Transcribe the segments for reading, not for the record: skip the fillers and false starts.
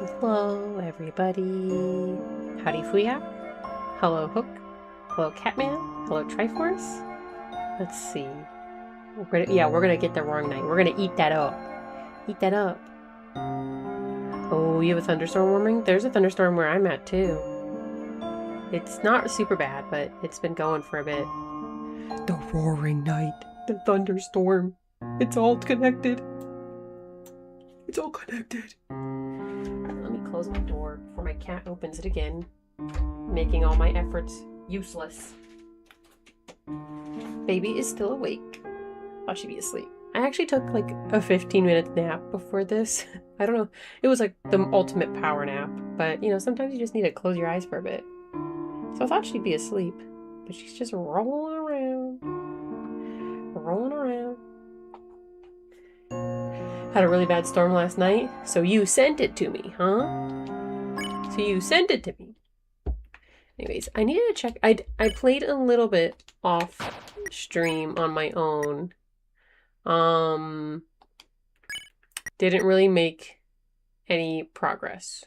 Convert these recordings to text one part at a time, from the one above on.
Hello, everybody. Howdy, Fuya. Hello, Hook. Hello, Catman. Hello, Triforce. Let's see. We're gonna get the wrong night. We're gonna eat that up. Eat that up. Oh, you have a thunderstorm warning? There's a thunderstorm where I'm at, too. It's not super bad, but it's been going for a bit. The roaring night. The thunderstorm. It's all connected. It's all connected. Let me close my door before my cat opens it again, making all my efforts useless. Baby is still awake. Thought she'd be asleep. I actually took like a 15-minute nap before this. I don't know. It was like the ultimate power nap, but you know, sometimes you just need to close your eyes for a bit. So I thought she'd be asleep, but she's just rolling around. Rolling around. Had a really bad storm last night, so you sent it to me, huh? So you sent it to me. Anyways, I needed to check. I played a little bit off stream on my own. Didn't really make any progress.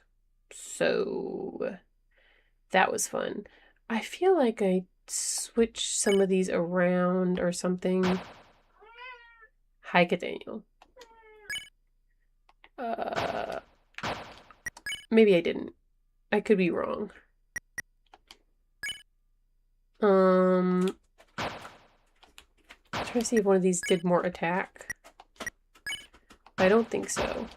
So that was fun. I feel like I switched some of these around or something. Hi, Daniel. Maybe I didn't. I could be wrong. Trying to see if one of these did more attack. I don't think so.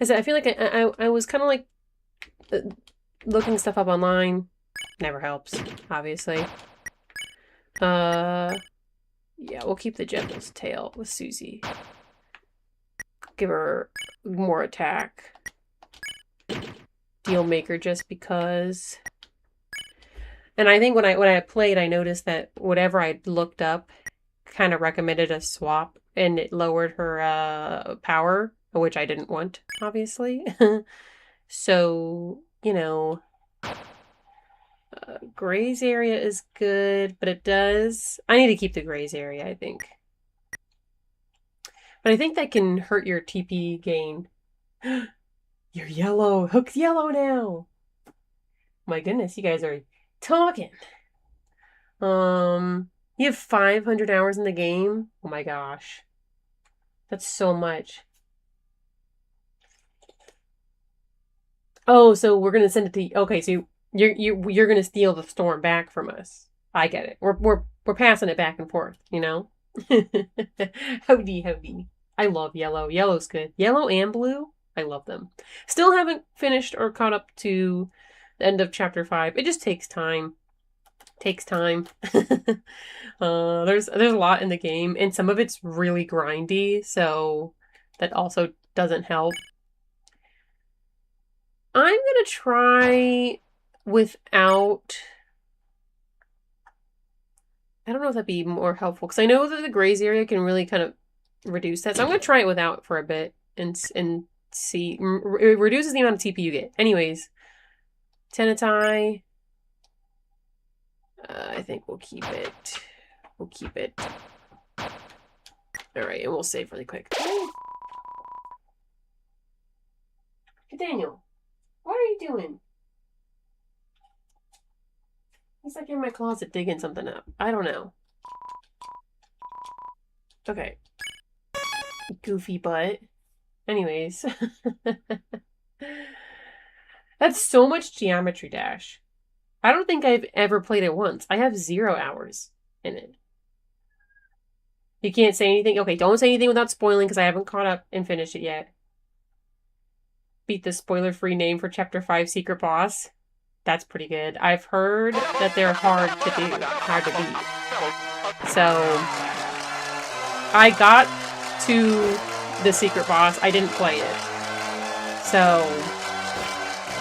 I said I feel like I was kind of like looking stuff up online. Never helps, obviously. Yeah, we'll keep the Gentle's tail with Susie. Give her more attack. Deal maker just because. And I think when I played, I noticed that whatever I looked up kind of recommended a swap, and it lowered her power, which I didn't want, obviously. So, you know, Gray's area is good, but it does. I need to keep the Gray's area, I think. But I think that can hurt your TP gain. You're yellow. Hook's yellow now. My goodness, you guys are talking. You have 500 hours in the game? Oh my gosh. That's so much. Oh, so we're gonna send it to you. Okay, so you're gonna steal the storm back from us. I get it. We're passing it back and forth, you know? Howdy, howdy. I love yellow. Yellow's good. Yellow and blue, I love them. Still haven't finished or caught up to the end of chapter 5. It just takes time. Takes time. There's a lot in the game, and some of it's really grindy, so that also doesn't help. I'm gonna try without. I don't know if that'd be more helpful, because I know that the Gray's area can really kind of reduce that. So I'm going to try it without for a bit and see. It reduces the amount of TP you get. Anyways, Tenetai. I think we'll keep it. We'll keep it. Alright, and we'll save really quick. Daniel, what are you doing? He's like in my closet digging something up. I don't know. Okay. Goofy butt. Anyways. That's so much Geometry Dash. I don't think I've ever played it once. I have 0 hours in it. You can't say anything? Okay, don't say anything without spoiling because I haven't caught up and finished it yet. Beat the spoiler-free name for Chapter 5 Secret Boss. That's pretty good. I've heard that they're hard to do, hard to beat. So, I got to the secret boss. I didn't play it. So,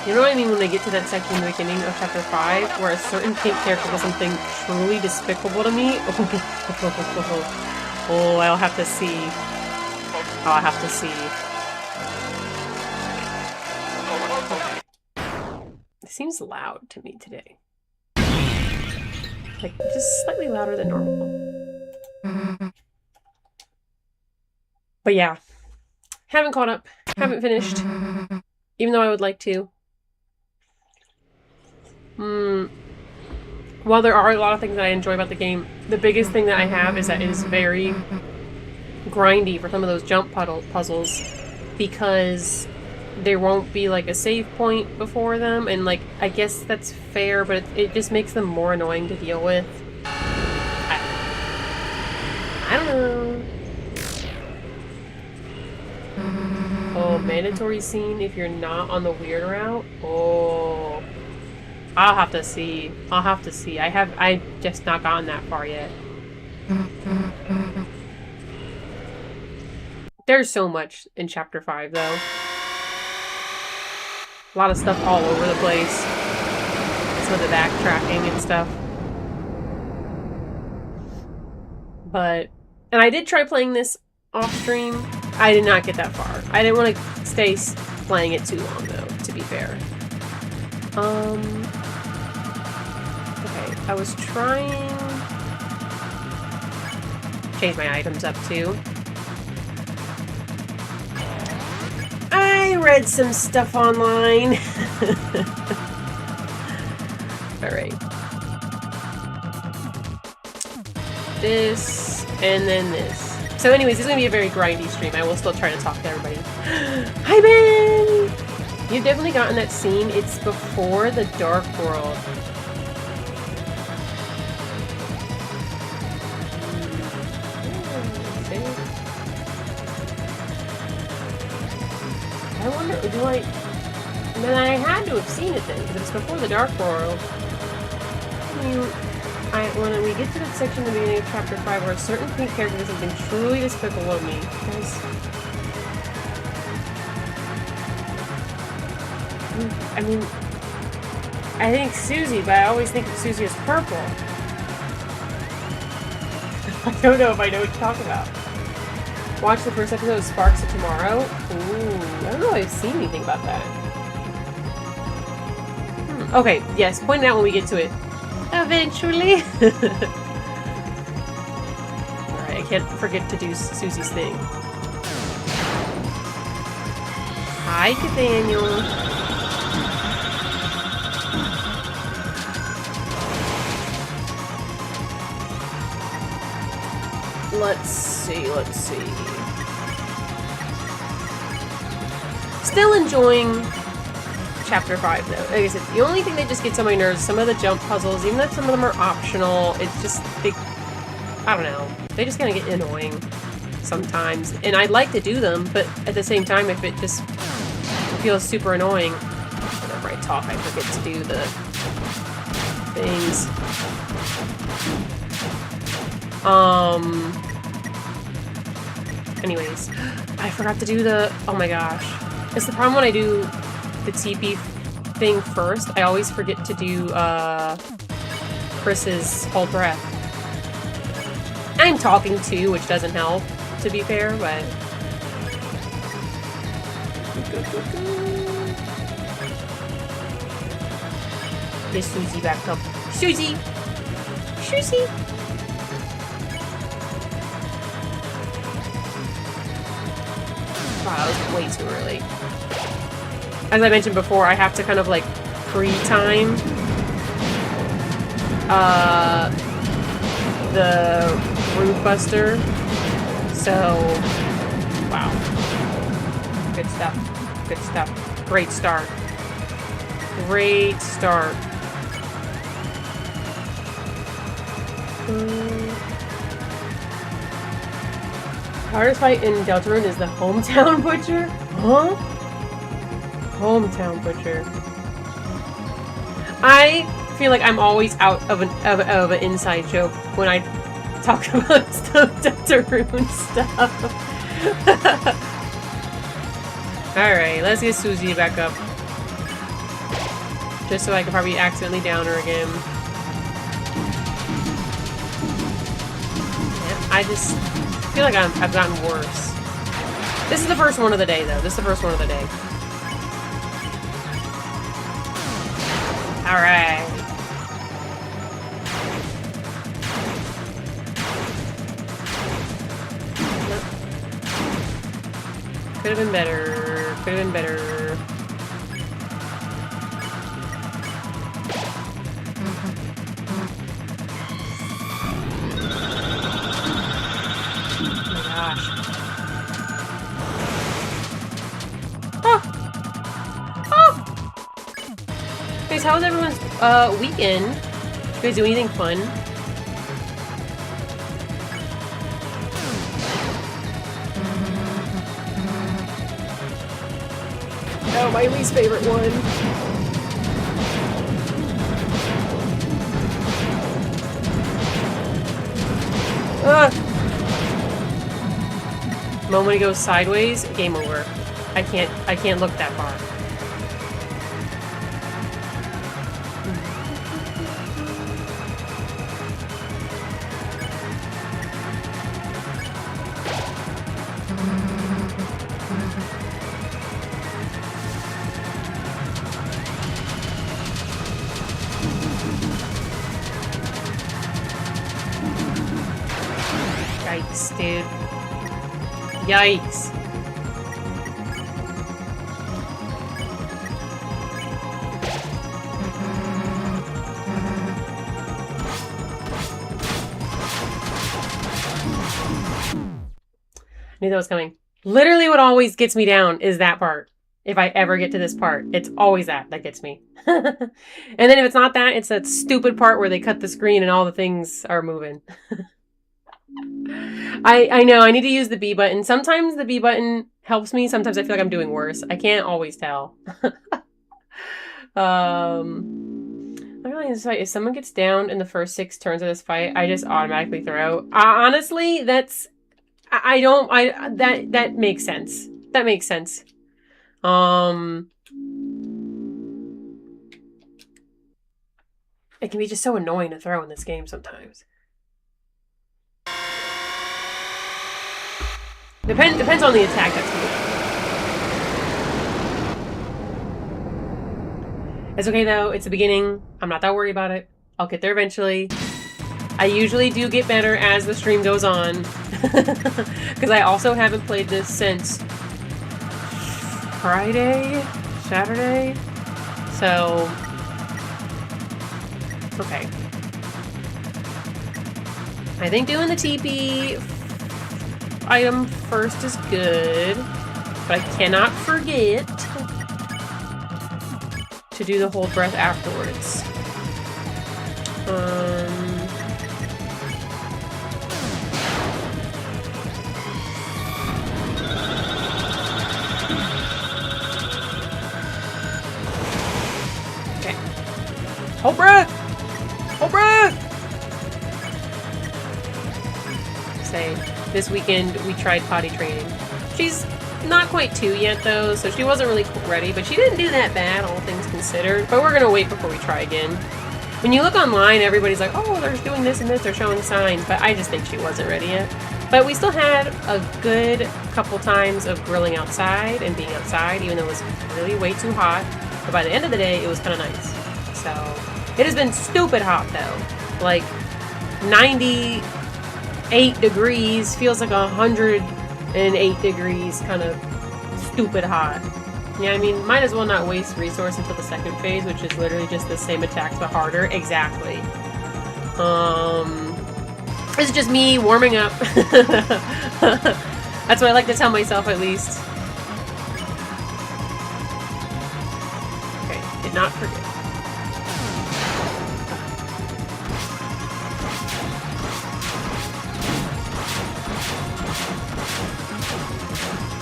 you know what I mean when I get to that section in the beginning of Chapter 5 where a certain pink character does something truly despicable to me? Oh, I'll have to see. I'll have to see. It seems loud to me today. Like, just slightly louder than normal. But yeah, haven't caught up. Haven't finished. Even though I would like to. While there are a lot of things that I enjoy about the game, the biggest thing that I have is that it is very grindy for some of those jump puzzles, because there won't be like a save point before them, and like I guess that's fair, but it just makes them more annoying to deal with. I don't know. Oh, mandatory scene if you're not on the weird route. Oh, I'll have to see. I'll have to see. I just not gotten that far yet. There's so much in Chapter 5, though. A lot of stuff all over the place. Some of the backtracking and stuff. And I did try playing this off stream. I did not get that far. I didn't want to stay playing it too long, though, to be fair. Okay, I was trying... Change my items up, too. I read some stuff online. Alright. This, and then this. So anyways, it's going to be a very grindy stream. I will still try to talk to everybody. Hi, Ben! You've definitely gotten that scene. It's before the Dark World. I wonder, do I... Then I had to have seen it then, because it's before the Dark World. When we get to the section in the beginning of Chapter 5 where certain pink characters have been truly despicable of me. Guys... I mean... I think Susie, but I always think of Susie as purple. I don't know if I know what you're talking about. Watch the first episode of Sparks of Tomorrow. Ooh, I don't know if I've seen anything about that. Okay, yes, point it out when we get to it. Eventually. Alright, I can't forget to do Susie's thing. Hi, Nathaniel. Let's see. Still enjoying Chapter 5, though. Like I said, the only thing that just gets on my nerves, some of the jump puzzles, even though some of them are optional, it's just, I don't know. They just kind of get annoying sometimes. And I'd like to do them, but at the same time, if it just feels super annoying, whenever I talk, I forget to do the things. Anyways, I forgot to do the... Oh my gosh. It's the problem when I do the TP thing first. I always forget to do, Chris's Hold Breath. I'm talking too, which doesn't help, to be fair, but... Get Susie back up. Susie! Susie! Wow, that was way too early. As I mentioned before, I have to kind of like pre-time the Roof Buster. So, wow. Good stuff. Good stuff. Great start. Great start. Hardest fight in Deltarune is the Hometown Butcher? Huh? Hometown Butcher. I feel like I'm always out of an inside joke when I talk about Deltarune stuff. Alright, let's get Susie back up. Just so I can probably accidentally down her again. Yeah, I just... I feel like I've gotten worse. This is the first one of the day, though. This is the first one of the day. Alright. Could have been better. Could have been better. Oh my gosh. Oh! Oh! Guys, how was everyone's weekend? Did you guys do anything fun? Oh, my least favorite one. Moment it goes sideways, game over. I can't look that far. Yikes, dude. Yikes. I knew that was coming. Literally what always gets me down is that part. If I ever get to this part, it's always that gets me. And then if it's not that, it's that stupid part where they cut the screen and all the things are moving. I know, I need to use the B button. Sometimes the B button helps me. Sometimes I feel like I'm doing worse. I can't always tell. If someone gets downed in the first 6 turns of this fight, I just automatically throw. Honestly, that makes sense. That makes sense. It can be just so annoying to throw in this game sometimes. Depends on the attack that's moving. It's okay though, it's the beginning. I'm not that worried about it. I'll get there eventually. I usually do get better as the stream goes on. Because I also haven't played this since Friday? Saturday? So, it's okay. I think doing the TP item first is good, but I cannot forget to do the hold breath afterwards. Okay. Hold breath! Hold breath! Say, this weekend we tried potty training. She's not quite 2 yet though, so she wasn't really ready, but she didn't do that bad, all things considered. But we're gonna wait before we try again. When you look online, everybody's like, oh, they're doing this and this, they're showing signs, but I just think she wasn't ready yet. But we still had a good couple times of grilling outside and being outside, even though it was really way too hot. But by the end of the day, it was kind of nice. So, it has been stupid hot though. Like, 98 degrees feels like 108 degrees, kind of stupid hot. Yeah, I mean, might as well not waste resource until the second phase, which is literally just the same attacks but harder. Exactly. This is just me warming up. That's what I like to tell myself, at least. Okay, did not forget.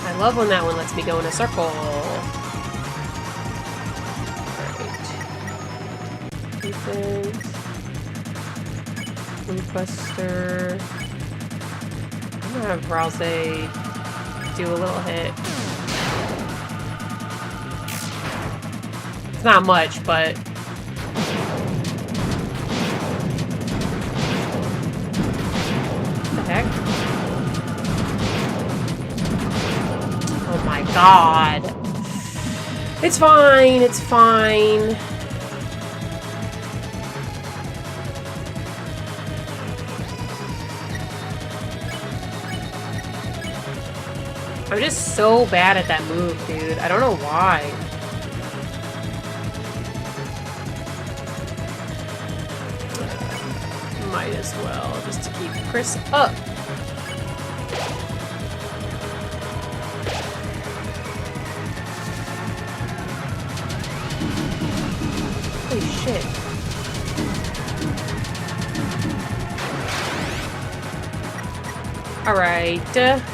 I love when that one lets me go in a circle. Alright. Defense. Moonbuster. I'm gonna have Browse do a little hit. It's not much, but... What the heck? Oh my god. It's fine, it's fine. I'm just so bad at that move, dude. I don't know why. Might as well, just to keep Chris up. Holy shit. Alright.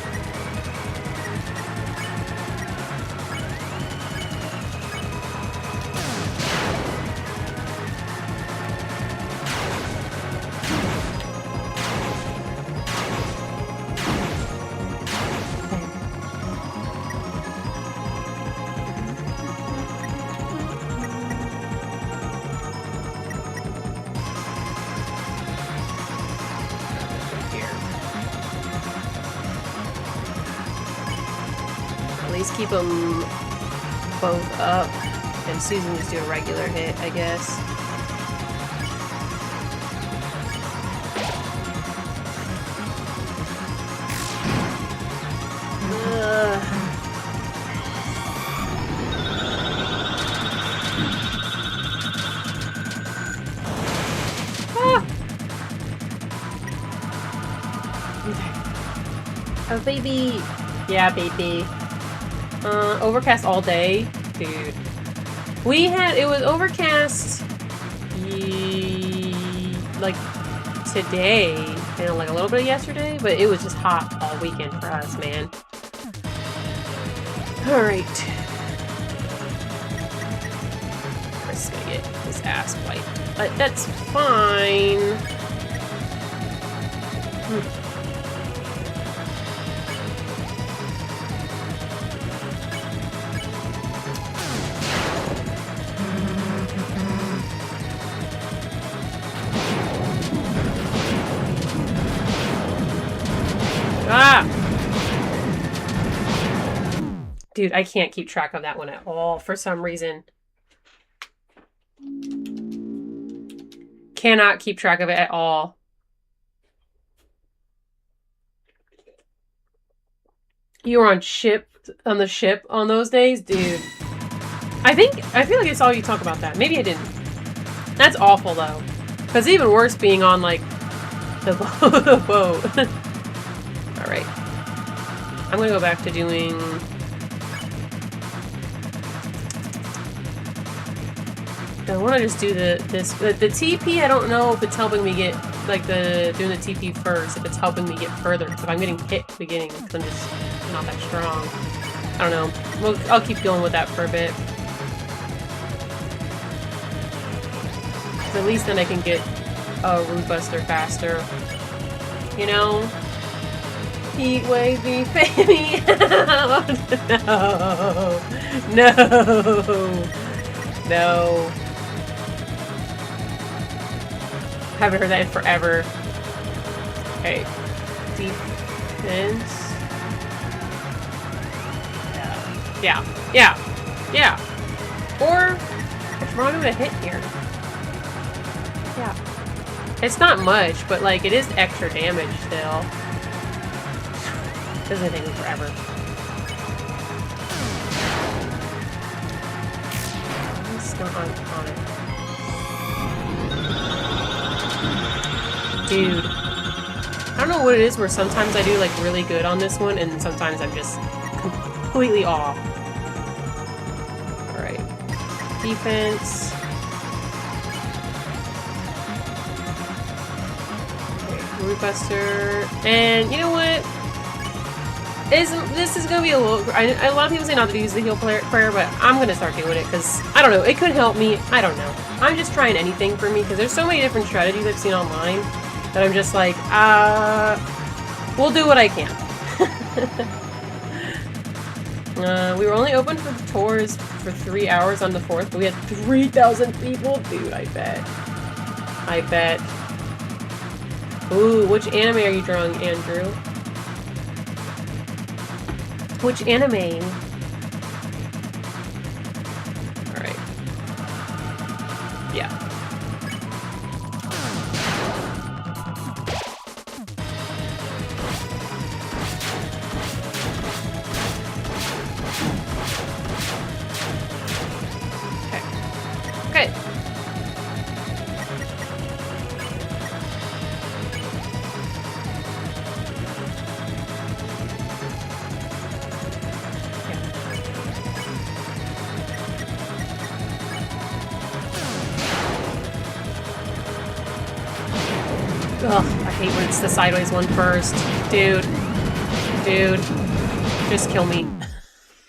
Keep them both up, and Susan just do a regular hit, I guess. Oh, baby. Yeah, baby. Overcast all day? Dude. It was overcast, like, today, and like a little bit yesterday, but it was just hot all weekend for us, man. Alright. Chris is gonna get his ass wiped, but that's fine. Dude, I can't keep track of that one at all for some reason. Cannot keep track of it at all. You were on the ship on those days? Dude. I feel like I saw you talk about that. Maybe I didn't. That's awful though. Because even worse being on like the boat. Alright. I'm gonna go back to doing... I want to just do the TP. I don't know if it's helping me get like doing the TP first. If it's helping me get further, because if I'm getting hit at the beginning, because I'm just not that strong. I don't know. I'll keep going with that for a bit. So at least then I can get a Root Buster faster. You know. Heat wave me, baby. No. Haven't heard that in forever. Okay. Defense. Yeah. Or, what's wrong with a hit here? Yeah. It's not much, but like, it is extra damage still. Doesn't take me forever. I'm still on it. Dude. I don't know what it is where sometimes I do like really good on this one and sometimes I'm just completely off. Alright. Defense. Okay, Root Buster. And you know what? This is gonna be a little... a lot of people say not to use the heal prayer, but I'm gonna start doing it because, I don't know, it could help me. I don't know. I'm just trying anything for me because there's so many different strategies I've seen online that I'm just like, we'll do what I can. We were only open for the tours for 3 hours on the 4th, but we had 3,000 people? Dude, I bet. Ooh, which anime are you drawing, Andrew? Which anime? Alright. Yeah. Ugh, I hate when it's the sideways one first. Dude. Dude. Just kill me.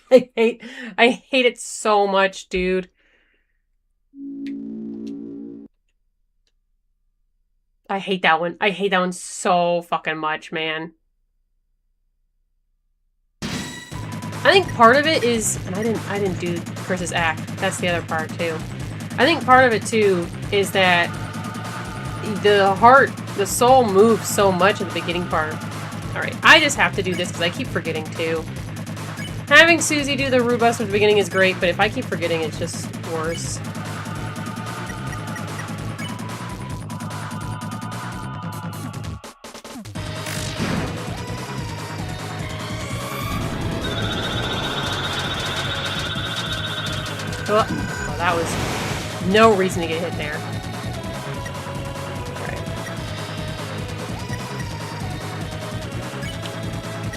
I hate it so much, dude. I hate that one. I hate that one so fucking much, man. I think part of it is, and I didn't do Chris's act. That's the other part too. I think part of it too is that the soul moves so much at the beginning part. All right, I just have to do this because I keep forgetting too. Having Susie do the Rubus at the beginning is great, but if I keep forgetting, it's just worse. Oh, that was no reason to get hit there. Alright.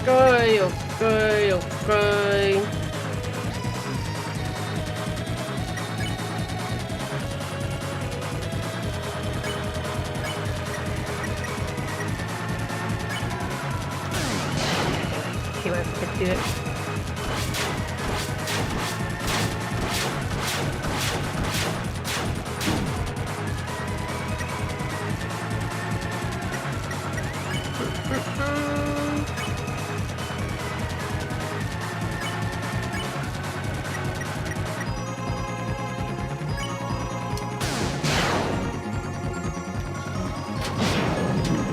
Okay, okay, okay. Okay, I forget to do it.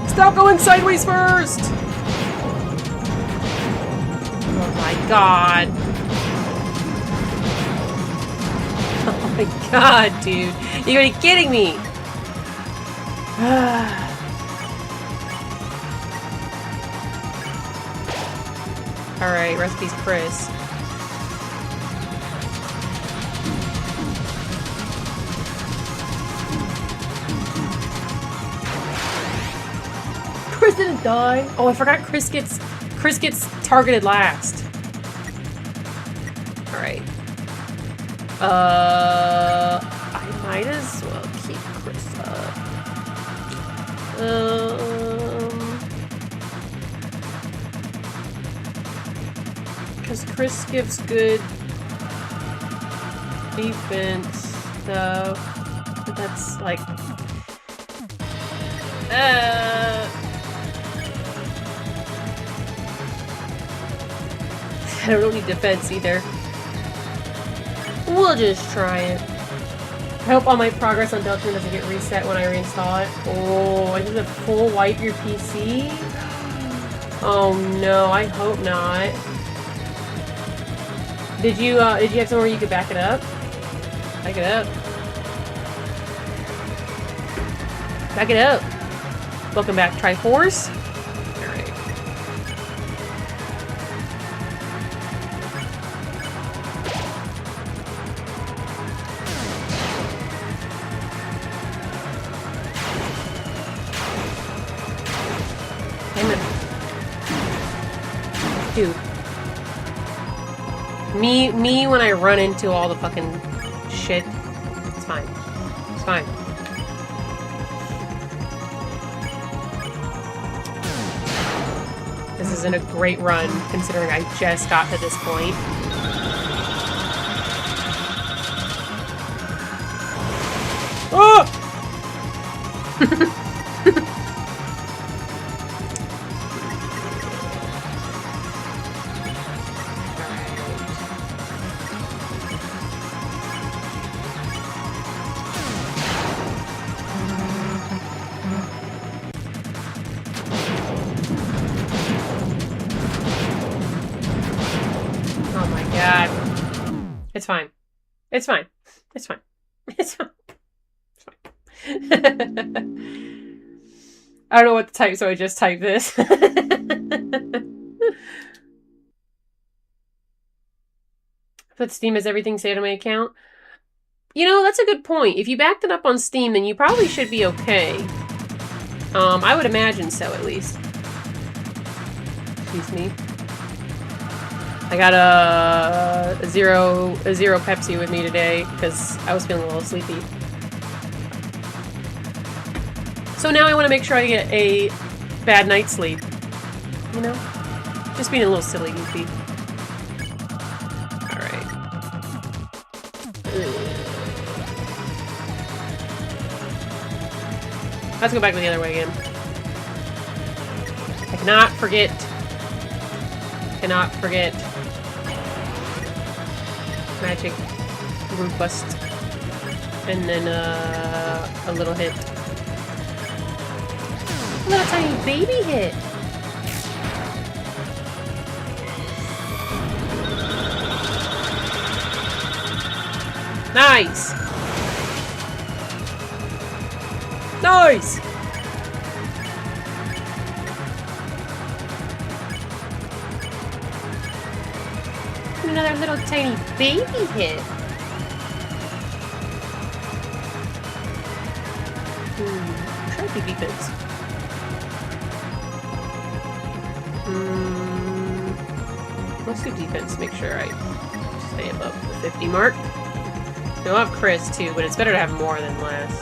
Stop going sideways first! Oh my god. Oh my god, dude. You gotta be kidding me! Alright, rest in peace, Chris. Chris didn't die. Oh, I forgot Chris gets targeted last. Alright. I might as well keep Chris up. Because Chris gives good defense stuff. But that's like I don't really need defense either. We'll just try it. I hope all my progress on Deltarune doesn't get reset when I reinstall it. Oh, I did a full wipe your PC? Oh no, I hope not. Did you have somewhere you could back it up? Back it up. Back it up. Welcome back, Triforce. Alright. Dude. Me when I run into all the fucking shit. It's fine. It's fine. This isn't a great run, considering I just got to this point. Oh! It's fine. It's fine. It's fine. It's fine. It's fine. I don't know what to type, so I just typed this. Put Steam as everything saved on my account. You know, that's a good point. If you backed it up on Steam, then you probably should be okay. I would imagine so, at least. Excuse me. I got a zero Pepsi with me today because I was feeling a little sleepy. So now I want to make sure I get a bad night's sleep. You know? Just being a little silly goofy. Alright. Let's go back the other way again. I cannot forget. Cannot forget. Magic root bust. And then a little hit. A little tiny baby hit. Nice. Nice. Another little tiny baby hit. Try to do defense. Let's do defense. Make sure I stay above the 50 mark. You'll have Chris too, but it's better to have more than less.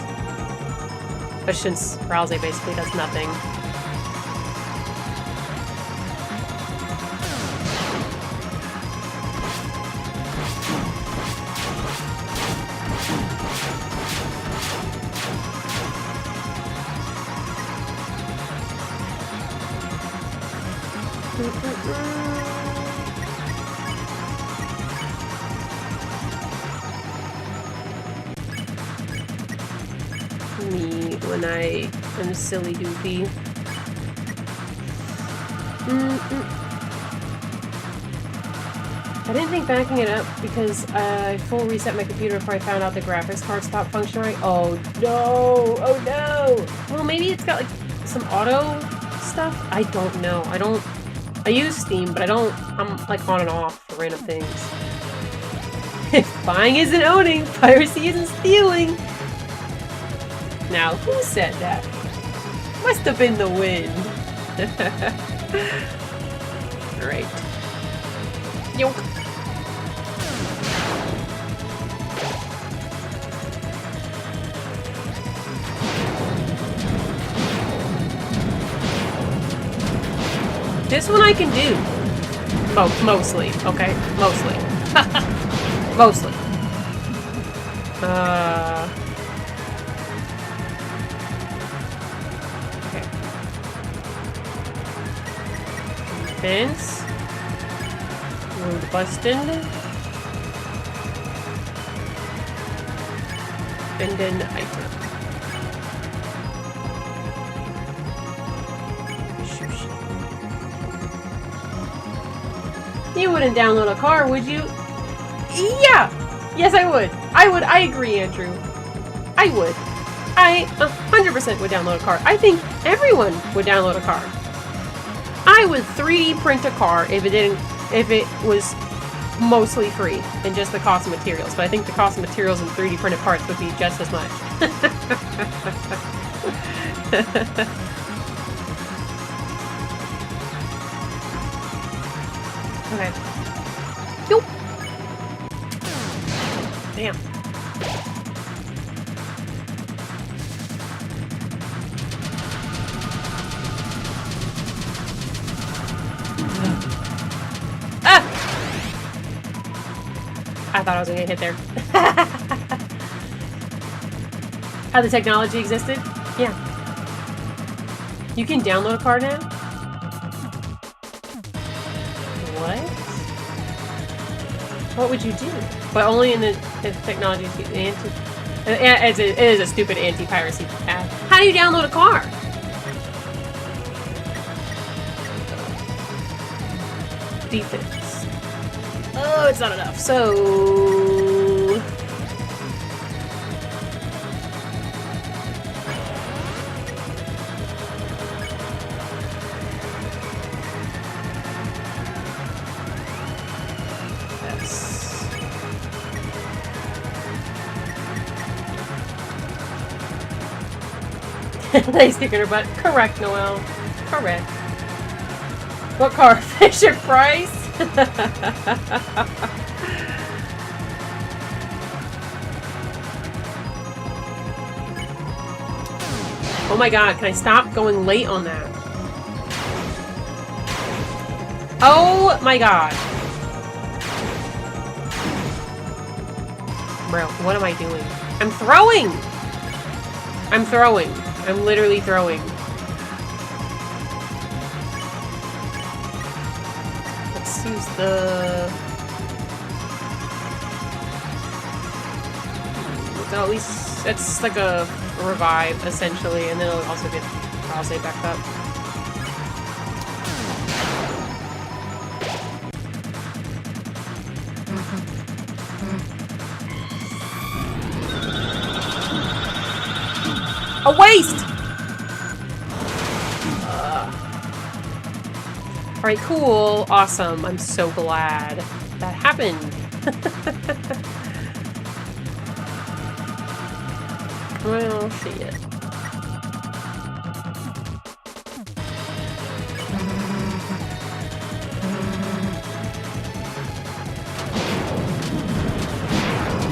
But since Rouse basically does nothing. Me when I am silly goofy. I didn't think backing it up because I full reset my computer before I found out the graphics card stopped functioning right. Oh no! Oh no! Well, maybe it's got like some auto stuff. I don't know. I use Steam, but I'm like on and off for random things. If buying isn't owning, piracy isn't stealing. Now, who said that? Must have been the wind. Alright. Yoke. This one I can do. Mostly, okay? Mostly. Mostly. Okay. Defense. Wound busted. And then item. You wouldn't download a car, would you? Yeah! Yes, I would. I agree, Andrew. I would. I 100% would download a car. I think everyone would download a car. I would 3D print a car if it was mostly free and just the cost of materials. But I think the cost of materials and 3D printed parts would be just as much. Okay. Nope. Damn. Ah! I thought I was gonna get hit there. How the technology existed? Yeah. You can download a car now? What would you do? But only in the technology it is a stupid anti-piracy ad. How do you download a car? Defense. Oh, it's not enough. So nice stick in her butt. Correct, Noelle. Correct. What car? Fisher Price? Oh my god, can I stop going late on that? Oh my god. Bro, what am I doing? I'm throwing! I'm throwing. I'm literally throwing. Let's use the... So at least it's like a revive, essentially, and then it'll also get Rosé back up. A waste! Alright, cool. Awesome. I'm so glad that happened. Well, shit.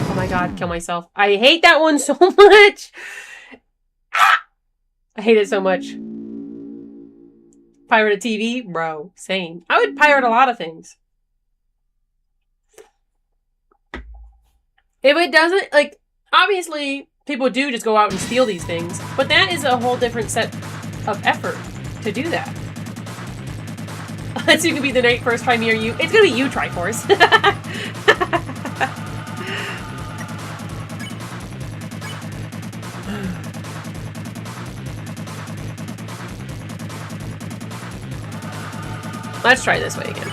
Oh my god, kill myself. I hate that one so much! I hate it so much. Pirate a TV? Bro, same. I would pirate a lot of things. If it doesn't, like, obviously, people do just go out and steal these things, but that is a whole different set of effort to do that. It's gonna be the night first try me or you. It's gonna be you, Triforce. Let's try this way again.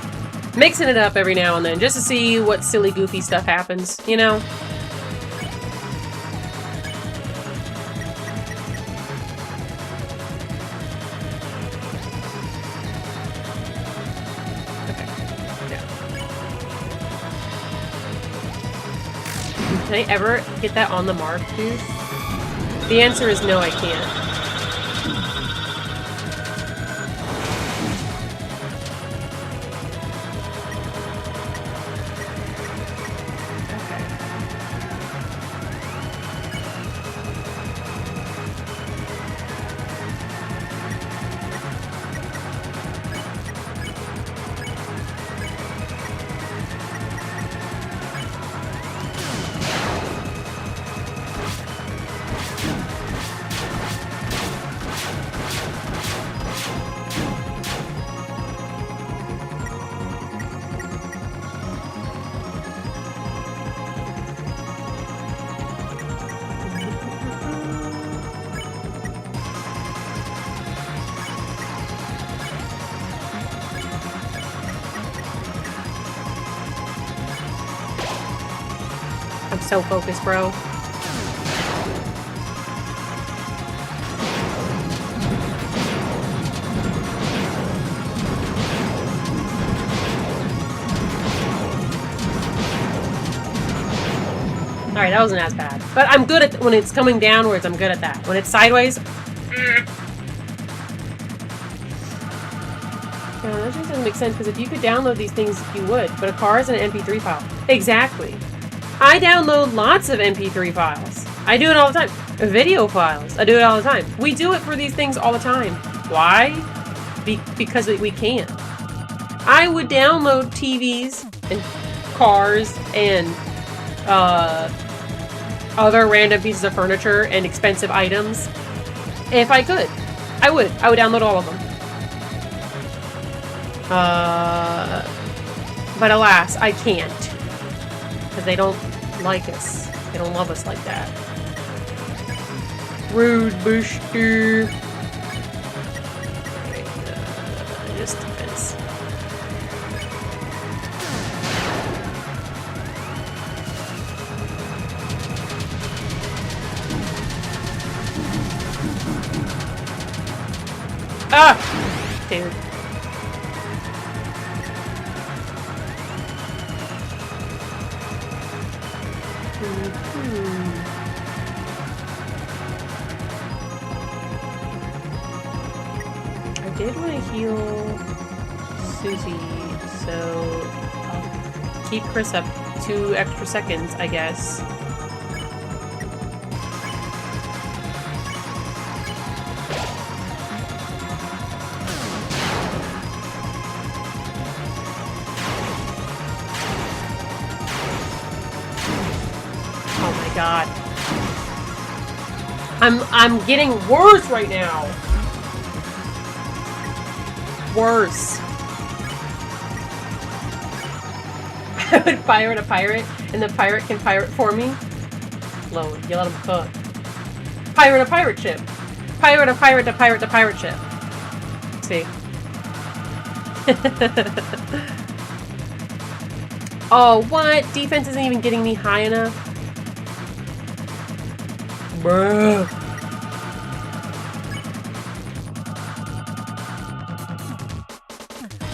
Mixing it up every now and then, just to see what silly, goofy stuff happens, you know? Okay, yeah. Can I ever get that on the mark, dude? The answer is no, I can't. I'm so focused, bro. Alright, that wasn't as bad. But I'm good at when it's coming downwards, I'm good at that. When it's sideways... Yeah, that just doesn't make sense, because if you could download these things, you would. But a car is an MP3 file. Exactly. I download lots of MP3 files. I do it all the time. Video files. I do it all the time. We do it for these things all the time. Why? Because we can. I would download TVs and cars and other random pieces of furniture and expensive items if I could. I would download all of them. But alas, I can't. Because they don't like us. They don't love us like that. Rude Buster. Just defense. Ah! Dude. I did want to heal Susie, so I'll keep Chris up 2 extra seconds, I guess. god. I'm getting worse right now. Worse. I would pirate a pirate, and the pirate can pirate for me. Load. You let him cook. Pirate a pirate ship. Pirate a pirate to pirate the pirate ship. See. Oh, what? Defense isn't even getting me high enough? Bruh.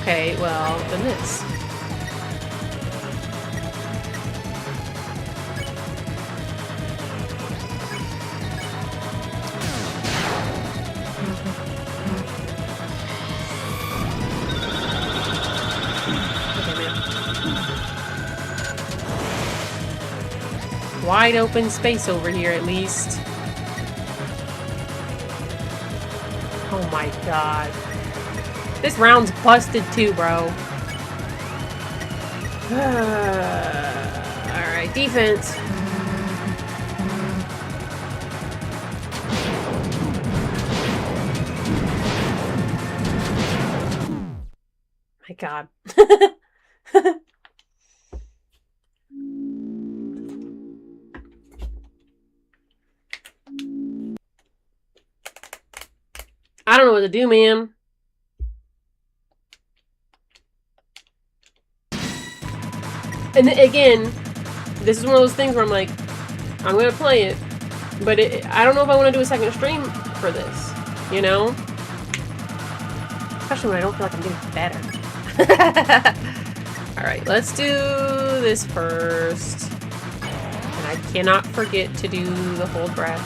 Okay, well, then this. Wide open space over here, at least. Oh my god. This round's busted too, bro. Alright, defense. My god. I don't know what to do, man. And again, this is one of those things where I'm like, I'm gonna play it, but I don't know if I want to do a second stream for this, you know? Especially when I don't feel like I'm getting better. Alright, let's do this first. And I cannot forget to do the hold breath.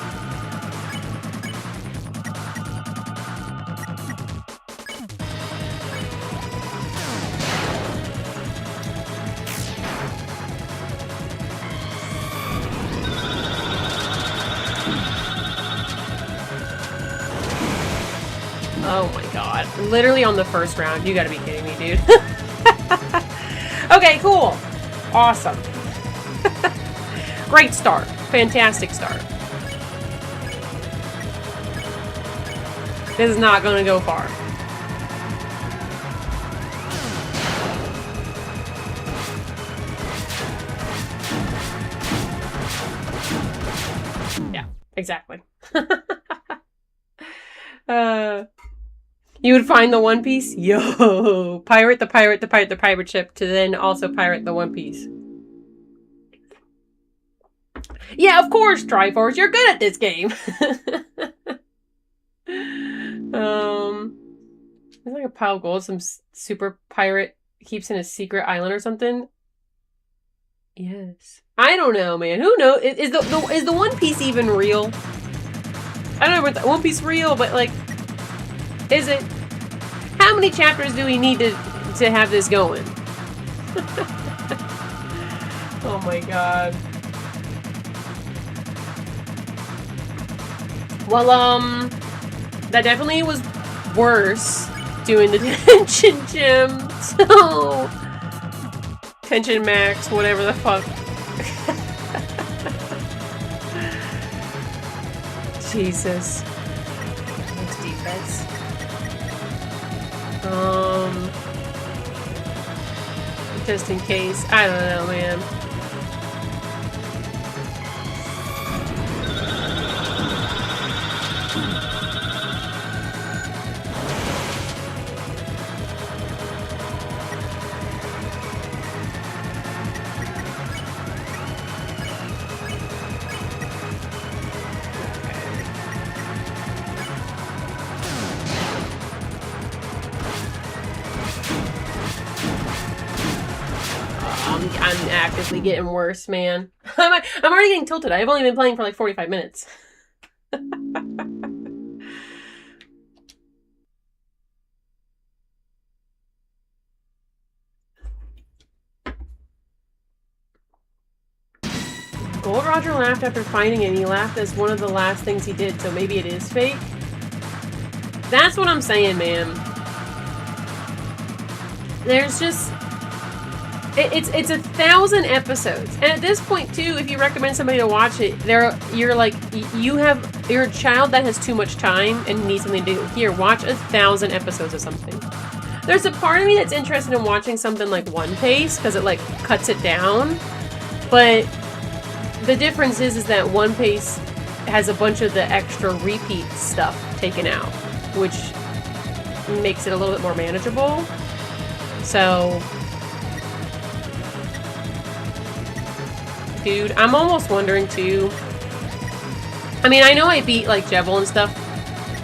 Oh my god. Literally on the first round. You gotta be kidding me, dude. Okay, cool. Awesome. Great start. Fantastic start. This is not gonna go far. Yeah, exactly. You would find the One Piece? Yo! Pirate the pirate ship to then also pirate the One Piece. Yeah, of course, Triforce, you're good at this game! There's like a pile of gold some super pirate keeps in a secret island or something. Yes. I don't know, man. Who knows? Is the One Piece even real? I don't know if the One Piece real, but like, is it? How many chapters do we need to have this going? Oh my god. Well, that definitely was worse doing the tension gem. So, tension max, whatever the fuck. Jesus. Thanks, defense. Just in case. I don't know, man. I'm actively getting worse, man. I'm already getting tilted. I've only been playing for like 45 minutes. Gold Roger laughed after finding it, and he laughed as one of the last things he did, so maybe it is fake? That's what I'm saying, man. There's just... It's 1,000 episodes, and at this point too, if you recommend somebody to watch it, you're a child that has too much time and needs something to do. Here, watch 1,000 episodes of something. There's a part of me that's interested in watching something like One Piece because it like cuts it down, but the difference is that One Piece has a bunch of the extra repeat stuff taken out, which makes it a little bit more manageable. So. Dude, I'm almost wondering too. I mean, I know I beat like Jebel and stuff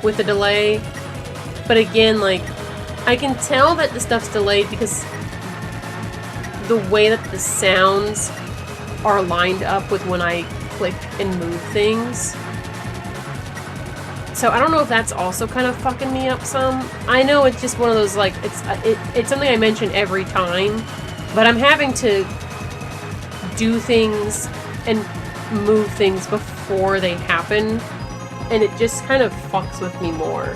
with the delay, but again, like, I can tell that the stuff's delayed because the way that the sounds are lined up with when I click and move things. So I don't know if that's also kind of fucking me up some. I know it's just one of those, like, it's something I mention every time, but I'm having to do things and move things before they happen, and it just kind of fucks with me more.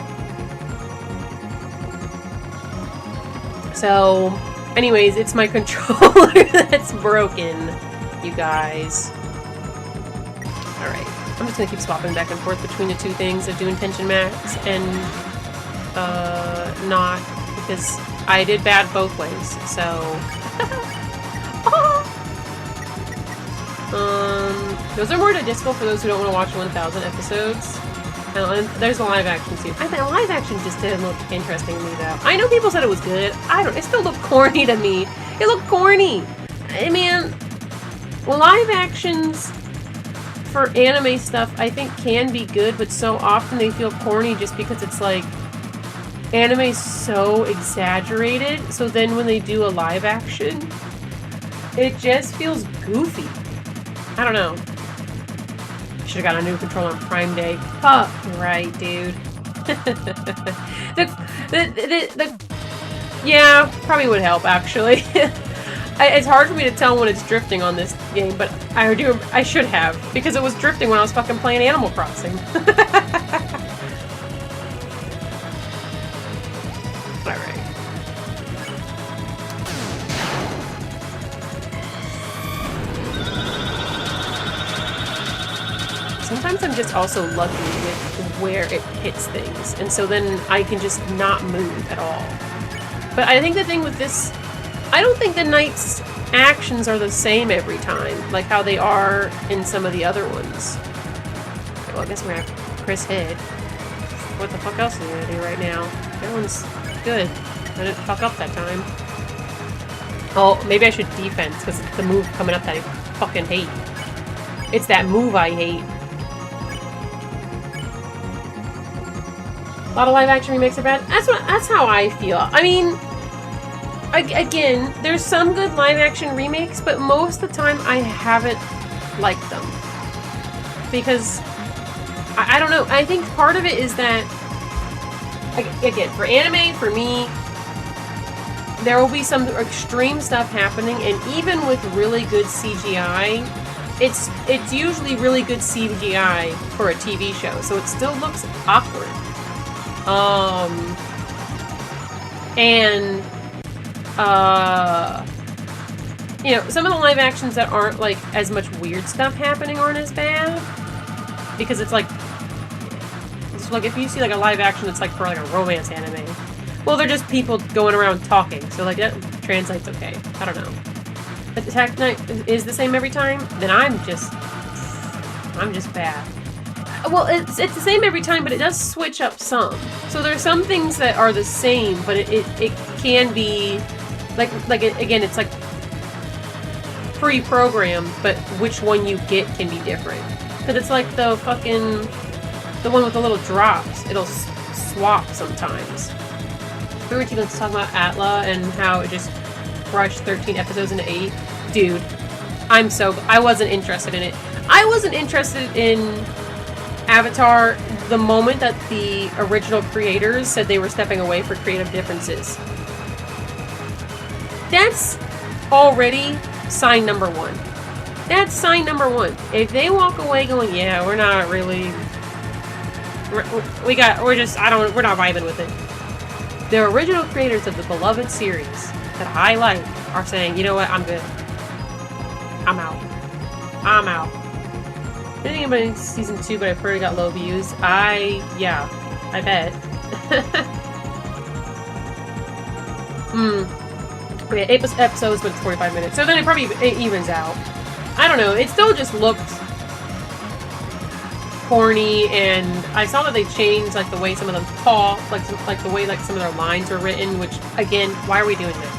So, anyways, it's my controller that's broken, you guys. Alright, I'm just gonna keep swapping back and forth between the two things of doing tension max and not, because I did bad both ways, so... those are more disco for those who don't want to watch 1,000 episodes. And there's a live action too. I think live action just didn't look interesting to me though. I know people said it was good. It still looked corny to me. It looked corny. I mean, live actions for anime stuff I think can be good, but so often they feel corny just because it's like anime's so exaggerated. So then when they do a live action, it just feels goofy. I don't know. Should've got a new controller on Prime Day. Fuck right, dude. Yeah, probably would help, actually. It's hard for me to tell when it's drifting on this game, but I should have, because it was drifting when I was fucking playing Animal Crossing. Alright. Sometimes I'm just also lucky with where it hits things, and so then I can just not move at all. But I think the thing with this, I don't think the knight's actions are the same every time, like how they are in some of the other ones. Okay, well, I guess we're gonna have Chris Head. What the fuck else are we gonna do right now? That one's good. I didn't fuck up that time. Oh, maybe I should defense, because it's the move coming up that I fucking hate. It's that move I hate. A lot of live action remakes are bad. That's how I feel. I mean, again, there's some good live action remakes, but most of the time I haven't liked them. Because, I don't know, I think part of it is that, again, for anime, for me, there will be some extreme stuff happening, and even with really good CGI, it's usually really good CGI for a TV show, so it still looks awkward. You know, some of the live actions that aren't, like, as much weird stuff happening aren't as bad. Because it's like if you see, like, a live action that's, like, for, like, a romance anime, well, they're just people going around talking, so, like, that translates okay. I don't know. If Attack Knight is the same every time, then I'm just bad. Well, it's the same every time, but it does switch up some. So there's some things that are the same, but it can be, again, it's like pre-programmed, but which one you get can be different. Because it's like the one with the little drops. It'll swap sometimes. Remember Chico was talking about Atla and how it just crushed 13 episodes into 8? Dude, I wasn't interested in it. I wasn't interested in Avatar the moment that the original creators said they were stepping away for creative differences. That's already sign number one. That's sign number one. If they walk away going, yeah, we're not really, we're not vibing with it. The original creators of the beloved series that I like are saying, you know what, I'm good. I'm out. I'm out. I didn't think about season 2, but I've heard it got low views. Yeah, I bet. Okay, 8 episodes, but it's 45 minutes. So then it probably evens out. I don't know. It still just looked corny, and I saw that they changed like the way some of them talk, like the way like some of their lines are written. Which again, why are we doing that?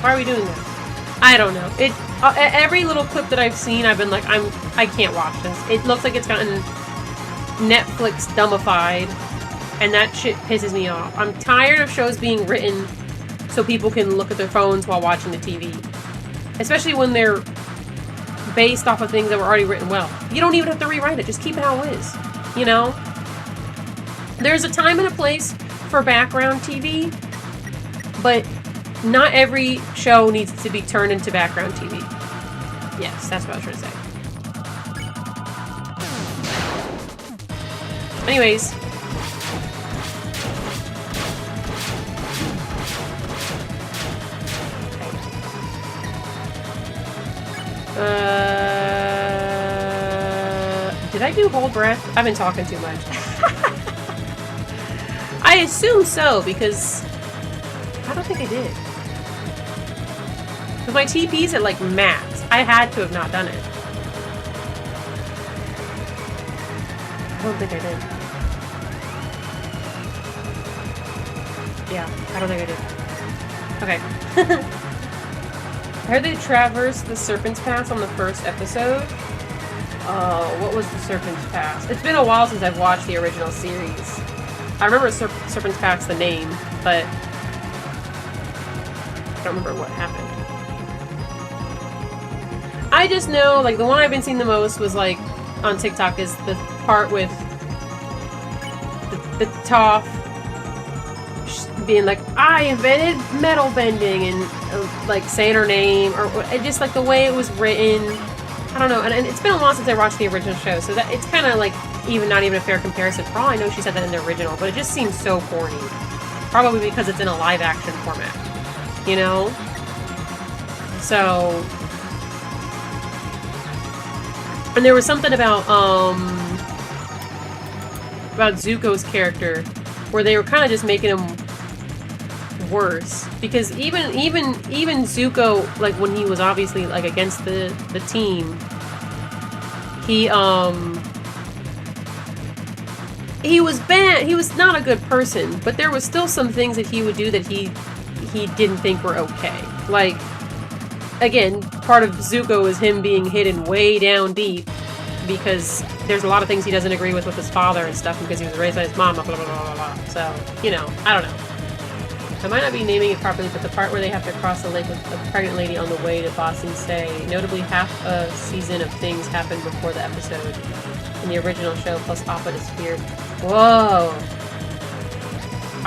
Why are we doing that? I don't know. It every little clip that I've seen, I've been like, I can't watch this. It looks like it's gotten Netflix dumbified, and that shit pisses me off. I'm tired of shows being written so people can look at their phones while watching the TV, especially when they're based off of things that were already written well. You don't even have to rewrite it. Just keep it how it is. You know? There's a time and a place for background TV, but not every show needs to be turned into background TV. Yes, that's what I was trying to say. Anyways. Did I do hold breath? I've been talking too much. I assume so, because I don't think I did. Because my TP's at like max. I had to have not done it. I don't think I did. Yeah, I don't think I did. Okay. I heard they traversed the Serpent's Pass on the first episode. What was the Serpent's Pass? It's been a while since I've watched the original series. I remember Serpent's Pass, the name, but I don't remember what happened. I just know, like, the one I've been seeing the most was, like, on TikTok is the part with the Toph being like, I invented metal bending, and like saying her name, or just like the way it was written. I don't know, and it's been a while since I watched the original show, so that it's kind of like not even a fair comparison. For all I know, she said that in the original, but it just seems so corny. Probably because it's in a live action format, you know? So, and there was something about Zuko's character where they were kind of just making him worse, because even Zuko, like when he was obviously like against the team, he was bad. He was not a good person, but there was still some things that he would do that he didn't think were okay. Like, again, part of Zuko is him being hidden way down deep, because there's a lot of things he doesn't agree with his father and stuff, because he was raised by his mom, blah, blah, blah, blah, blah. So, you know, I don't know. I might not be naming it properly, but the part where they have to cross the lake with a pregnant lady on the way to Ba Sing Se. Notably, half a season of things happened before the episode in the original show, plus Appa disappeared. Whoa!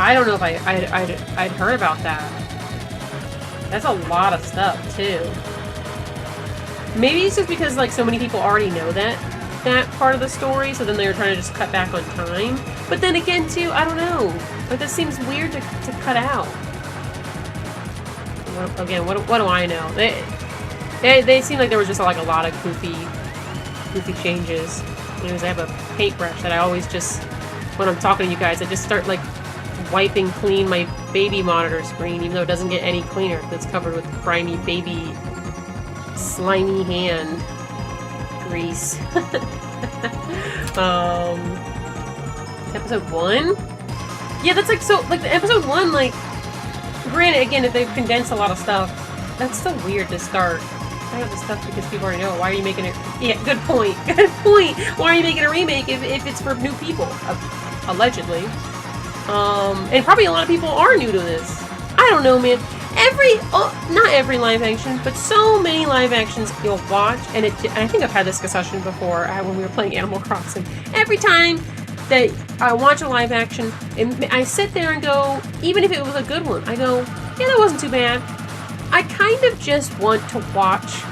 I don't know if I'd heard about that. That's a lot of stuff, too. Maybe it's just because, like, so many people already know that part of the story, so then they were trying to just cut back on time. But then again, too, I don't know. But this seems weird to cut out. Again, what do I know? They seem like there was just like a lot of goofy changes. Anyways, I have a paintbrush that I always just, when I'm talking to you guys, I just start like wiping clean my baby monitor screen, even though it doesn't get any cleaner. It's covered with grimy baby slimy hand grease. Episode 1? Yeah, that's like, so, like, the episode 1, like, granted, again, if they've condensed a lot of stuff, that's still weird to start. I have the stuff because people already know it. Why are you making it? Yeah, good point. Good point. Why are you making a remake if it's for new people? Allegedly. And probably a lot of people are new to this. I don't know, man. Not every live action, but so many live actions you'll watch, and I think I've had this discussion before when we were playing Animal Crossing. Every time that I watch a live action, I sit there and go, even if it was a good one, I go, yeah, that wasn't too bad. I kind of just want to watch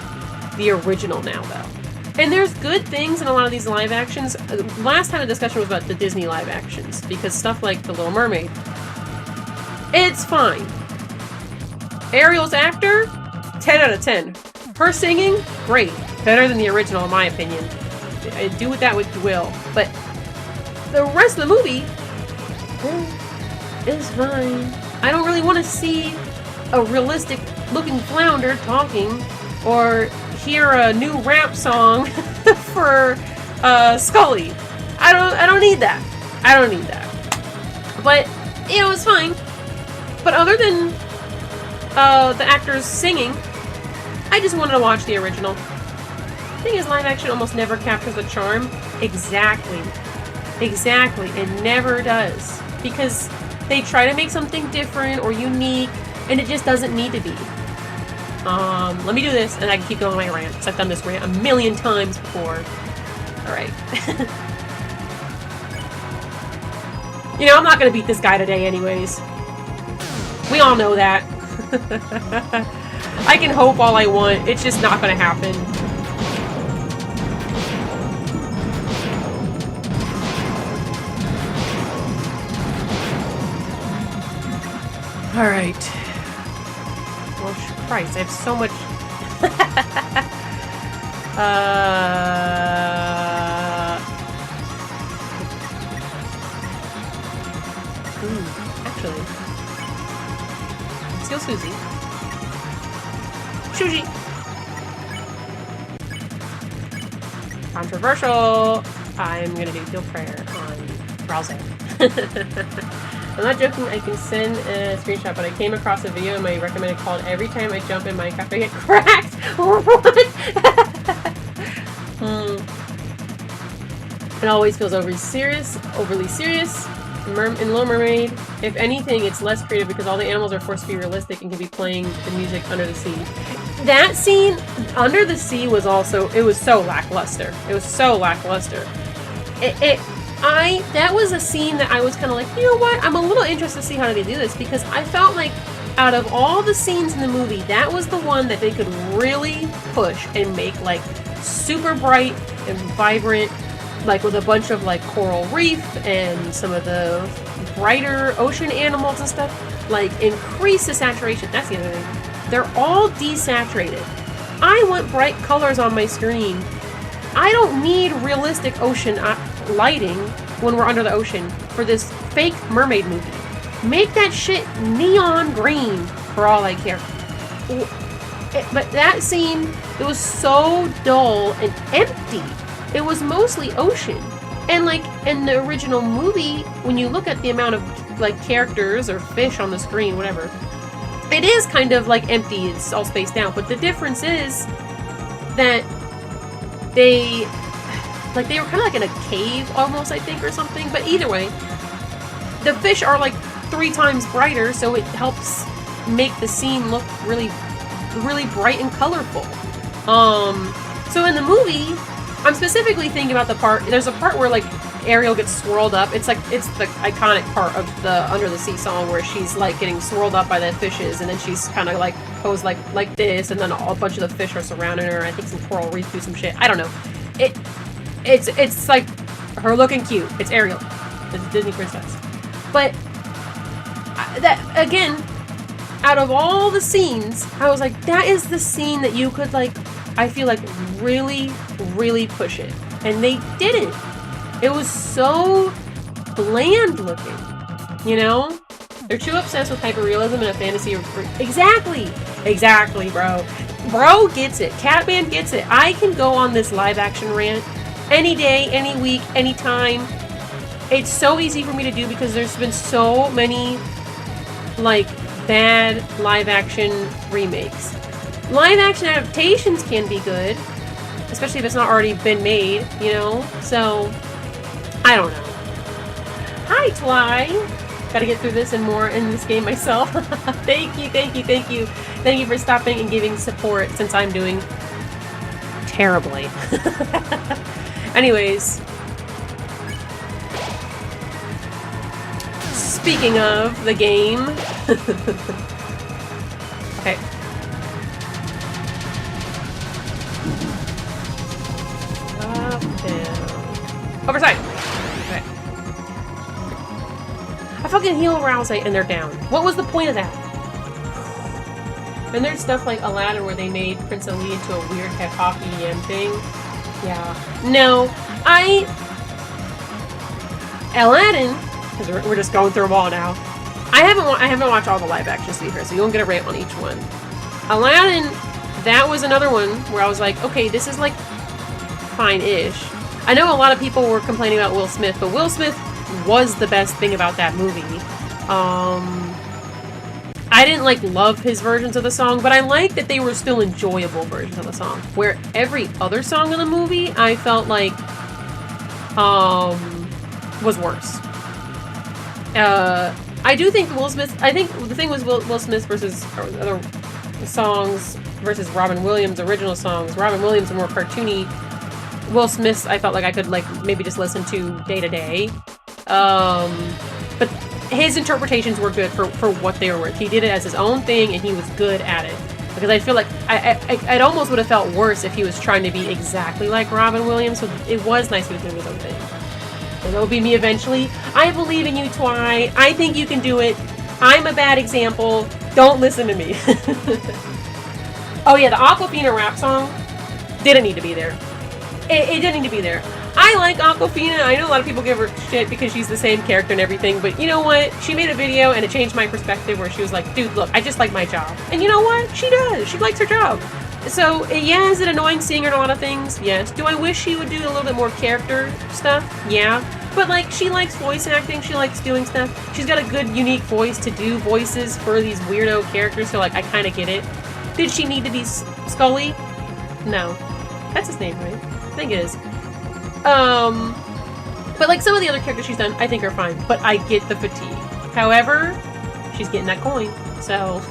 the original now, though. And there's good things in a lot of these live actions. Last time the discussion was about the Disney live actions, because stuff like The Little Mermaid, it's fine. Ariel's actor, 10 out of 10. Her singing, great. Better than the original, in my opinion. Do with that what you will. But the rest of the movie is fine. I don't really want to see a realistic looking flounder talking or hear a new rap song for Scully. I don't need that. I don't need that. But you know, it's fine. But other than the actors singing, I just wanted to watch the original. The thing is, live action almost never captures the charm. Exactly. Exactly. It never does. Because they try to make something different or unique, and it just doesn't need to be. Let me do this, and I can keep going my rant, because I've done this rant a million times before. Alright. You know, I'm not gonna beat this guy today anyways. We all know that. I can hope all I want, it's just not gonna happen. Alright. Well, Christ, I have so much... actually... Steal Susie. Shuji! Controversial! I'm gonna do Field Prayer on Rousey. I'm not joking, I can send a screenshot, but I came across a video in my recommended called Every Time I Jump in Minecraft I Get Cracked! What? It always feels overly serious. In Little Mermaid, if anything, it's less creative because all the animals are forced to be realistic and can be playing the music under the sea. That scene, under the sea, was also, it was so lackluster. It was so lackluster. That was a scene that I was kind of like, you know what, I'm a little interested to see how they do this, because I felt like out of all the scenes in the movie, that was the one that they could really push and make like super bright and vibrant, like with a bunch of like coral reef and some of the brighter ocean animals and stuff, like increase the saturation. That's the other thing. They're all desaturated. I want bright colors on my screen. I don't need realistic ocean lighting when we're under the ocean for this fake mermaid movie. Make that shit neon green for all I care. But that scene, it was so dull and empty. It was mostly ocean. And like in the original movie, when you look at the amount of like characters or fish on the screen, whatever, it is kind of like empty, it's all spaced out. But the difference is that they were kind of like in a cave almost, I think, or something. But either way, the fish are like 3 times brighter, so it helps make the scene look really, really bright and colorful. So in the movie, I'm specifically thinking about the part, there's a part where like Ariel gets swirled up. It's the iconic part of the Under the Sea song where she's like getting swirled up by the fishes, and then she's kind of like posed like this, and then a bunch of the fish are surrounding her. I think some coral reef do some shit. I don't know. It's like her looking cute. It's Ariel, the Disney princess. But that again, out of all the scenes, I was like, that is the scene that you could like, I feel like really, really push it, and they didn't. It was so bland looking, you know? They're too obsessed with hyperrealism and a fantasy. Exactly, bro. Bro gets it. Catman gets it. I can go on this live action rant any day, any week, any time. It's so easy for me to do because there's been so many like bad live action remakes. Live action adaptations can be good, especially if it's not already been made, you know? So, I don't know. Hi, Twy! Gotta get through this and more in this game myself. Thank you. Thank you for stopping and giving support since I'm doing terribly. Anyways. Speaking of the game. Okay. Oversight! Okay. I fucking heal Rousey and they're down. What was the point of that? And there's stuff like Aladdin where they made Prince Ali into a weird hip-hop EDM thing. Yeah. No, Aladdin, because we're just going through them all now. I haven't watched all the live action Steve, so you won't get a rant on each one. Aladdin, that was another one where I was like, okay, this is like fine-ish. I know a lot of people were complaining about Will Smith, but Will Smith was the best thing about that movie. I didn't like love his versions of the song, but I like that they were still enjoyable versions of the song. Where every other song in the movie, I felt like was worse. I do think Will Smith. I think the thing was Will Smith versus other songs versus Robin Williams' original songs. Robin Williams are more cartoony. Will Smith's, I felt like I could like maybe just listen to day to day. But his interpretations were good for what they were worth. He did it as his own thing, and he was good at it. Because I feel like I'd almost would have felt worse if he was trying to be exactly like Robin Williams. So it was nice he was doing his own thing. And it'll be me eventually. I believe in you, Twy. I think you can do it. I'm a bad example. Don't listen to me. Oh yeah, the Awkwafina rap song didn't need to be there. It didn't need to be there. I like Awkwafina. I know a lot of people give her shit because she's the same character and everything, but you know what? She made a video and it changed my perspective where she was like, dude, look, I just like my job. And you know what? She does. She likes her job. So, yeah, is it annoying seeing her in a lot of things? Yes. Do I wish she would do a little bit more character stuff? Yeah. But, like, she likes voice acting. She likes doing stuff. She's got a good, unique voice to do voices for these weirdo characters, so, like, I kind of get it. Did she need to be Scully? No. That's his name, right? I think it is. But, like, some of the other characters she's done, I think are fine. But I get the fatigue. However, she's getting that coin, so...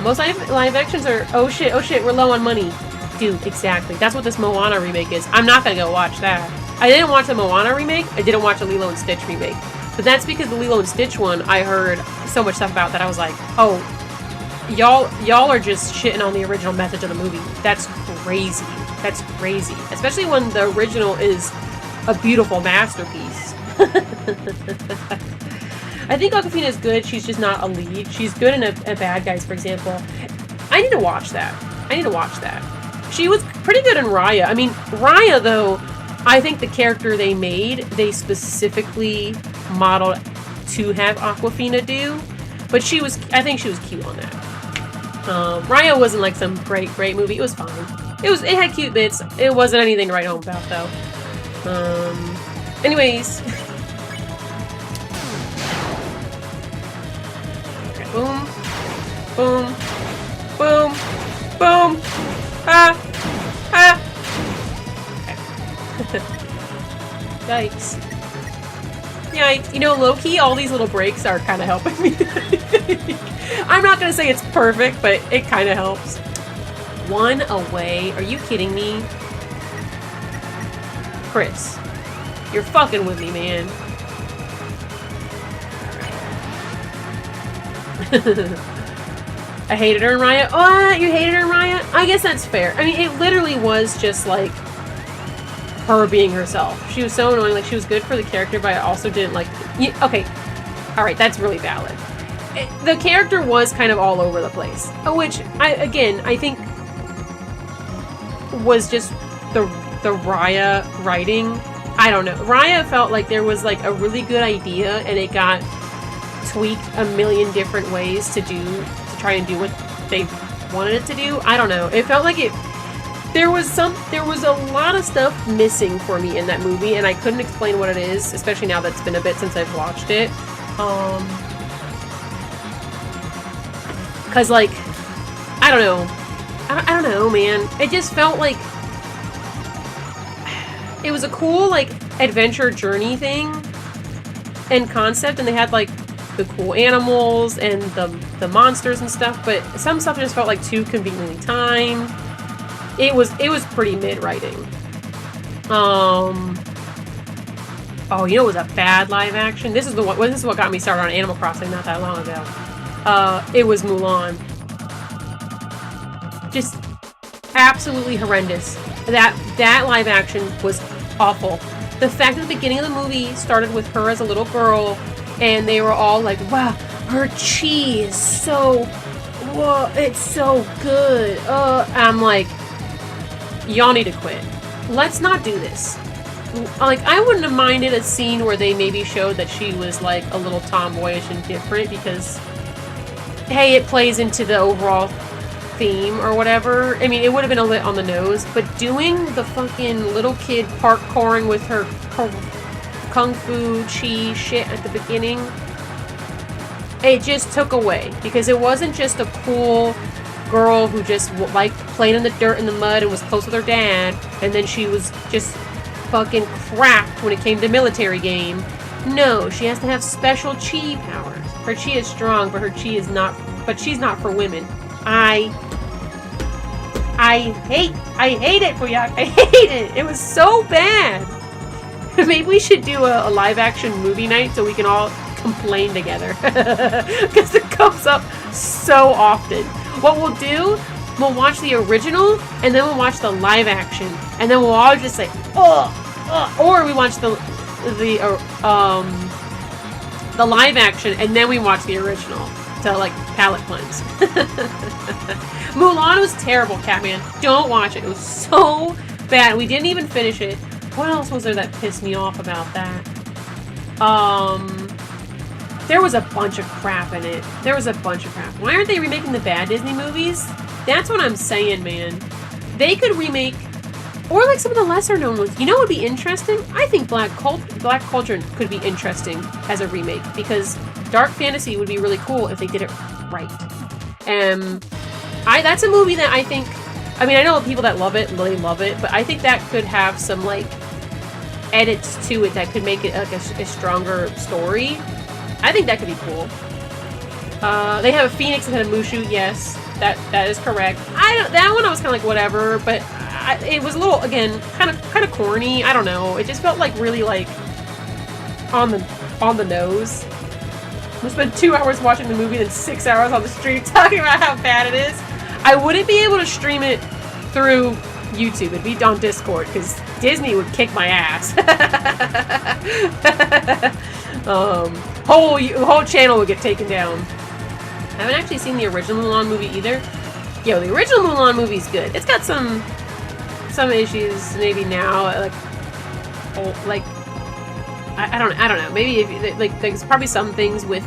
most live actions are, oh shit, we're low on money. Dude, exactly. That's what this Moana remake is. I'm not gonna go watch that. I didn't watch the Moana remake. I didn't watch the Lilo and Stitch remake. But that's because the Lilo and Stitch one, I heard so much stuff about that I was like, oh, y'all are just shitting on the original message of the movie. That's crazy. That's crazy. Especially when the original is a beautiful masterpiece. I think Awkwafina is good. She's just not a lead. She's good in a Bad Guys, for example. I need to watch that. She was pretty good in Raya. I mean, Raya, though, I think the character they made, they specifically modeled to have Awkwafina do. But I think she was cute on that. Raya wasn't like some great movie. It was fine. It had cute bits. It wasn't anything to write home about, though. Anyways... Boom, boom, boom, boom, okay. Yikes. Yikes. You know, low-key, all these little breaks are kind of helping me. I'm not going to say it's perfect, but it kind of helps. One away. Are you kidding me? Chris, you're fucking with me, man. I hated her in Raya. Oh, you hated her in Raya? I guess that's fair. I mean, it literally was just like her being herself. She was so annoying. Like, she was good for the character, but I also didn't like... Okay. Alright, that's really valid. The character was kind of all over the place. Which, I think was just the Raya writing. I don't know. Raya felt like there was like a really good idea and it got tweaked a million different ways to try and do what they wanted it to do. I don't know. It felt like there was a lot of stuff missing for me in that movie, and I couldn't explain what it is, especially now that it's been a bit since I've watched it. Cause like, I don't know. I don't know, man. It just felt like it was a cool like adventure journey thing and concept, and they had like the cool animals and the monsters and stuff, but some stuff just felt like too conveniently timed. It was pretty mid writing. Oh, you know, it was a bad live action. This is what got me started on Animal Crossing not that long ago. It was Mulan. Just absolutely horrendous. That live action was awful. The fact that the beginning of the movie started with her as a little girl, and they were all like, wow, her chi is so whoa, it's so good. I'm like, y'all need to quit. Let's not do this. Like, I wouldn't have minded a scene where they maybe showed that she was, like, a little tomboyish and different because, hey, it plays into the overall theme or whatever. I mean, it would have been a lit on the nose, but doing the fucking little kid parkouring with her kung fu chi shit at the beginning, it just took away because it wasn't just a cool girl who just like played in the dirt and the mud and was close with her dad, and then she was just fucking cracked when it came to military game. No, she has to have special chi powers. Her chi is strong, but her chi is not. But she's not for women. I hate it, Booyak. I hate it. It was so bad. Maybe we should do a live action movie night so we can all complain together. Because it comes up so often. What we'll do, we'll watch the original and then we'll watch the live action. And then we'll all just say, oh, or we watch the live action and then we watch the original to like palate cleanse. Mulan was terrible, Catman. Don't watch it. It was so bad. We didn't even finish it. What else was there that pissed me off about that? There was a bunch of crap in it. There was a bunch of crap. Why aren't they remaking the bad Disney movies? That's what I'm saying, man. They could remake, or like some of the lesser known ones. You know what would be interesting? I think Black Cauldron could be interesting as a remake because dark fantasy would be really cool if they did it right. That's a movie that I think, I mean, I know people that love it, really love it, but I think that could have some like edits to it that could make it like a stronger story. I think that could be cool. They have a phoenix instead of Mushu. Yes, that is correct. That one I was kind of like whatever, but it was a little, again, kind of corny. I don't know. It just felt like really like on the nose. We spent 2 hours watching the movie, then 6 hours on the street talking about how bad it is. I wouldn't be able to stream it through YouTube. It'd be on Discord because Disney would kick my ass. Whole channel would get taken down. I haven't actually seen the original Mulan movie either. Yo, the original Mulan movie's good. It's got some issues maybe now, I don't know. Maybe there's probably some things with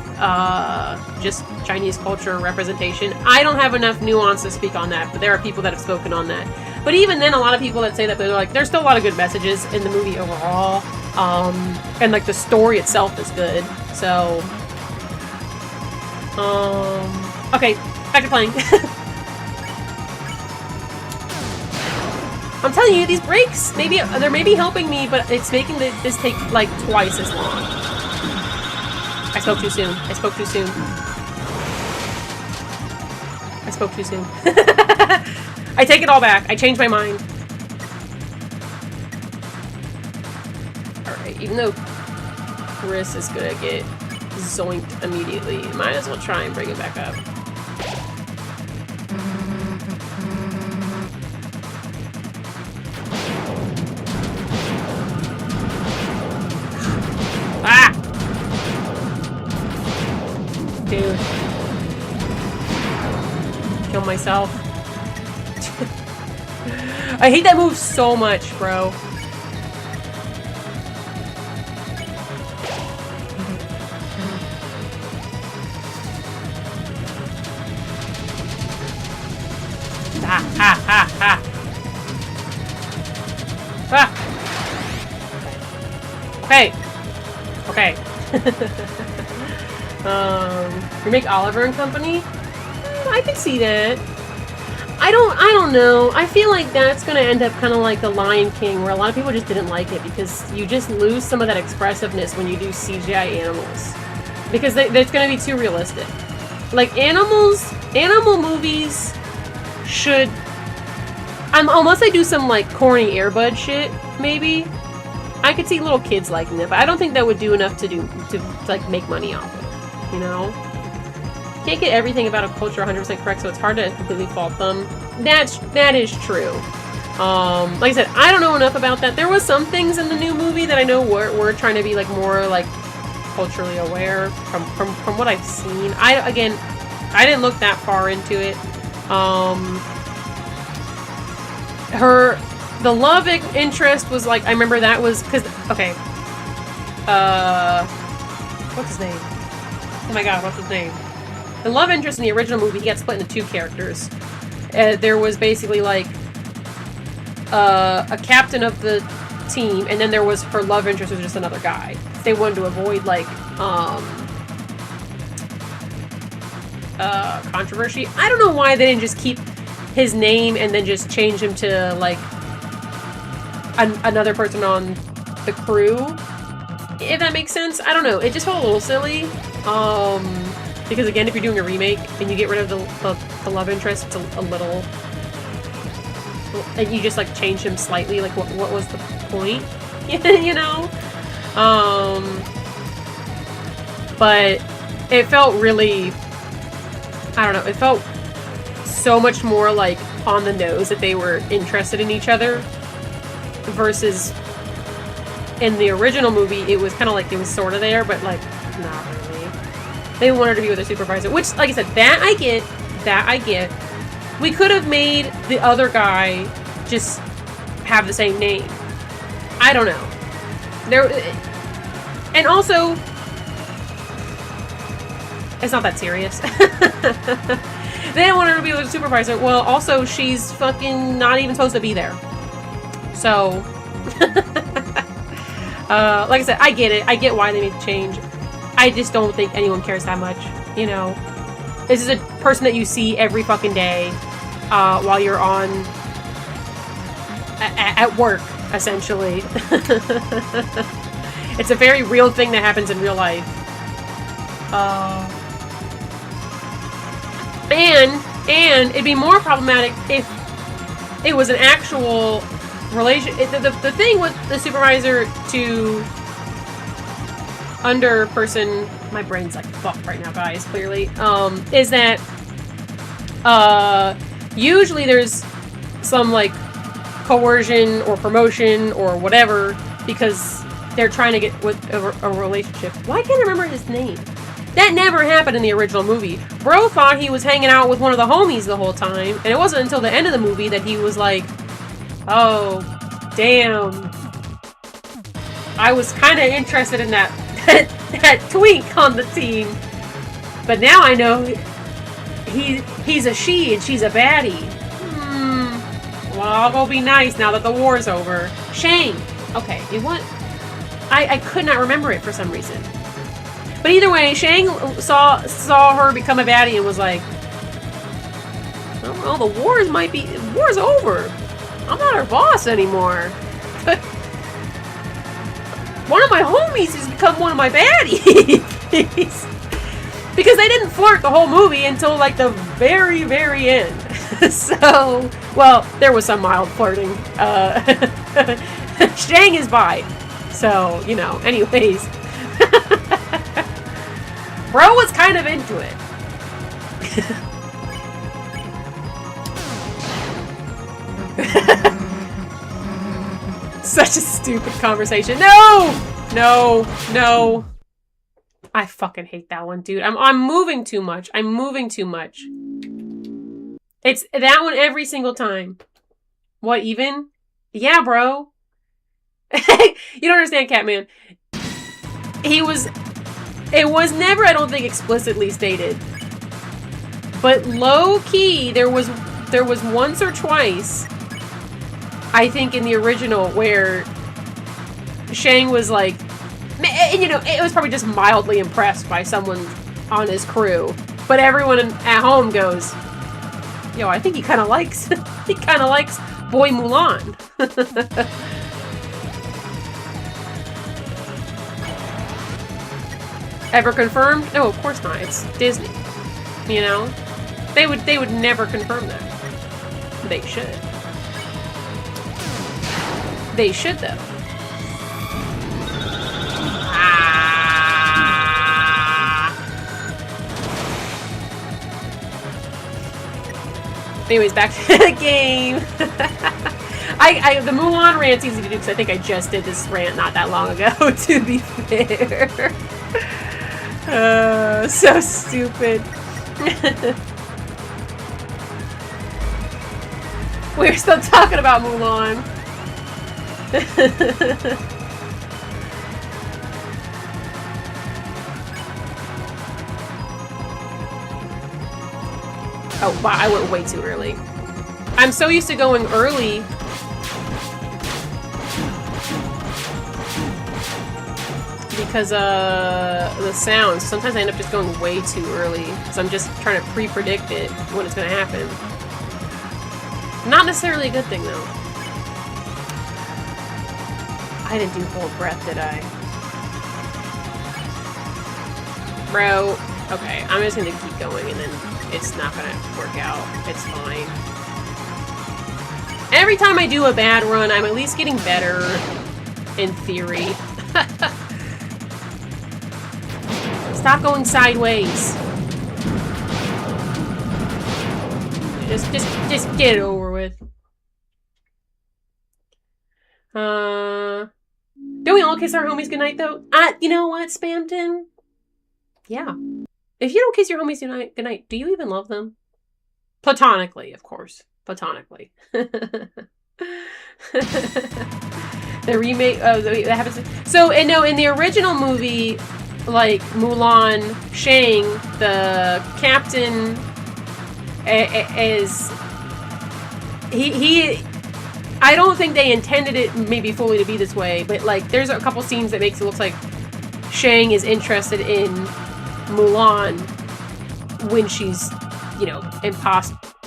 just Chinese culture representation. I don't have enough nuance to speak on that, but there are people that have spoken on that. But even then, a lot of people that say that, they're like, there's still a lot of good messages in the movie overall, and like the story itself is good. So, okay, back to playing. I'm telling you, these breaks, they're maybe helping me, but it's making this take like twice as long. I spoke too soon. I spoke too soon. I spoke too soon. I take it all back. I changed my mind. Alright, even though Chris is gonna get zoinked immediately, might as well try and bring it back up. Ah! Dude. Kill myself. I hate that move so much, bro. Ah, ah, ah, ah. Ah! Okay. Okay. Remake Oliver and Company? I can see that. I don't know. I feel like that's gonna end up kind of like The Lion King, where a lot of people just didn't like it because you just lose some of that expressiveness when you do CGI animals. Because it's gonna be too realistic. Like, animal movies should... unless they do some, like, corny Air Bud shit, maybe. I could see little kids liking it, but I don't think that would do enough to like, make money off it, you know? Can't get everything about a culture 100% correct, so it's hard to completely fault them. That is true. Like I said, I don't know enough about that. There was some things in the new movie that I know were trying to be, like, more, like, culturally aware from what I've seen. Again, I didn't look that far into it. The love interest was like, I remember that was, because, okay. What's his name? Oh my god, what's his name? The love interest in the original movie, he got split into two characters. There was basically like a captain of the team, and then there was her love interest was just another guy. They wanted to avoid like controversy. I don't know why they didn't just keep his name and then just change him to like another person on the crew, if that makes sense. I don't know. It just felt a little silly. Because again, if you're doing a remake and you get rid of the love interest, it's a little, and you just like change him slightly. Like, what was the point? You know. But it felt really, I don't know. It felt so much more like on the nose that they were interested in each other, versus in the original movie, it was kind of like it was sort of there, but like not really. They wanted to be with a supervisor, which, like I said, that I get. That I get. We could have made the other guy just have the same name. I don't know. And also, it's not that serious. They didn't want her to be with a supervisor. Well, also, she's fucking not even supposed to be there. So, like I said, I get it. I get why they made the change. I just don't think anyone cares that much, you know. This is a person that you see every fucking day while you're on at work, essentially. It's a very real thing that happens in real life. And it'd be more problematic if it was an actual relation. The thing with the supervisor to under person, my brain's like fucked right now, guys, clearly, is that usually there's some like coercion or promotion or whatever because they're trying to get with a relationship. Why can't I remember his name? That never happened in the original movie. Bro thought he was hanging out with one of the homies the whole time, and it wasn't until the end of the movie that he was like, oh, damn, I was kind of interested in that twink on the team, but now I know he's a she and she's a baddie. Well, I'll go be nice now that the war's over. Shang. Okay, it what? I could not remember it for some reason. But either way, Shang saw her become a baddie and was like, oh, well, the war's over. I'm not her boss anymore. One of my homies has become one of my baddies. Because they didn't flirt the whole movie until like the very, very end. So, well, there was some mild flirting. Shang is bi. So, you know, anyways. Bro was kind of into it. Such a stupid conversation. No! No. No. I fucking hate that one, dude. I'm moving too much. I'm moving too much. It's that one every single time. What, even? Yeah, bro. You don't understand, Catman. It was never, I don't think, explicitly stated. But low-key, there was once or twice, I think in the original, where Shang was like, and you know, it was probably just mildly impressed by someone on his crew. But everyone at home goes, yo, I think he kind of likes, Boy Mulan. Ever confirmed? No, of course not. It's Disney. You know? They would never confirm that. They should. They should, though. Anyways, back to the game. The Mulan rant's easy to do because I think I just did this rant not that long ago, to be fair. So stupid. We're still talking about Mulan. Oh, wow, I went way too early. I'm so used to going early. Because the sounds. Sometimes I end up just going way too early. Because I'm just trying to pre-predict it when it's going to happen. Not necessarily a good thing, though. I didn't do hold breath, did I? Bro. Okay, I'm just going to keep going and then it's not going to work out. It's fine. Every time I do a bad run, I'm at least getting better in theory. Stop going sideways. Just get it over with. Do we all kiss our homies goodnight though? You know what, Spamton? Yeah. If you don't kiss your homies goodnight, do you even love them? Platonically, of course. Platonically. The remake, that happens. So, and no, in the original movie, like Mulan, Shang, the captain is he. I don't think they intended it maybe fully to be this way, but like there's a couple scenes that makes it look like Shang is interested in Mulan when she's, you know,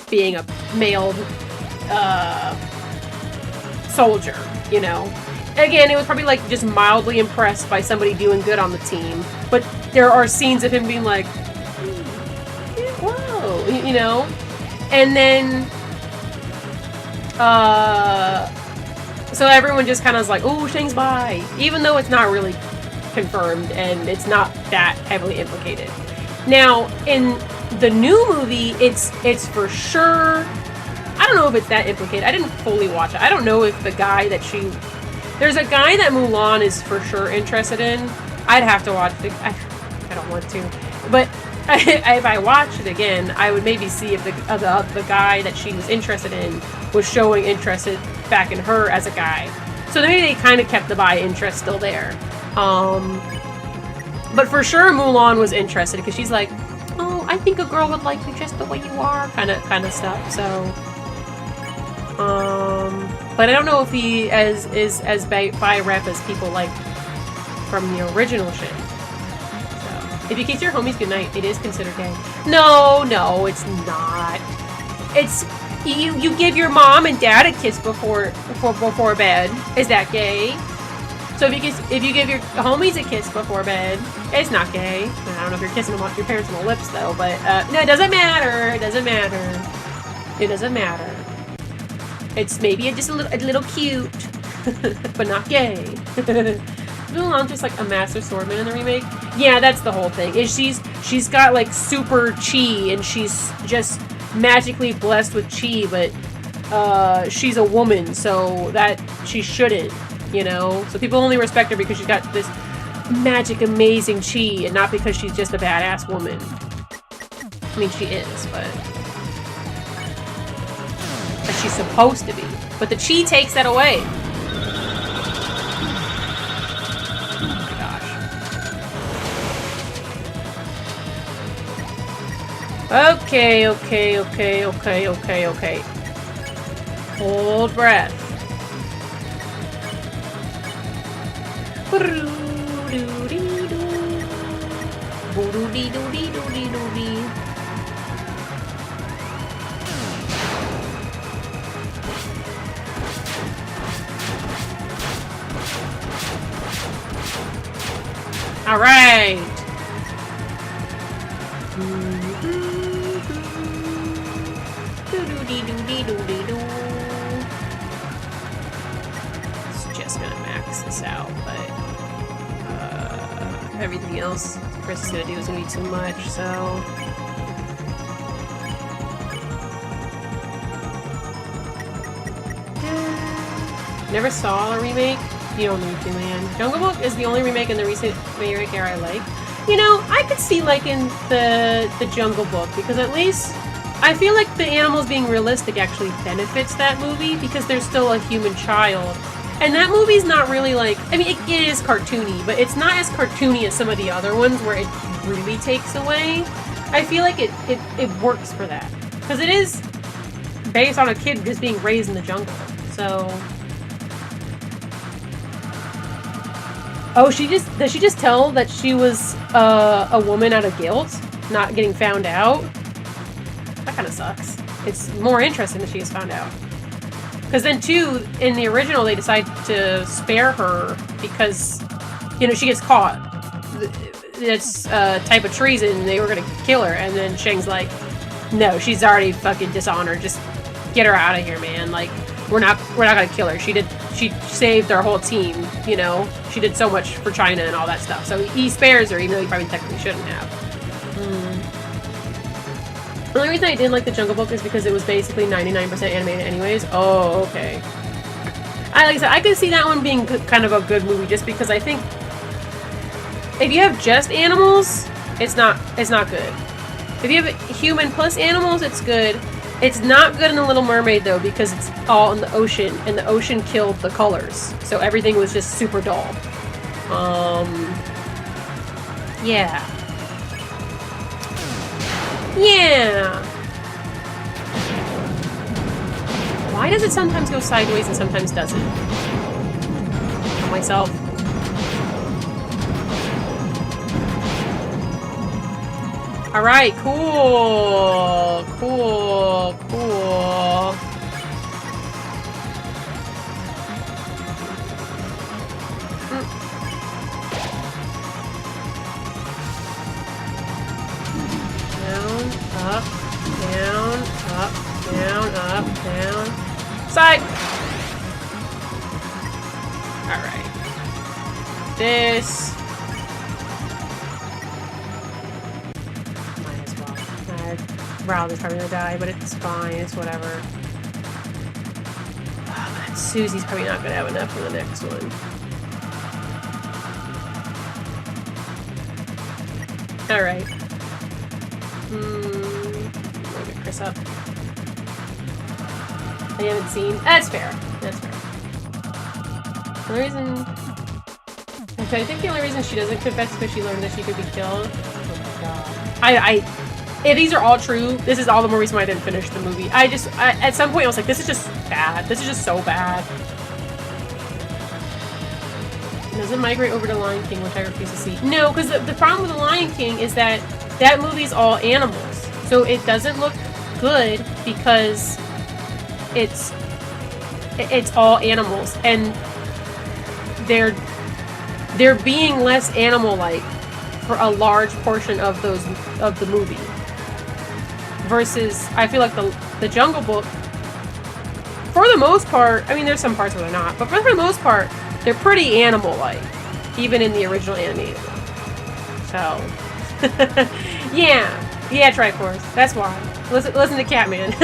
being a male soldier, you know. Again, it was probably like just mildly impressed by somebody doing good on the team, but there are scenes of him being like, whoa, you know? And then, so everyone just kind of is like, oh, Shang's bi, even though it's not really confirmed and it's not that heavily implicated. Now, in the new movie, it's for sure, I don't know if it's that implicated. I didn't fully watch it. I don't know if the guy that there's a guy that Mulan is for sure interested in. I'd have to watch it. I don't want to. But if I watched it again, I would maybe see if the guy that she was interested in was showing interest back in her as a guy. So maybe they kind of kept the bi interest still there. But for sure Mulan was interested because she's like, oh, I think a girl would like you just the way you are, kind of stuff. So, but I don't know if he is as bi rep as people like from the original shit. So, if you kiss your homies goodnight, it is considered gay. No, it's not. It's you give your mom and dad a kiss before bed. Is that gay? So if you give your homies a kiss before bed, it's not gay. I don't know if you're kissing your parents on the lips though, but no, it doesn't matter. It doesn't matter. It doesn't matter. It's maybe just a little cute, but not gay. Mulan's just like a master swordsman in the remake. Yeah, that's the whole thing. Is she's got like super chi and she's just magically blessed with chi, but she's a woman, so that she shouldn't, you know? So people only respect her because she's got this magic, amazing chi, and not because she's just a badass woman. I mean, she is, but she's supposed to be. But the chi takes that away. Oh my gosh. Okay. Hold breath. All right. It's just gonna max this out, but everything else Chris is gonna do is gonna be too much, so. Never saw a remake. You don't need to, man. Jungle Book is the only remake in the recent remake era I like. You know, I could see liking the Jungle Book because at least I feel like the animals being realistic actually benefits that movie because there's still a human child. And that movie's not really like, I mean, it is cartoony, but it's not as cartoony as some of the other ones where it really takes away. I feel like it works for that. Because it is based on a kid just being raised in the jungle. So... Oh, does she just tell that she was a woman out of guilt? Not getting found out? That kind of sucks. It's more interesting that she gets found out. Because then, too, in the original, they decide to spare her because, you know, she gets caught. It's a type of treason. They were going to kill her. And then Shang's like, no, she's already fucking dishonored. Just get her out of here, man. Like, we're not going to kill her. She saved our whole team, you know? She did so much for China and all that stuff. So he spares her, even though he probably technically shouldn't have. The only reason I didn't like the Jungle Book is because it was basically 99% animated anyways. Oh, okay. Like I said, I could see that one being kind of a good movie just because I think if you have just animals, it's not good. If you have human plus animals, it's good. It's not good in The Little Mermaid though because it's all in the ocean and the ocean killed the colors. So everything was just super dull. Yeah. Yeah! Why does it sometimes go sideways and sometimes doesn't? Tell myself. Alright, cool! Cool, cool. Up, down, up, down, up, down. Side! Alright. This. Might as well. Riley's probably gonna die, but it's fine. It's whatever. Oh, but Susie's probably not gonna have enough for the next one. Alright. Get Chris up. I haven't seen. That's fair. That's fair. The reason. Actually, I think the only reason she doesn't confess is because she learned that she could be killed. Oh my god. If these are all true, this is all the more reason why I didn't finish the movie. At some point, I was like, this is just bad. This is just so bad. It doesn't migrate over to Lion King, which I refuse to see. No, because the problem with the Lion King is that movie's all animals. So it doesn't look good because it's all animals and they're being less animal-like for a large portion of the movie. Versus I feel like the Jungle Book, for the most part, I mean there's some parts where they're not, but for the most part, they're pretty animal-like, even in the original animated one. So yeah, Triforce. That's why. Listen to Catman.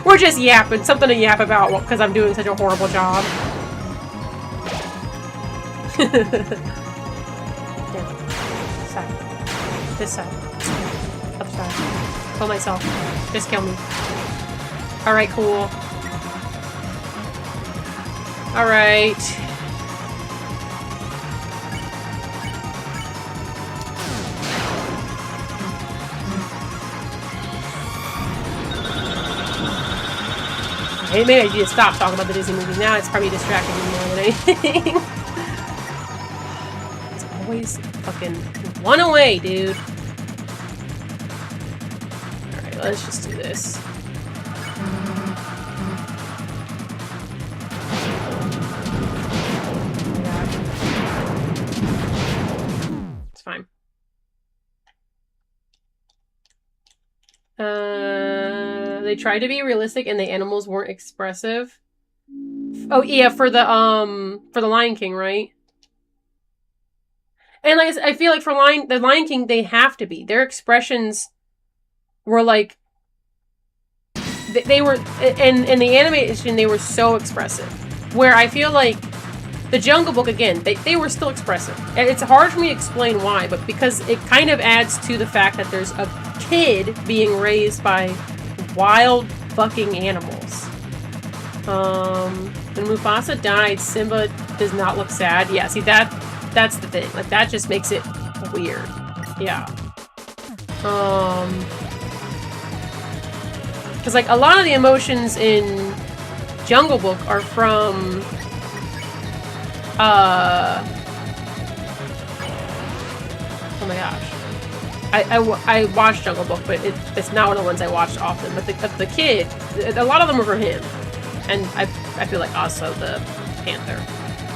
We're just yapping. Something to yap about because I'm doing such a horrible job. Down. Side. This side. Upside. Kill myself. Just kill me. Alright, cool. Alright. It made me just stop talking about the Disney movies. Now it's probably distracting me more than anything. It's always fucking one away, dude. Alright, let's just do this. It's fine. They tried to be realistic and the animals weren't expressive. Oh yeah, for the Lion King, right? And like I feel like for the Lion King, they have to be. Their expressions were like they were in the animation, they were so expressive. Where I feel like The Jungle Book, again, they were still expressive. And it's hard for me to explain why, but because it kind of adds to the fact that there's a kid being raised by wild fucking animals. When Mufasa died, Simba does not look sad. Yeah, see, that's the thing. Like, that just makes it weird. Yeah. Because, like, a lot of the emotions in Jungle Book are from... oh my gosh. I watched Jungle Book, but it's not one of the ones I watched often. But the kid, a lot of them were for him. And I feel like also the Panther.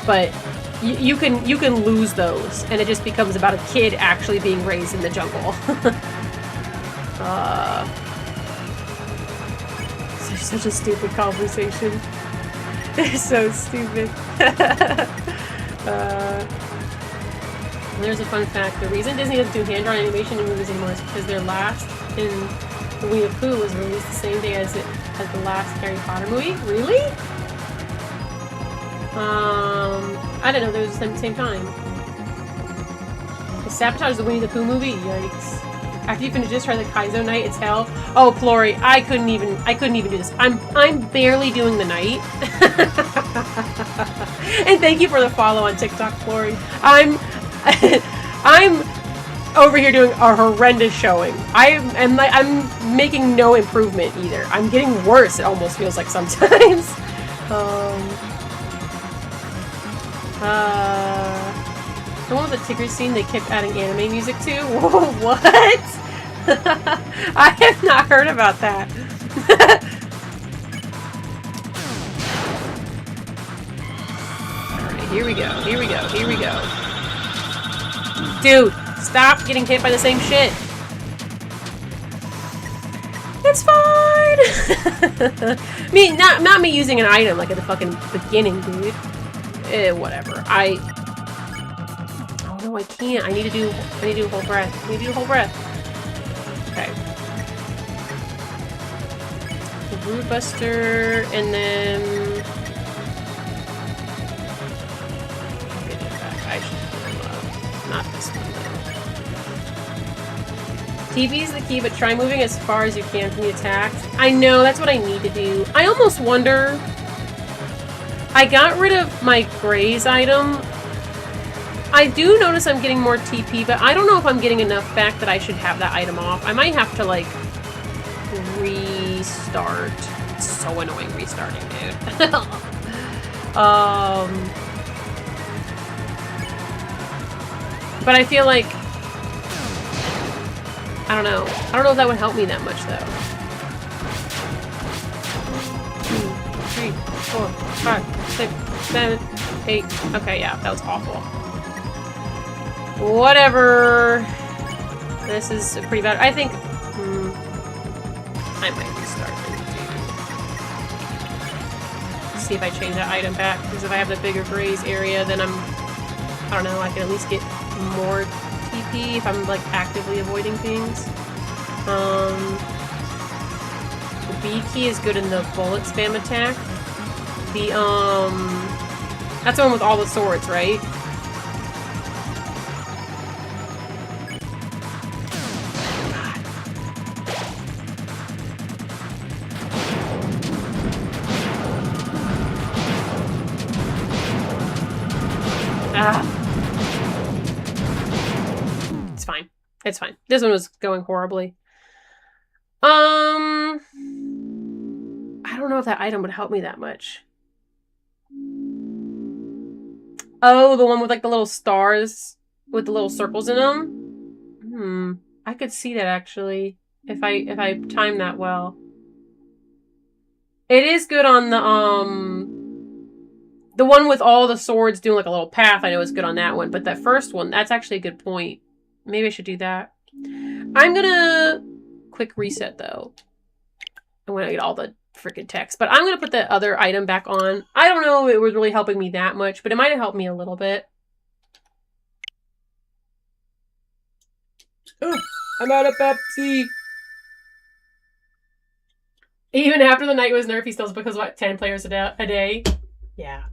But you can lose those, and it just becomes about a kid actually being raised in the jungle. Such a stupid conversation. They're so stupid. There's a fun fact. The reason Disney doesn't do hand-drawn animation in movies anymore is because their last in The Winnie the Pooh was released the same day as the last Harry Potter movie. Really? I didn't know they was the same time. They sabotaged the Winnie the Pooh movie? Yikes. After you finish this, try the Kaizo Night. It's hell. Oh, Plory, I couldn't even do this. I'm barely doing the night. And thank you for the follow on TikTok, Plory. I'm over here doing a horrendous showing. I'm making no improvement either. I'm getting worse, it almost feels like sometimes. The one with the Tigger scene they kept adding anime music to? Whoa, what? I have not heard about that. Alright, here we go. Dude, stop getting hit by the same shit. It's fine! Not me using an item like at the fucking beginning, dude. Whatever. Oh no, I can't. I need to do a whole breath. Okay. The Brood Buster, and then... I'll get it back. I should put him up. Not this one, though. TV is the key, but try moving as far as you can from the attacks. I know, that's what I need to do. I almost wonder... I got rid of my Graze item. I do notice I'm getting more TP, but I don't know if I'm getting enough back that I should have that item off. I might have to, like, restart. It's so annoying restarting, dude. But I feel like... I don't know. I don't know if that would help me that much, though. 2, 3, 4, 5, 6, 7, 8. Okay, yeah, that was awful. Whatever. This is pretty bad. I think... I might restart it. See if I change that item back. Because if I have the bigger Graze area, then I don't know, I can at least get more TP if I'm, like, actively avoiding things. The B key is good in the bullet spam attack. That's the one with all the swords, right? It's fine. It's fine. This one was going horribly. I don't know if that item would help me that much. Oh, the one with like the little stars with the little circles in them? I could see that actually if I time that well. It is good on the one with all the swords doing like a little path. I know it's good on that one, but that first one, that's actually a good point. Maybe I should do that. I'm gonna quick reset though. I want to get all the freaking text, but I'm gonna put the other item back on. I don't know if it was really helping me that much, but it might have helped me a little bit. Ugh, I'm out of Pepsi. Even after the night was nerfed, he still because what 10 players a day. Yeah.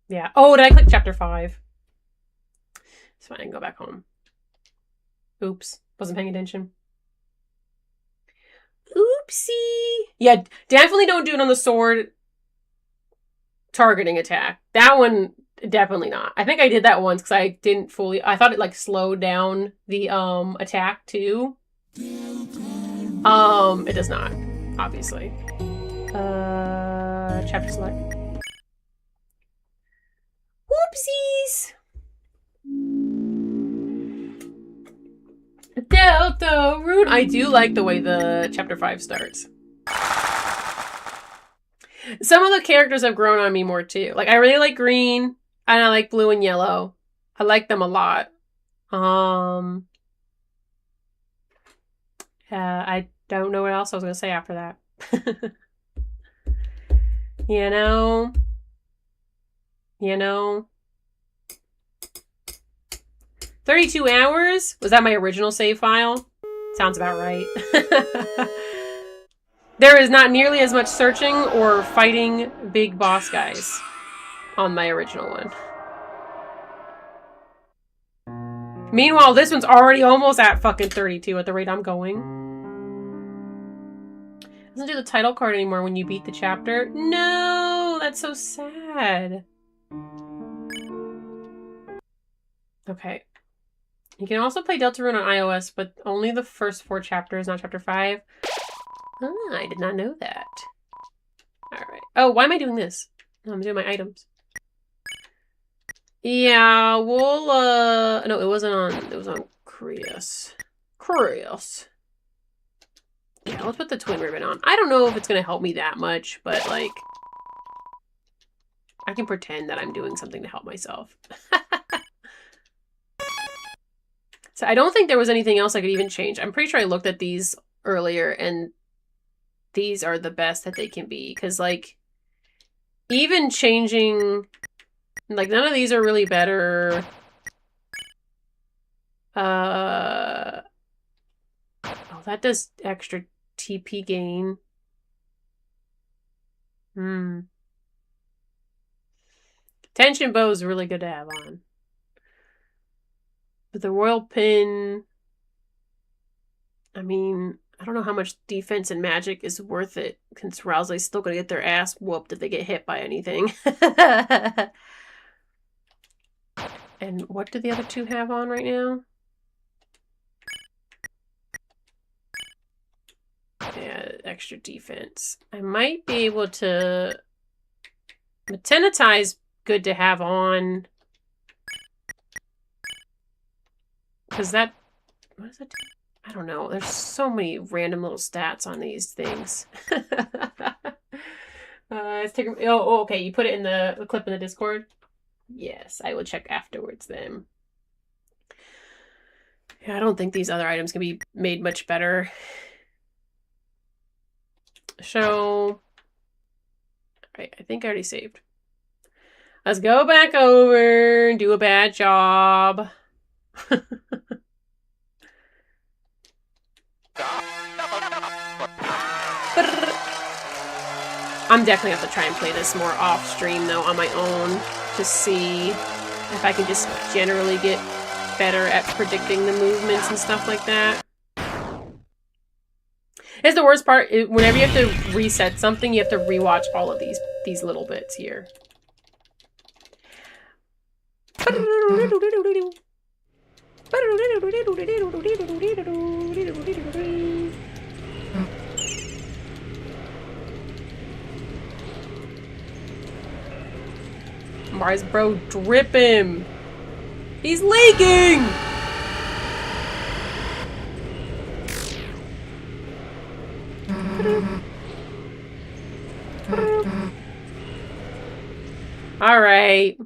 Yeah. Oh, did I click chapter 5? It's fine, I can go back home. Oops. Wasn't paying attention. Oopsie. Yeah, definitely don't do it on the sword targeting attack. That one, definitely not. I think I did that once because I didn't fully... I thought it, like, slowed down the, attack, too. It does not, obviously. Chapter select. Whoopsies! Deltarune! I do like the way the chapter 5 starts. Some of the characters have grown on me more too. Like, I really like green, and I like blue and yellow. I like them a lot. I don't know what else I was going to say after that. You know? 32 hours? Was that my original save file? Sounds about right. There is not nearly as much searching or fighting big boss guys on my original one. Meanwhile, this one's already almost at fucking 32 at the rate I'm going. Doesn't do the title card anymore when you beat the chapter. No, that's so sad. Okay. You can also play Deltarune on iOS, but only the first 4 chapters, not chapter 5. Oh, I did not know that. Alright. Oh, why am I doing this? Oh, I'm doing my items. Yeah, we'll, no, it wasn't on, it was on Chris. Yeah, let's put the twin ribbon on. I don't know if it's gonna help me that much, but, like, I can pretend that I'm doing something to help myself. So I don't think there was anything else I could even change. I'm pretty sure I looked at these earlier, and these are the best that they can be. Because, like, even changing... Like, none of these are really better. Oh, that does extra TP gain. Tension bow is really good to have on. But the royal pin... I mean, I don't know how much defense and magic is worth it, since Rowsley's still gonna get their ass whooped if they get hit by anything. And what do the other two have on right now? Yeah, extra defense. I might be able to... Matenatize good to have on. Because that... What does that do? I don't know. There's so many random little stats on these things. Let's take... Oh, okay. You put it in the clip in the Discord? Yes, I will check afterwards then. Yeah, I don't think these other items can be made much better. So... Alright, I think I already saved. Let's go back over and do a bad job. I'm definitely have to try and play this more off stream though on my own to see if I can just generally get better at predicting the movements and stuff like that. It's the worst part. Whenever you have to reset something, you have to rewatch all of these little bits here. Mars bro, drip him. He's leaking. All right,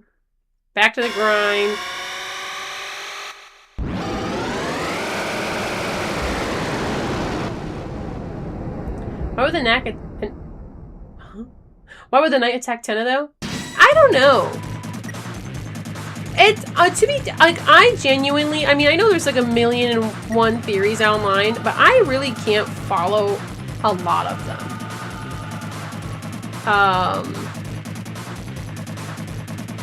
back to the grind. Why would the knack? Why would the knight attack Tenna though? I don't know. It's to be like I genuinely. I mean, I know there's like 1,000,001 theories online, but I really can't follow a lot of them.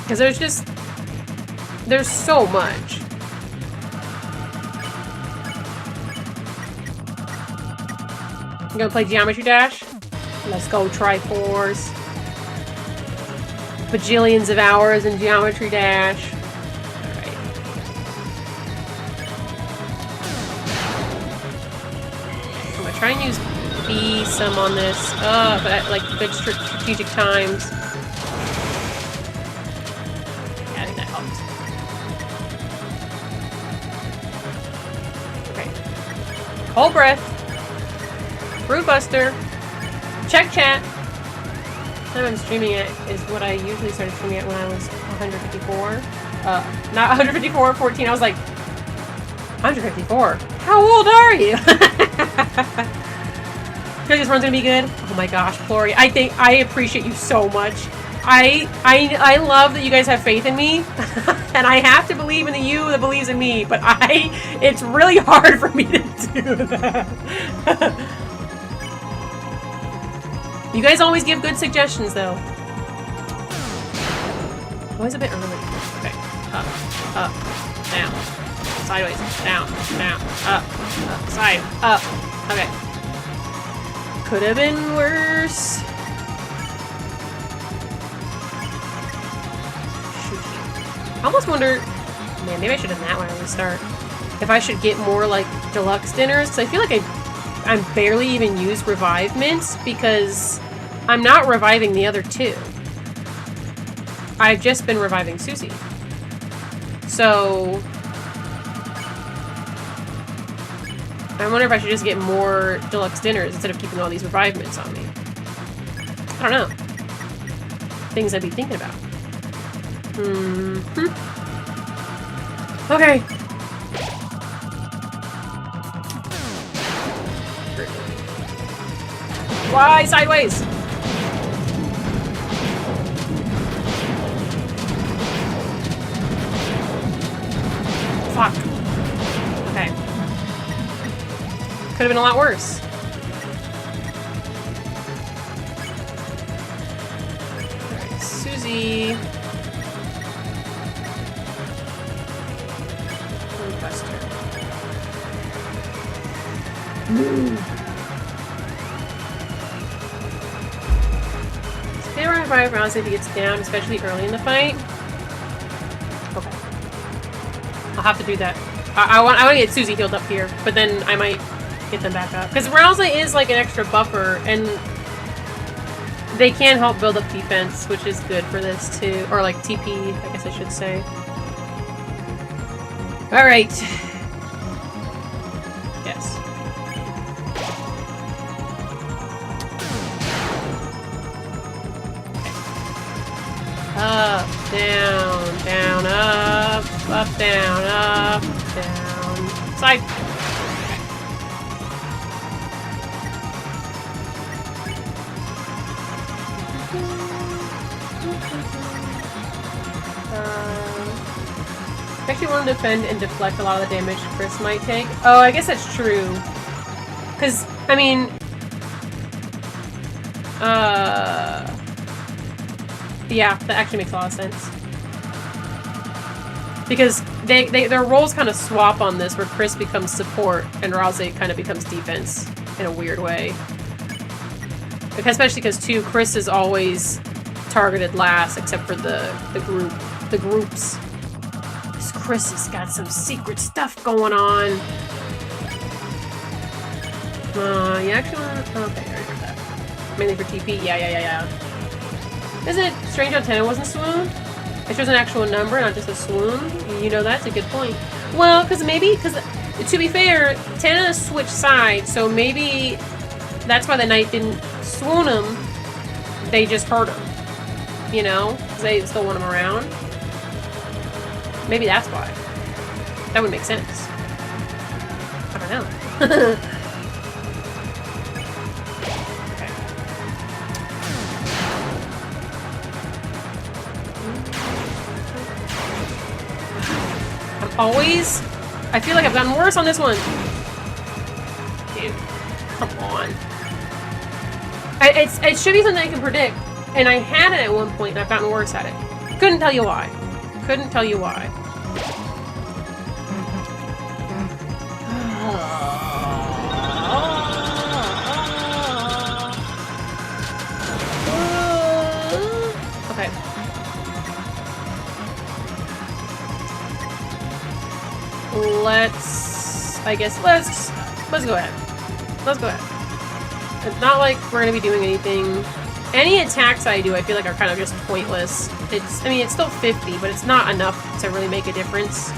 Because there's so much. You gonna play Geometry Dash? Let's go, Triforce. Bajillions of hours in Geometry Dash. Alright. I'm gonna try and use B some on this. But at like good strategic times. Yeah, I think that helped. Okay. Hold breath. Brood Buster. Check chat. The time I'm streaming at is what I usually started streaming at when I was 154. Not 154, 14. I was like, 154? How old are you? This run's gonna be good. Oh my gosh, Flory. I appreciate you so much. I love that you guys have faith in me. And I have to believe in the you that believes in me, but it's really hard for me to do that. You guys always give good suggestions, though. Always a bit early. Okay. Up, down. Sideways. Down, up, side, up. Okay. Could have been worse. Shoot. I almost wonder... Man, maybe I should have done that when I was start. If I should get more, like, deluxe dinners. Because I feel like I'm barely even used revive mints because I'm not reviving the other two. I've just been reviving Susie. So I wonder if I should just get more deluxe dinners instead of keeping all these revive mints on me. I don't know. Things I'd be thinking about. Okay. Why sideways? Fuck. Okay. Could have been a lot worse. Alright, Susie. Buster. Stay around 5 rounds if he gets down, especially early in the fight. Okay. I'll have to do that. I want to get Susie healed up here, but then I might get them back up. Because Rousey is like an extra buffer, and they can help build up defense, which is good for this too. Or like TP, I guess I should say. Alright. Yes. Up, down, down, up, down, side. I actually want to defend and deflect a lot of the damage Chris might take. Oh, I guess that's true. Because, I mean... yeah, that actually makes a lot of sense. Because their roles kind of swap on this, where Chris becomes support and Rousey kind of becomes defense in a weird way. Especially because, too, Chris is always targeted last, except for the groups. This Chris has got some secret stuff going on. You actually want to... Okay, I already heard that. Mainly for TP? Yeah. Isn't it strange how Tenna wasn't swooned? It shows an actual number, not just a swoon. You know, that's a good point. Well, because to be fair, Tenna switched sides, so maybe that's why the knight didn't swoon him. They just hurt him. You know? Because they still want him around. Maybe that's why. That would make sense. I don't know. I feel like I've gotten worse on this one. Dude, come on. It should be something I can predict, and I had it at one point, and I've gotten worse at it. Couldn't tell you why. Couldn't tell you why. Okay. Let's go ahead. Let's go ahead. It's not like we're gonna be doing anything. Any attacks I do, I feel like are kind of just pointless. I mean, it's still 50, but it's not enough to really make a difference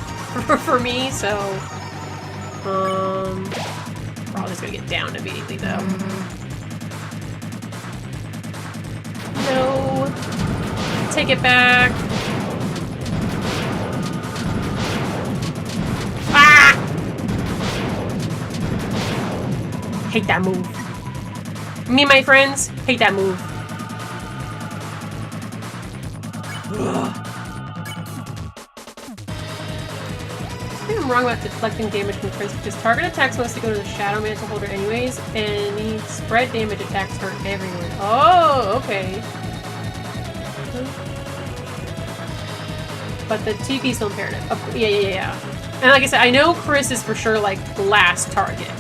for me, so... We're all just gonna get downed immediately, though. No. Take it back. Ah! Hate that move. Me and my friends hate that move. I think I'm wrong about deflecting damage from Chris because target attacks must go to the Shadow Mantle holder anyways, and the spread damage attacks hurt everyone. Oh, okay. But the TP is still imperative. Yeah. And like I said, I know Chris is for sure like last target.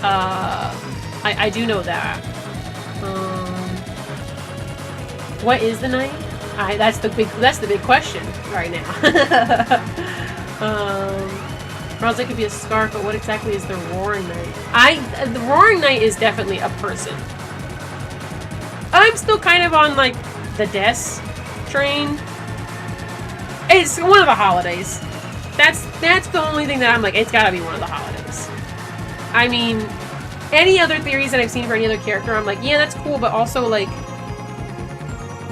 I do know that. What is the knight? That's the big question right now. It could be a scarf, but what exactly is the Roaring Knight? The Roaring Knight is definitely a person. I'm still kind of on like the Des train. It's one of the holidays. That's the only thing that I'm like, it's gotta be one of the holidays. I mean, any other theories that I've seen for any other character, I'm like, yeah, that's cool, but also like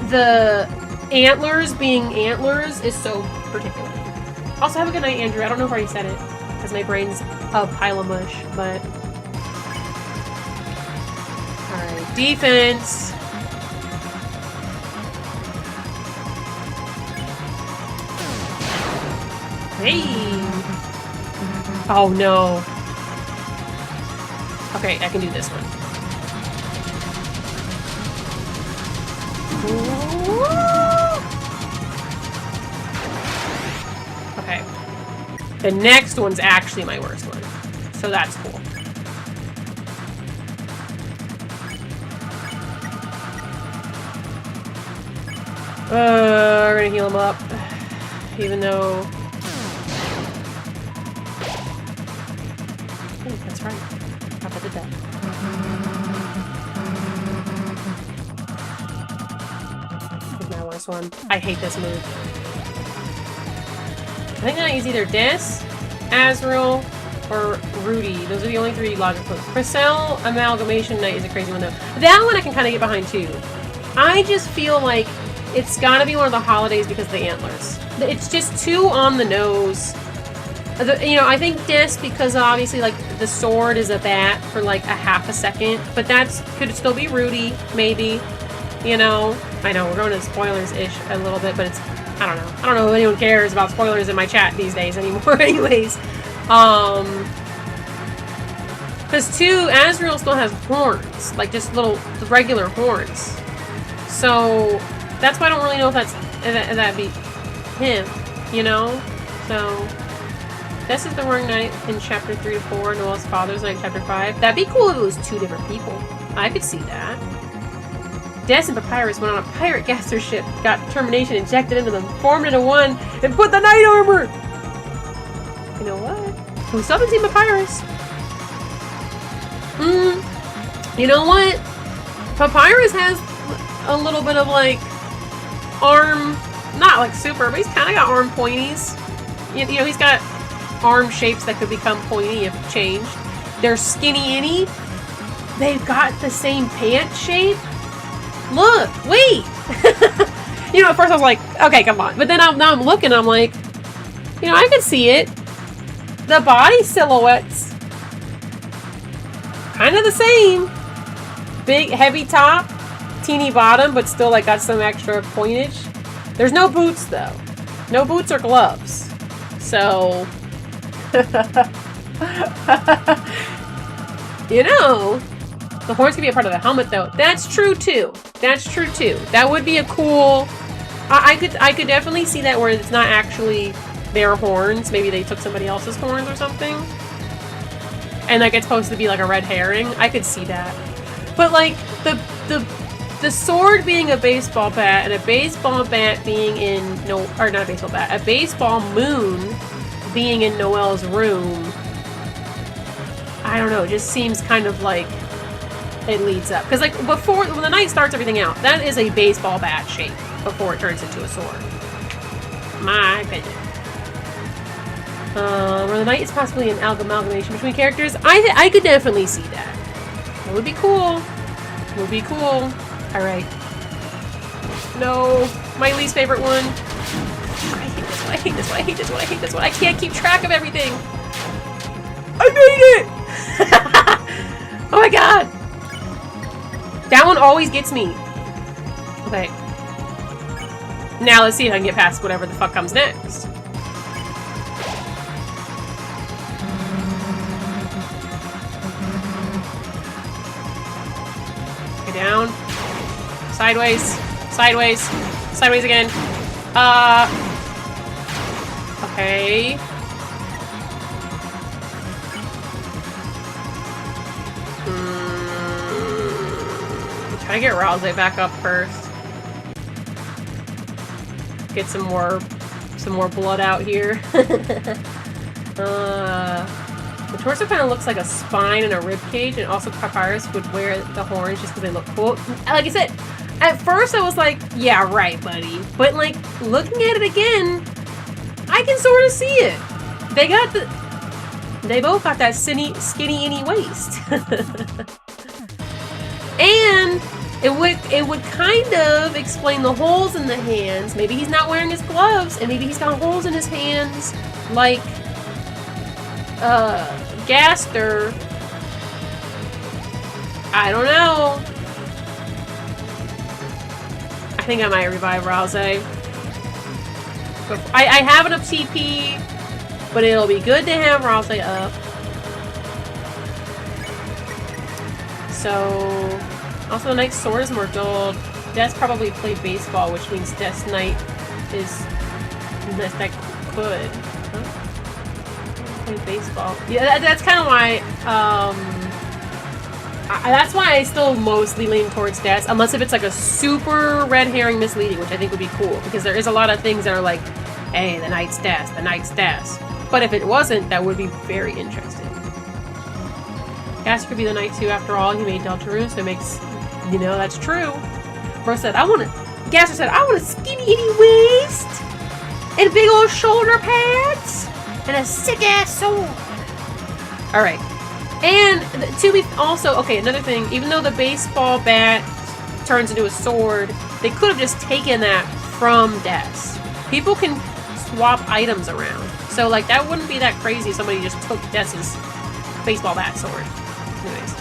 the antlers being antlers is so particular. Also, have a good night, Andrew. I don't know if I already said it, because my brain's a pile of mush, but... Alright, defense! Hey! Oh, no. Okay, I can do this one. Okay. The next one's actually my worst one. So that's cool. We're gonna heal him up. Even though... Oh, that's right. Papa did that. Here's my last one. I hate this move. I think that is either Des, Azrael, or Rudy. Those are the only three logical. Crystal Amalgamation Knight is a crazy one though. That one I can kind of get behind too. I just feel like it's gotta be one of the holidays because of the antlers. It's just too on the nose. You know, I think Des because obviously like the sword is a bat for like a half a second, but that's could still be Rudy, maybe. You know, I know we're going to spoilers-ish a little bit, but it's I don't know. I don't know if anyone cares about spoilers in my chat these days anymore. Anyways, because too, Azrael still has horns, like just little regular horns. So that's why I don't really know if that'd be him, you know. So this is the Roaring Knight in chapter 3 to 4, Noel's father's knight in chapter 5. That'd be cool if it was two different people. I could see that. Des and Papyrus went on a pirate gaster ship, got termination injected into them, formed into one, and put the knight armor! You know what? We still haven't seen Papyrus. You know what? Papyrus has a little bit of like arm, not like super, but he's kind of got arm pointies. You know, he's got arm shapes that could become pointy if changed. They're skinny-inny. They've got the same pant shape. Look, wait! You know, at first I was like, okay, come on. But then now I'm looking, I'm like, you know, I can see it. The body silhouettes kind of the same. Big, heavy top, teeny bottom, but still like got some extra pointage. There's no boots though. No boots or gloves. So, you know, the horns can be a part of the helmet though. That's true too. That's true too. That would be a cool I could definitely see that where it's not actually their horns. Maybe they took somebody else's horns or something. And like it's supposed to be like a red herring. I could see that. But like the sword being a baseball bat and a baseball bat being in not a baseball bat, a baseball moon being in Noelle's room. I don't know, it just seems kind of like it leads up. Because like before, when the night starts everything out, that is a baseball bat shape before it turns into a sword. My opinion. Where the night is possibly an amalgamation between characters. I could definitely see that. That would be cool. Would be cool. Alright. No. My least favorite one. I hate this one. I hate this one. I hate this one. I hate this one. I can't keep track of everything. I made it! Oh my god! That one always gets me. Okay. Now let's see if I can get past whatever the fuck comes next. Okay, down. Sideways. Sideways. Sideways again. Okay. Try to get Rouse back up first. Get some more blood out here. The torso kind of looks like a spine and a rib cage, and also Papyrus would wear the horns just because they look cool. Like I said, at first I was like, yeah, right, buddy. But like looking at it again, I can sort of see it. They both got that skinny waist. And it would kind of explain the holes in the hands. Maybe he's not wearing his gloves, and maybe he's got holes in his hands like Gaster. I don't know. I think I might revive Rouse. I have enough TP, but it'll be good to have Rouse up. So, also the Knight's sword is more dulled. Des probably played baseball, which means Des Knight is that could. Huh? Play baseball. Yeah, that's kind of why. That's why I still mostly lean towards Des, unless if it's like a super red herring misleading, which I think would be cool, because there is a lot of things that are like, hey, the Knight's Des, the Knight's Des. But if it wasn't, that would be very interesting. Gaster could be the Knight too, after all. He made Deltarune, so it makes, you know, that's true. Bro said, Gaster said, I want a skinny itty waist, and big old shoulder pads, and a sick ass sword. Alright. And to be also, okay, another thing, even though the baseball bat turns into a sword, they could have just taken that from Des. People can swap items around. So, like, that wouldn't be that crazy if somebody just took Des's baseball bat sword. Anyways.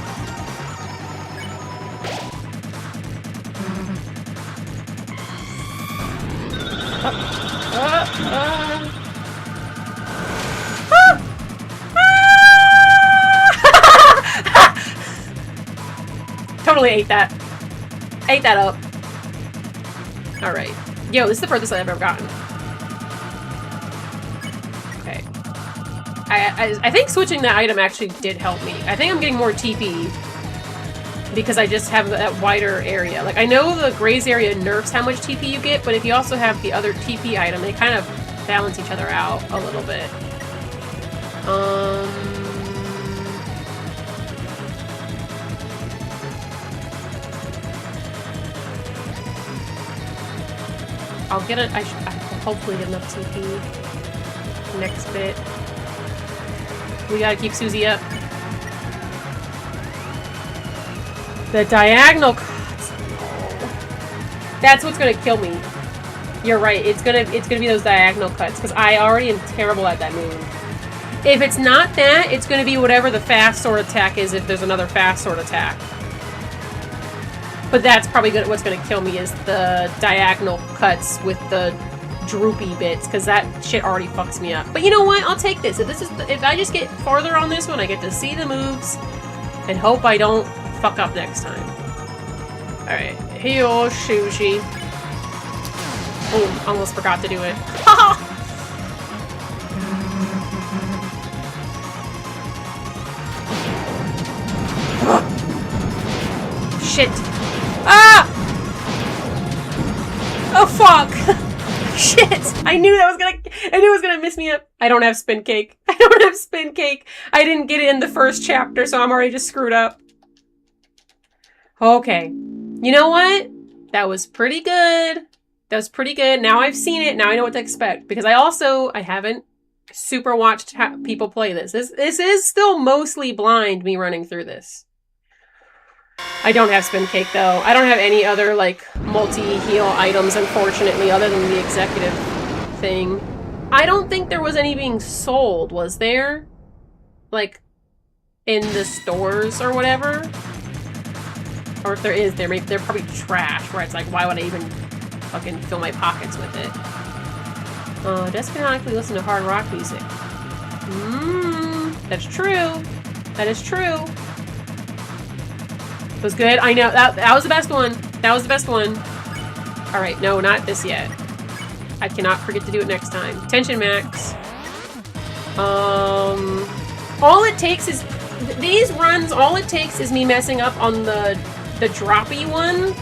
Totally ate that. Ate that up. Alright. Yo, this is the furthest I've ever gotten. Okay. I think switching that item actually did help me. I think I'm getting more TP because I just have that wider area. Like, I know the Graze area nerfs how much TP you get, but if you also have the other TP item, they kind of balance each other out a little bit. I'll get it. I will hopefully get enough TP next bit. We gotta keep Susie up. The diagonal cuts. That's what's gonna kill me. You're right. It's gonna be those diagonal cuts because I already am terrible at that move. If it's not that, it's gonna be whatever the fast sword attack is. If there's another fast sword attack. But that's probably what's going to kill me is the diagonal cuts with the droopy bits, because that shit already fucks me up. But you know what? I'll take this. If I just get farther on this one, I get to see the moves and hope I don't fuck up next time. Alright. Heyo, Shuji. Oh, almost forgot to do it. Shit. Ah! Oh, fuck. Shit. I knew it was gonna miss me up. I don't have spin cake. I don't have spin cake. I didn't get it in the first chapter, so I'm already just screwed up. Okay. You know what? That was pretty good. That was pretty good. Now I've seen it. Now I know what to expect. Because I haven't super watched people play this. This is still mostly blind, me running through this. I don't have spin cake, though. I don't have any other, like, multi-heal items, unfortunately, other than the executive thing. I don't think there was any being sold, was there? Like, in the stores or whatever? Or if there is, they're probably trash, where it's like, why would I even fucking fill my pockets with it? Just canonically listen to hard rock music. That's true. That is true. It was good. I know. That was the best one. That was the best one. Alright, no, not this yet. I cannot forget to do it next time. Tension max. All it takes is... These runs, all it takes is me messing up on the droppy one.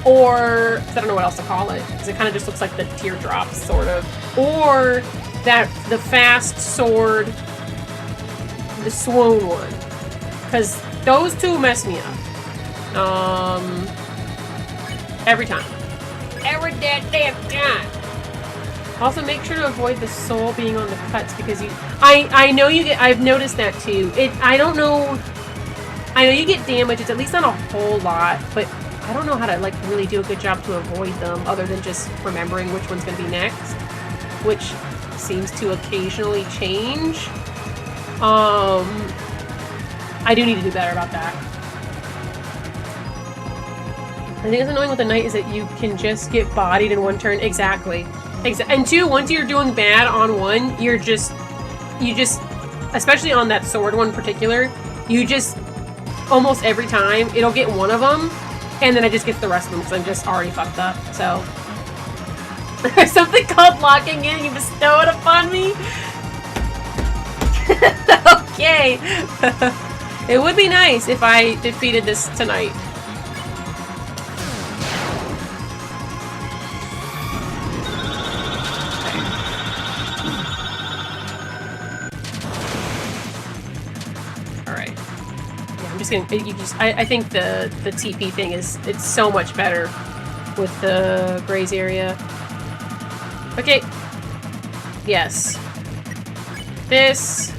Or... I don't know what else to call it. Because it kind of just looks like the teardrops, sort of. Or the fast sword... The swoon one. Because... Those two mess me up. Every time. Every damn time. Also, make sure to avoid the soul being on the cuts because I know you get. I've noticed that too. I don't know. I know you get damage. It's at least not a whole lot, but I don't know how to like really do a good job to avoid them, other than just remembering which one's going to be next, which seems to occasionally change. I do need to do better about that. I think what's annoying with the knight is that you can just get bodied in one turn. Exactly. And two, once you're doing bad on one, you just, especially on that sword one in particular, you just, almost every time, it'll get one of them, and then it just gets the rest of them, because I'm just already fucked up, so. There's something called locking in, you bestow it upon me? Okay. It would be nice if I defeated this tonight. Alright. Yeah, I'm just gonna... I think the TP thing is... It's so much better with the Graze area. Okay. Yes. This...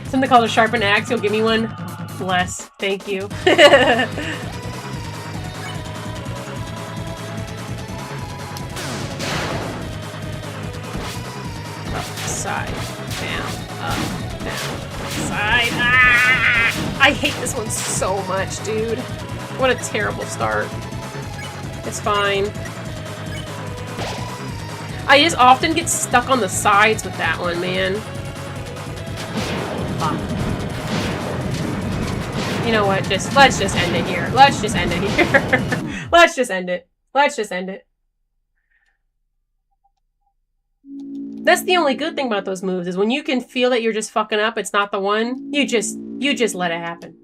Something called a sharpened axe. You'll give me one? Bless. Thank you. Up, side, down, up, down, side. Ah! I hate this one so much, dude. What a terrible start. It's fine. I just often get stuck on the sides with that one, man. You know what? Let's just end it here. Let's just end it here. Let's just end it. Let's just end it. That's the only good thing about those moves is when you can feel that you're just fucking up, it's not the one. You just let it happen.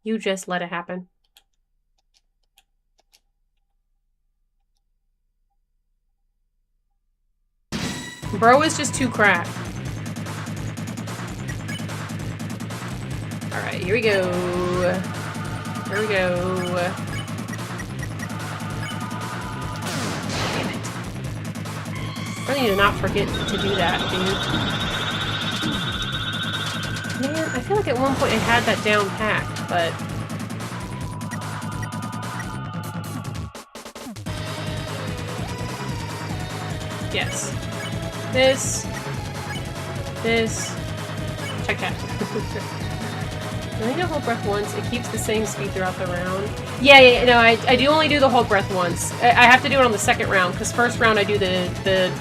You just let it happen. Bro is just too cracked. Alright, here we go. Here we go. Damn it. I need to not forget to do that, dude. Man, I feel like at one point I had that down packed, but... Yes. This. Check that. I do hold breath once. It keeps the same speed throughout the round. Yeah, no, I do only do the hold breath once. I have to do it on the second round, because first round I do the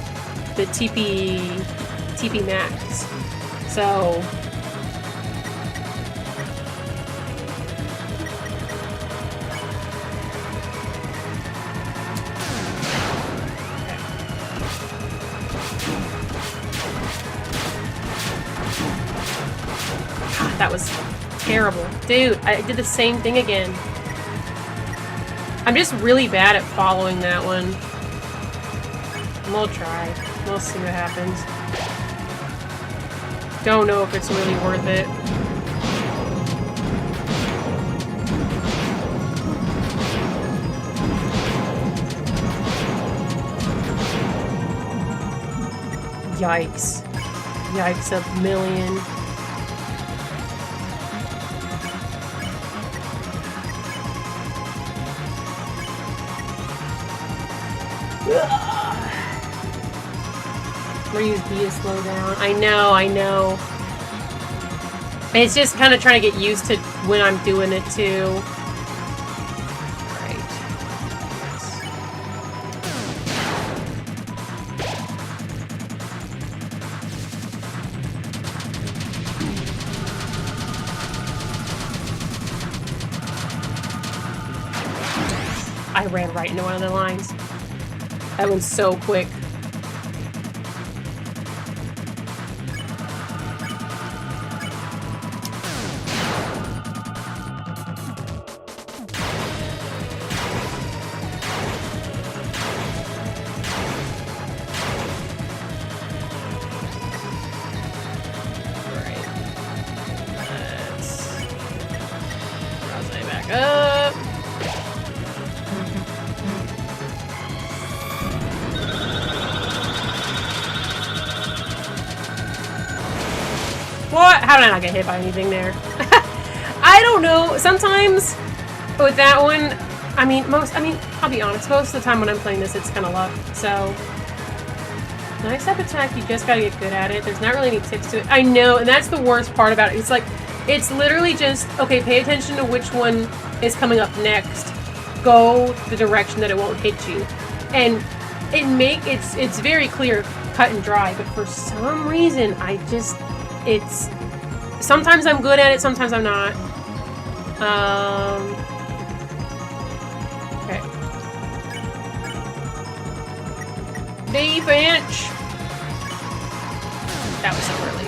TP max. So... terrible. Dude, I did the same thing again. I'm just really bad at following that one. We'll try. We'll see what happens. Don't know if it's really worth it. Yikes. Yikes a million. Use B to slow down. I know. It's just kind of trying to get used to when I'm doing it too. Right. Yes. I ran right into one of the lines. That one's so quick. What? How did I not get hit by anything there? I don't know. Sometimes with that one, I'll be honest, most of the time when I'm playing this, it's kind of luck. So, nice step attack, you just gotta get good at it. There's not really any tips to it. I know, and that's the worst part about it. It's like, it's literally just, okay, pay attention to which one is coming up next. Go the direction that it won't hit you. And it's very clear, cut and dry, but for some reason, sometimes I'm good at it, sometimes I'm not. Okay. Defense! That was so early.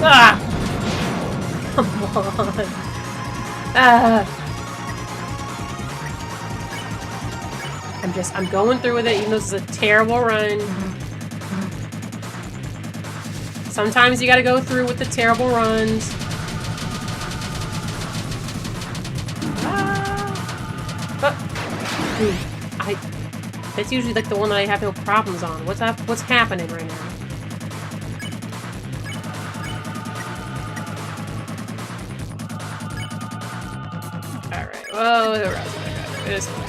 Ah! Come on. I'm going through with it, even though this is a terrible run. Sometimes you gotta go through with the terrible runs. That's usually like the one that I have no problems on. What's happening right now? Alright, whoa, the rest of it is fine.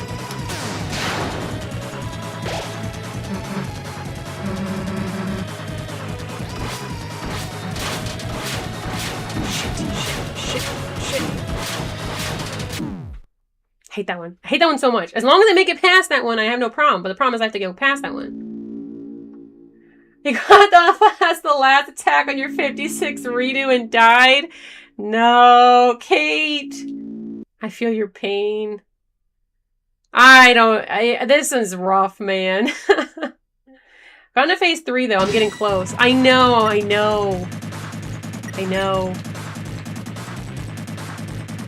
Shit. Hate that one. I hate that one so much. As long as I make it past that one, I have no problem. But the problem is I have to go past that one. You got the last attack on your 56 redo and died? No, Kate. I feel your pain. This is rough, man. Got into phase 3 though. I'm getting close. I know.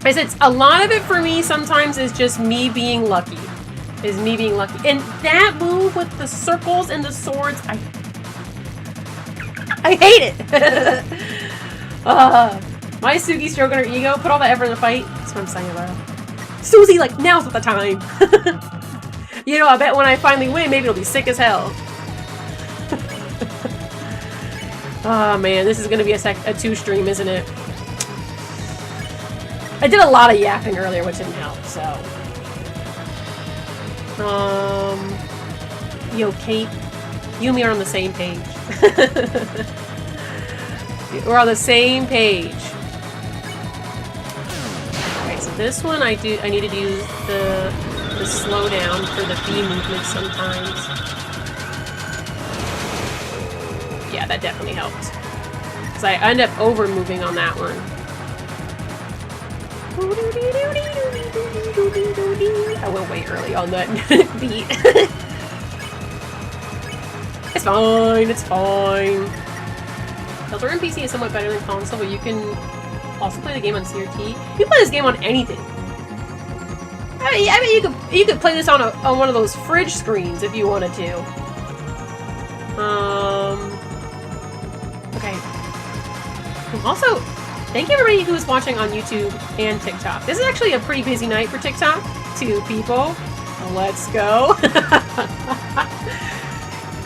But it's a lot of it for me sometimes is just me being lucky. And that move with the circles and the swords, I hate it. My Suki stroking her ego, put all that effort in the fight. That's what I'm saying about Susie, like, now's not the time. You know, I bet when I finally win, maybe it'll be sick as hell. Oh man, this is gonna be a 2 stream, isn't it? I did a lot of yapping earlier, which didn't help, so. Yo, Kate. You and me are on the same page. We're on the same page. Okay, so this one I need to do the slowdown for the B movement sometimes. Yeah, that definitely helped. Because I end up over moving on that one. I went way early on that beat. It's fine, it's fine. Deltarune PC is somewhat better than console, but you can also play the game on CRT. You can play this game on anything. I mean, you could play this on one of those fridge screens if you wanted to. Okay. Also, thank you everybody who's watching on YouTube and TikTok. This is actually a pretty busy night for TikTok. 2 people. Let's go.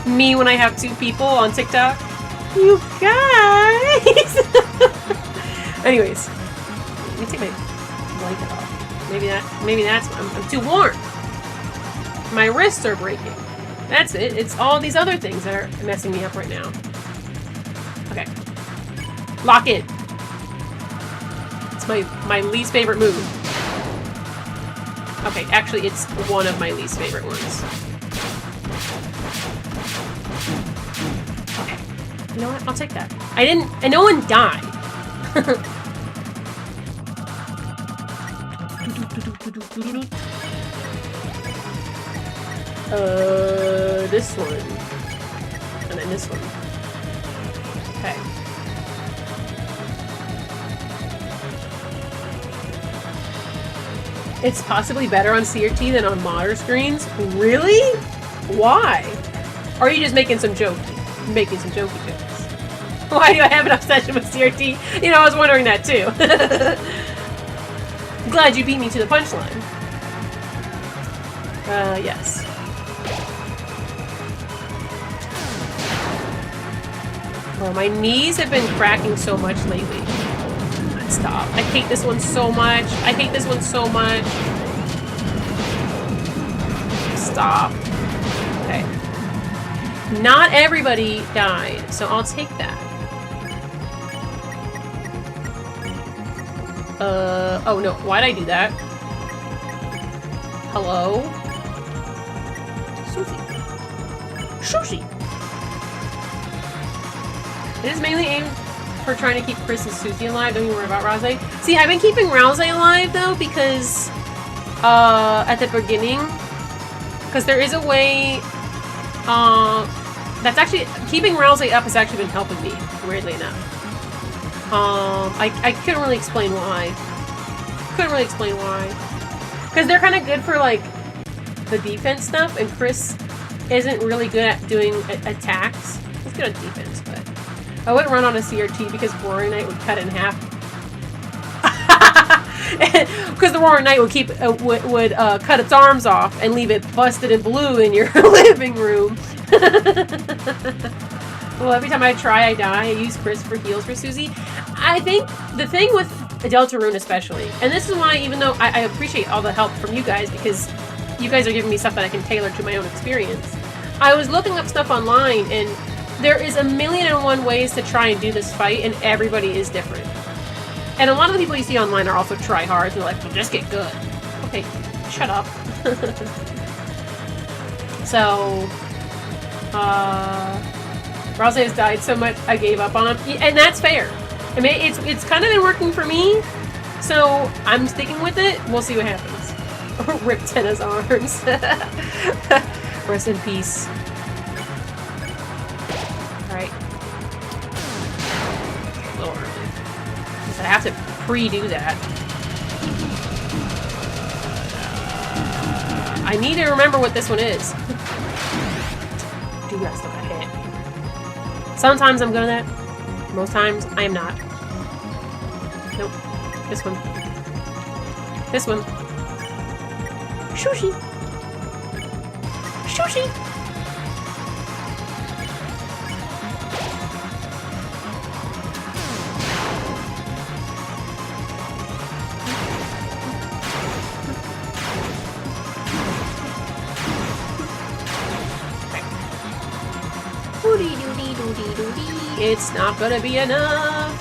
Me when I have 2 people on TikTok. You guys! Anyways, let me take my blanket off. Maybe that's I'm too warm. My wrists are breaking. That's it. It's all these other things that are messing me up right now. Okay. Lock it. It's my least favorite move. Okay, actually it's one of my least favorite ones. Okay. You know what? I'll take that. And no one died. This one. And then this one. Okay. It's possibly better on CRT than on modder screens? Really? Why? Or are you just making some jokes? Why do I have an obsession with CRT? You know, I was wondering that too. Glad you beat me to the punchline. Yes. Oh, my knees have been cracking so much lately. Stop. I hate this one so much. I hate this one so much. Stop. Okay. Not everybody died, so I'll take that. Oh no, why'd I do that? Hello? Sushi. It is mainly aimed for trying to keep Chris and Susie alive. Don't you worry about Rouse. See, I've been keeping Rouse alive though because at the beginning, because there is a way that's actually keeping Rouse up has actually been helping me, weirdly enough. I couldn't really explain why. Because they're kind of good for like the defense stuff, and Chris isn't really good at doing attacks. He's good at defense, but I wouldn't run on a CRT because Roaring Knight would cut it in half. Because the Roaring Knight would keep would cut its arms off and leave it busted and blue in your living room. Well, every time I try, I die. I use Chris for heals for Susie. I think the thing with Deltarune especially, and this is why, even though I appreciate all the help from you guys, because you guys are giving me stuff that I can tailor to my own experience. I was looking up stuff online, and there is 1,000,001 ways to try and do this fight, and everybody is different. And a lot of the people you see online are also try-hards. They're like, well, just get good. Okay, shut up. So, Rouse has died so much, I gave up on him. And that's fair. I mean, it's kind of been working for me, so I'm sticking with it. We'll see what happens. Rip Tenna's arms. Rest in peace. Alright. A little early. I have to pre-do that. I need to remember what this one is. Dude, I still got hit. Sometimes I'm good at that. Most times, I am not. Nope. This one. This one. Sushi! Sushi! It's not gonna be enough.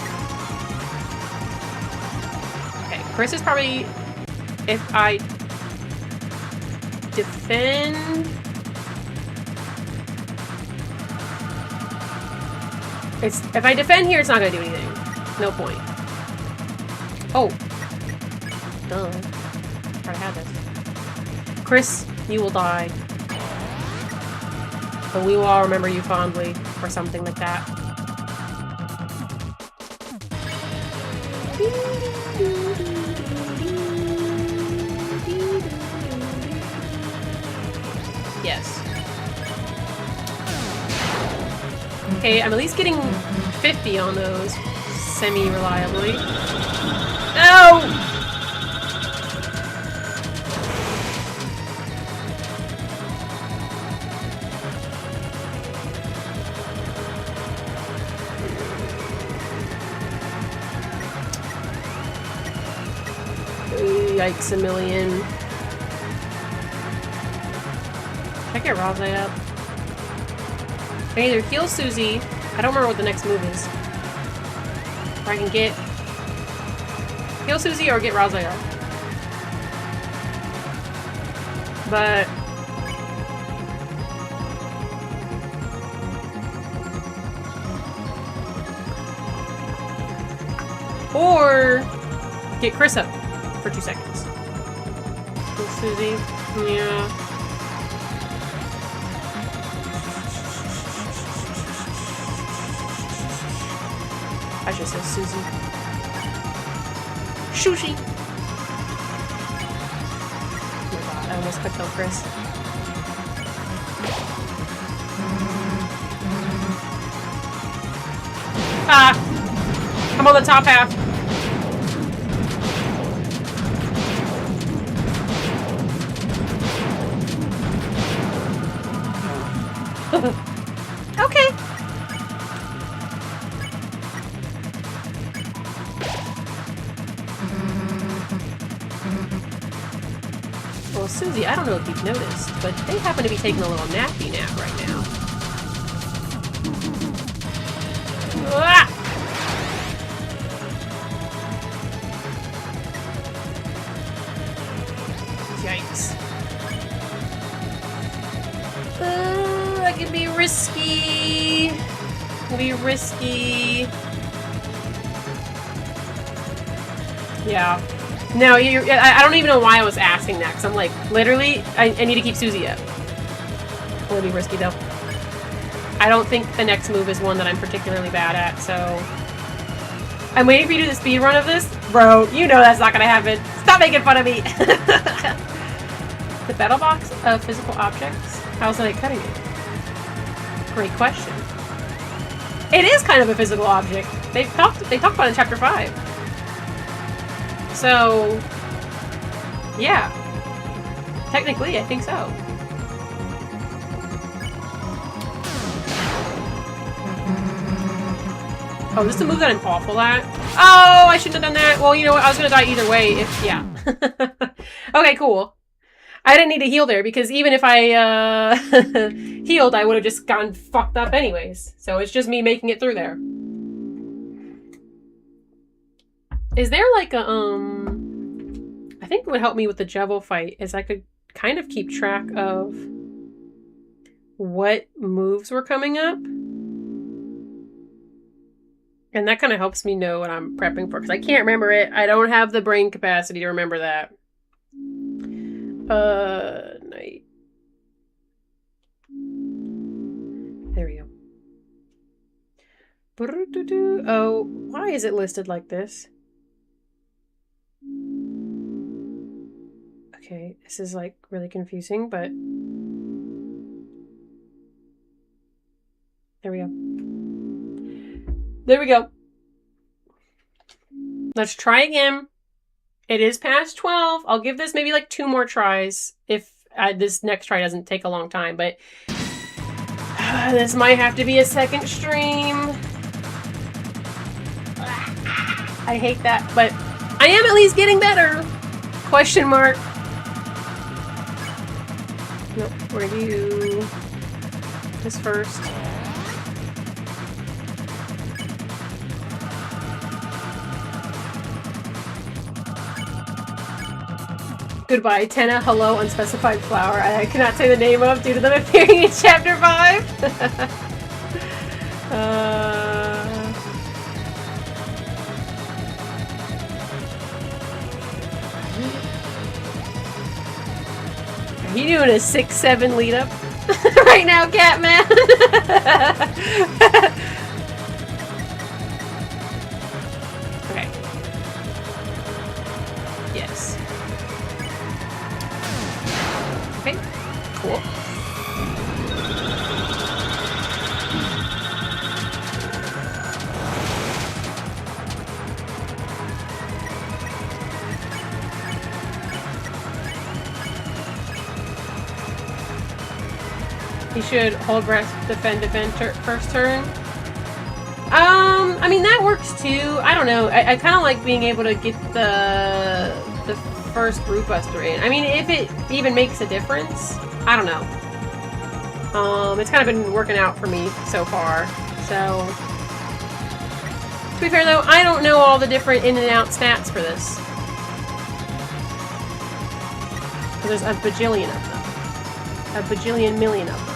Okay, Chris is probably, if I defend, if I defend here, it's not gonna do anything. No point. Oh. Duh. Try to have this. Chris, you will die. But we will all remember you fondly, or something like that. Yes. Okay, I'm at least getting 50 on those semi-reliably. No! Yikes a million. Should I get Rose up? I can either heal Susie. I don't remember what the next move is. Or I can get heal Susie or get Rose up. But or get Chris up for 2 seconds. Heal Susie. Yeah. I should say Susie. Sushi! Oh my god, I almost clicked on Chris. Ah! I'm on the top half. Okay. Well, Susie, I don't know if you've noticed, but they happen to be taking a little nappy nap right now. Ah! Yikes. That could be risky. Be risky. Yeah. No, I don't even know why I was asking that, because I'm like, literally, I need to keep Susie up. It'll be risky, though. I don't think the next move is one that I'm particularly bad at, so... I'm waiting for you to do the speed run of this. Bro, you know that's not gonna happen. Stop making fun of me! The battle box of physical objects? How's that cutting it? Great question. It is kind of a physical object. They talked about it in Chapter 5. So, yeah. Technically, I think so. Oh, this is a move that I'm awful at? Oh, I shouldn't have done that. Well, you know what? I was going to die either way if... Yeah. Okay, cool. I didn't need to heal there, because even if I healed, I would have just gotten fucked up anyways. So it's just me making it through there. Is there like a, I think it would help me with the Jevil fight is I could kind of keep track of what moves were coming up. And that kind of helps me know what I'm prepping for, because I can't remember it. I don't have the brain capacity to remember that. Night. There we go. Oh, why is it listed like this? Okay, this is like really confusing, but there we go. There we go. Let's try again. It is past 12. I'll give this maybe like 2 more tries if this next try doesn't take a long time, but this might have to be a second stream. I hate that, but I am at least getting better. Question mark. Nope, we're gonna do this first. Goodbye, Tenna. Hello, unspecified flower. I cannot say the name of due to them appearing in Chapter 5. You doing a 6-7 lead up right now, Catman? Okay. Yes. Okay. Cool. You should hold breath, defend first turn. I mean that works too. I don't know. I kind of like being able to get the first root buster in. I mean, if it even makes a difference, I don't know. It's kind of been working out for me so far. So, to be fair though, I don't know all the different in and out stats for this. There's a bajillion of them. A bajillion million of them.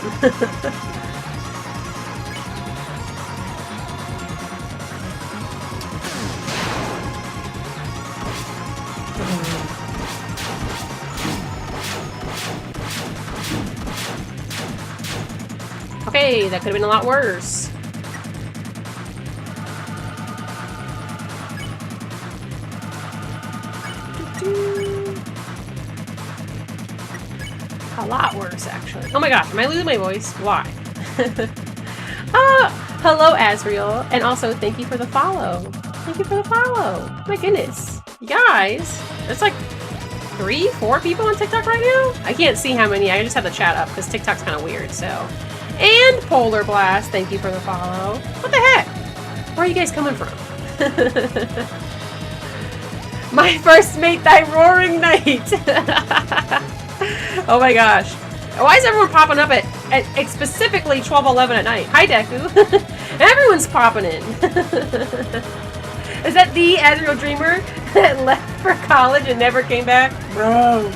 Okay, that could have been a lot worse. A lot worse, actually. Oh my gosh, am I losing my voice? Why? Hello, Asriel. And also, thank you for the follow. Thank you for the follow. My goodness. You guys, it's like 3, 4 people on TikTok right now? I can't see how many. I just have the chat up because TikTok's kind of weird, so. And Polar Blast, thank you for the follow. What the heck? Where are you guys coming from? My first mate, thy roaring night. Oh my gosh. Why is everyone popping up at specifically 12:11 at night? Hi, Deku. Everyone's popping in. Is that the Azrael Dreamer that left for college and never came back? Bro.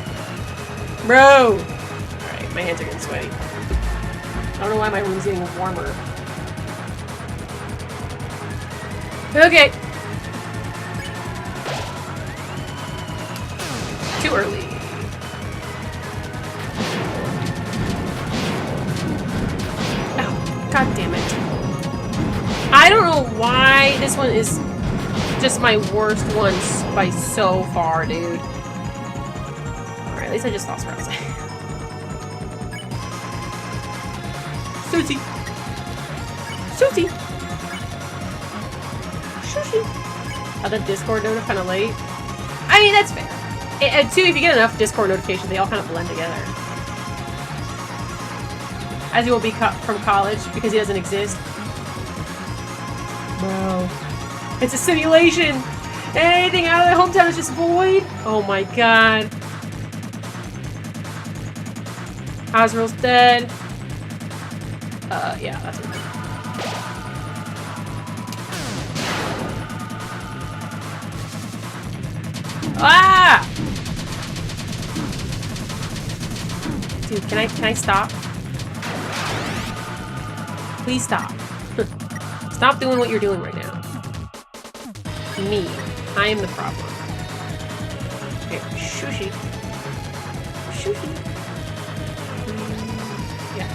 Alright, my hands are getting sweaty. I don't know why my room's getting warmer. Okay. Too early. Oh, god damn it. I don't know why this one is just my worst one by so far, dude. Alright, at least I just lost Rouse. Susie! Susie! Sushi! Oh, the Discord note kind of late. I mean, that's fair. And too, if you get enough Discord notifications, they all kind of blend together. As he will be cut from college because he doesn't exist. Bro. It's a simulation! Anything out of the hometown is just void? Oh my god. Azrael's dead. Yeah, that's okay. Ah! Dude, can I stop? Please stop. Stop doing what you're doing right now. Me. I am the problem. Okay, shushi. Shushi. Yeah.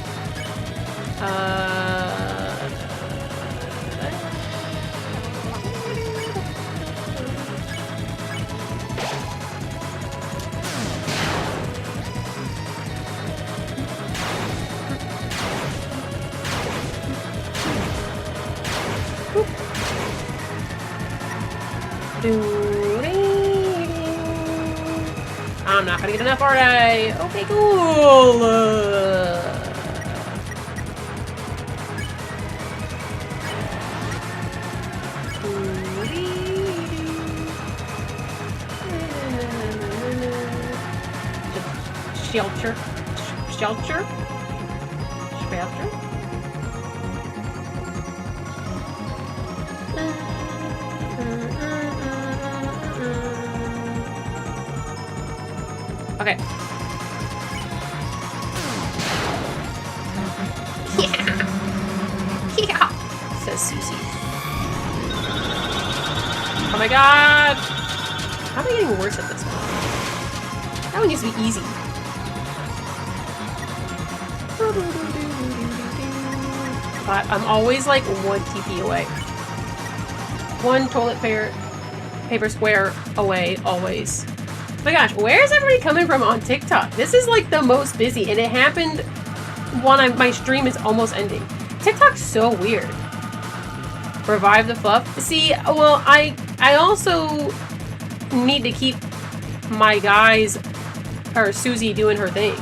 I'm not gonna get enough, are I? Okay, cool. Shelter. Shelter? Shelter? Okay. Yeah! Yeah! Says Susie. Oh my god! How am I getting worse at this one? That one used to be easy. But I'm always like 1 TP away. 1 toilet paper square away, always. Oh my gosh, where is everybody coming from on TikTok? This is like the most busy, and it happened when my stream is almost ending. TikTok's so weird. Revive the fluff. See, well, I also need to keep my guys, or Susie, doing her thing.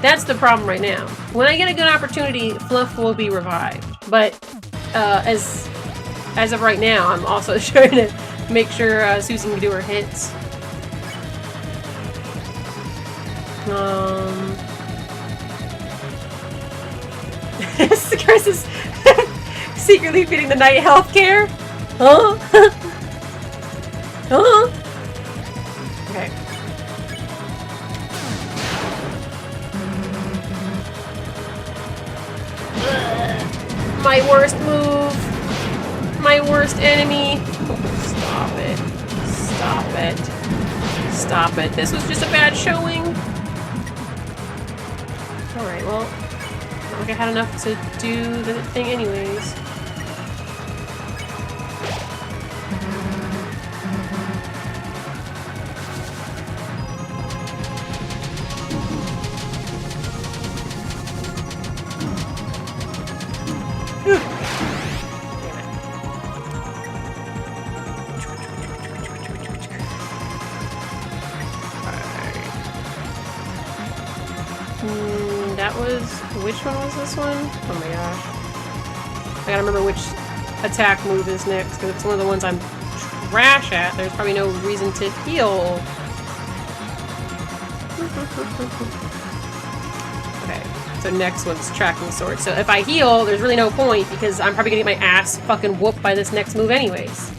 That's the problem right now. When I get a good opportunity, Fluff will be revived. But as of right now, I'm also trying to make sure Susie can do her hits. Chris is secretly feeding the knight healthcare. Huh? Huh? Okay. My worst move. My worst enemy. Stop it. Stop it. Stop it. This was just a bad showing. Alright, well, not like I had enough to do the thing anyways. That was... which one was this one? Oh my gosh. I gotta remember which attack move is next, because it's one of the ones I'm trash at. There's probably no reason to heal. Okay, so next one's tracking sword. So if I heal, there's really no point, because I'm probably gonna get my ass fucking whooped by this next move anyways.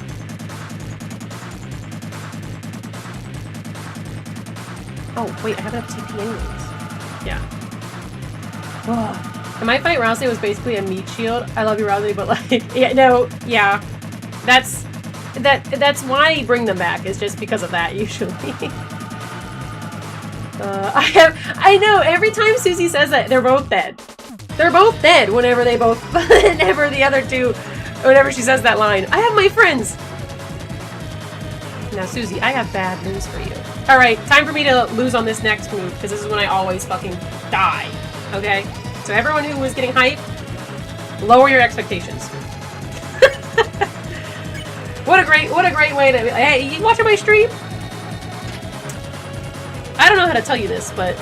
Oh, wait, I have enough TP anyways. Yeah. Ugh. And my fight Rousey was basically a meat shield. I love you, Rousey, but like, yeah, no, yeah. That's why I bring them back, is just because of that, usually. I know, every time Susie says that, they're both dead. They're both dead whenever they both, whenever the other two, whenever she says that line. I have my friends. Now, Susie, I have bad news for you. Alright, time for me to lose on this next move, because this is when I always fucking die. Okay? So everyone who was getting hype, lower your expectations. What a great way to... Hey, you watching my stream? I don't know how to tell you this, but,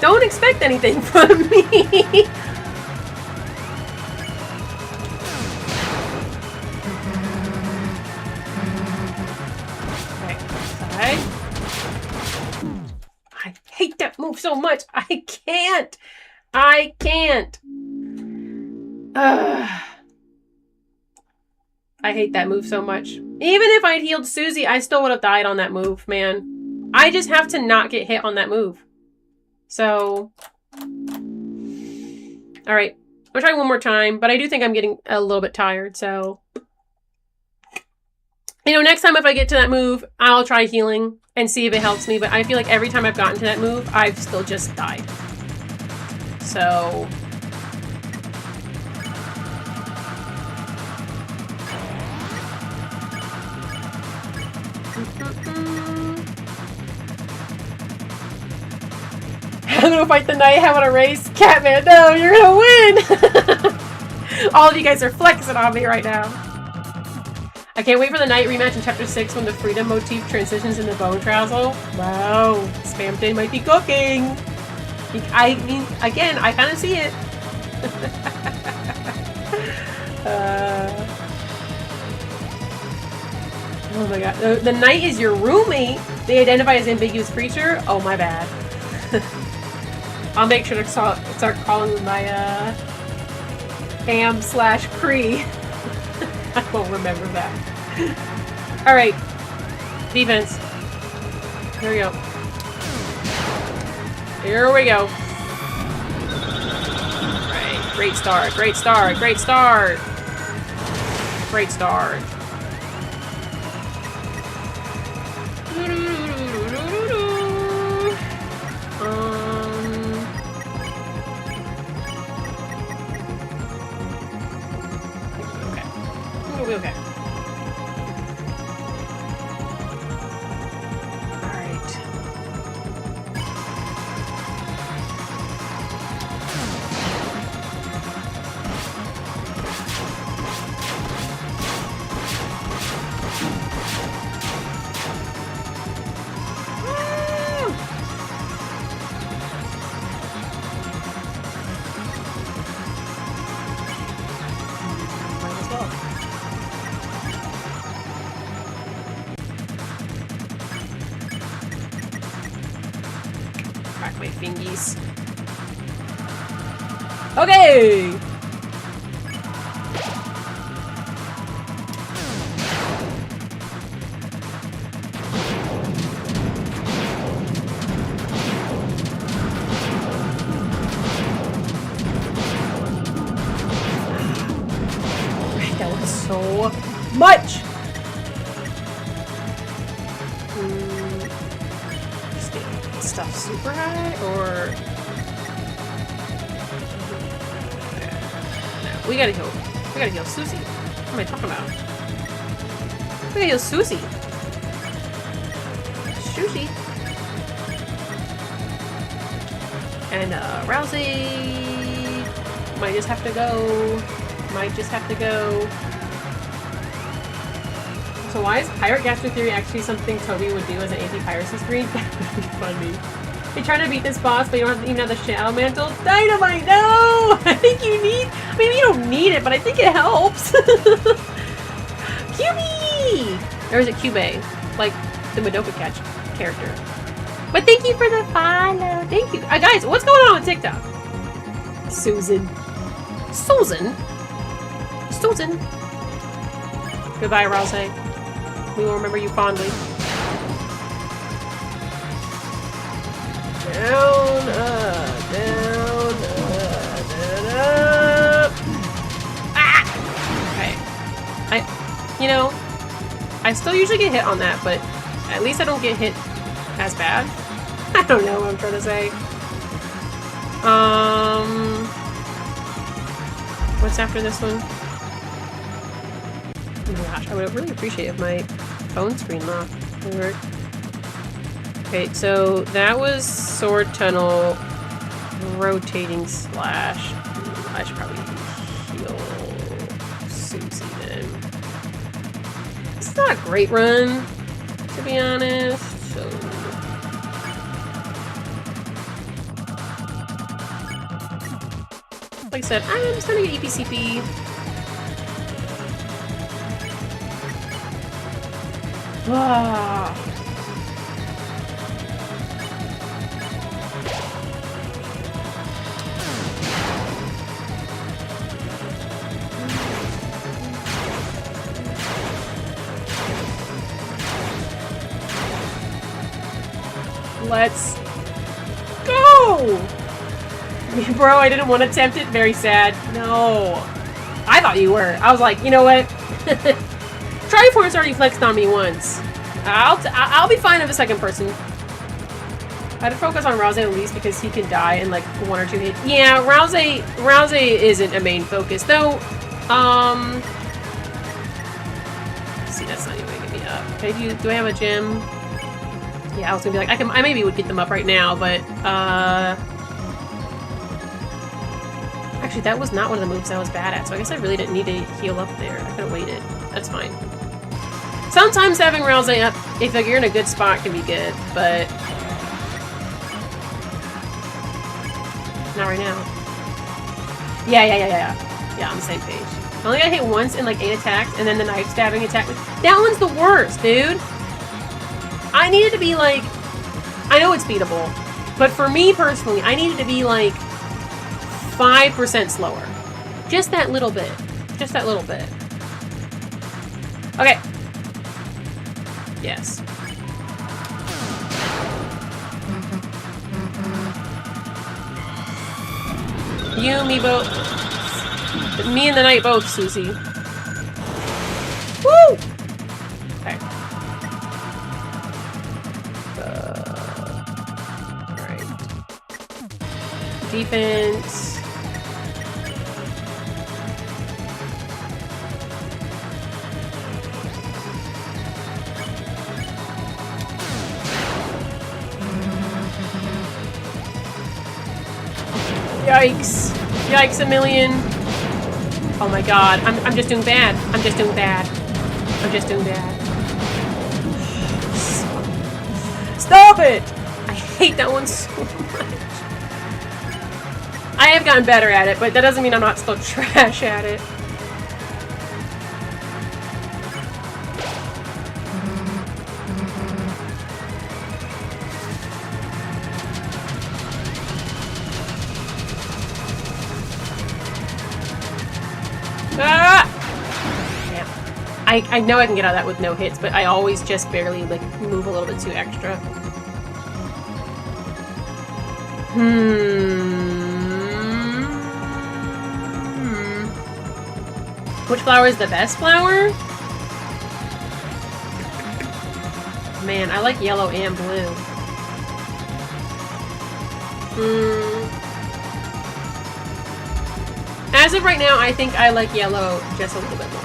don't expect anything from me. I hate that move so much. I can't. I can't. I hate that move so much. Even if I'd healed Susie, I still would have died on that move, man. I just have to not get hit on that move. So... Alright. I'll try one more time, but I do think I'm getting a little bit tired, so... You know, next time if I get to that move, I'll try healing and see if it helps me, but I feel like every time I've gotten to that move, I've still just died. So... I'm gonna fight the knight, having a race. Catman, no, you're gonna win! All of you guys are flexing on me right now. I can't wait for the knight rematch in Chapter 6 when the freedom motif transitions into bone trousel. Wow, Spam Day might be cooking. I mean, again, I kind of see it. Oh my god. The knight is your roommate. They identify as ambiguous creature. Oh, my bad. I'll make sure to start calling them my am/cree. I won't remember that. Alright. Defense. Here we go. Here we go. Alright. Great start. Great start. Great start. Great start. piece. Okay! That was so much! Stuff super high, or... No, we gotta heal Susie. What am I talking about? We gotta heal Susie. Susie. And, Rousey might just have to go. Might just have to go. So why is Pirate Gaster Theory actually something Toby would do as an anti-piracy screen? That would be funny. You're trying to beat this boss, but you don't even have the Shadow Mantle? Dynamite, no! I think you need... I mean, you don't need it, but I think it helps. QB! Or is it Cube? Like, the Madoka Catch character. But thank you for the follow. Thank you. Guys, what's going on TikTok? Susan. Susan? Susan. Goodbye, Rousey. We will remember you fondly. Down, up, down, up. Ah! Okay. You know, I still usually get hit on that, but at least I don't get hit as bad. I don't know what I'm trying to say. What's after this one? Oh my gosh, I would really appreciate if my phone screen lock would work. Okay, so that was Sword Tunnel, rotating slash. I should probably heal Susie then. It's not a great run, to be honest. So like I said, I'm just trying to get EPCP. Ah. Let's go! Bro, I didn't want to attempt it. Very sad. No. I thought you were. I was like, you know what? Triforce already flexed on me once. I'll be fine with a second person. I'd focus on Rousey at least because he can die in like 1 or 2 hits. Yeah, Rousey isn't a main focus though. See, that's not even gonna get me up. Okay, do I have a gym? Yeah, I was gonna be like, I maybe would get them up right now, but actually that was not one of the moves I was bad at, so I guess I really didn't need to heal up there. I could have waited. That's fine. Sometimes having Rousey up, if you're in a good spot, can be good, but not right now. Yeah, on the same page. I only got hit once in like 8 attacks, and then the knife stabbing attack. That one's the worst, dude! I needed to be like... I know it's beatable, but for me personally, I needed to be like 5% slower. Just that little bit. Just that little bit. Okay. Yes. You, me both. Me and the knight both, Susie. Woo! Okay. Alright. Defense. Yikes. Yikes a million. Oh my god. I'm just doing bad. I'm just doing bad. I'm just doing bad. Stop it! I hate that one so much. I have gotten better at it, but that doesn't mean I'm not still trash at it. I know I can get out of that with no hits, but I always just barely, like, move a little bit too extra. Which flower is the best flower? Man, I like yellow and blue. As of right now, I think I like yellow just a little bit more.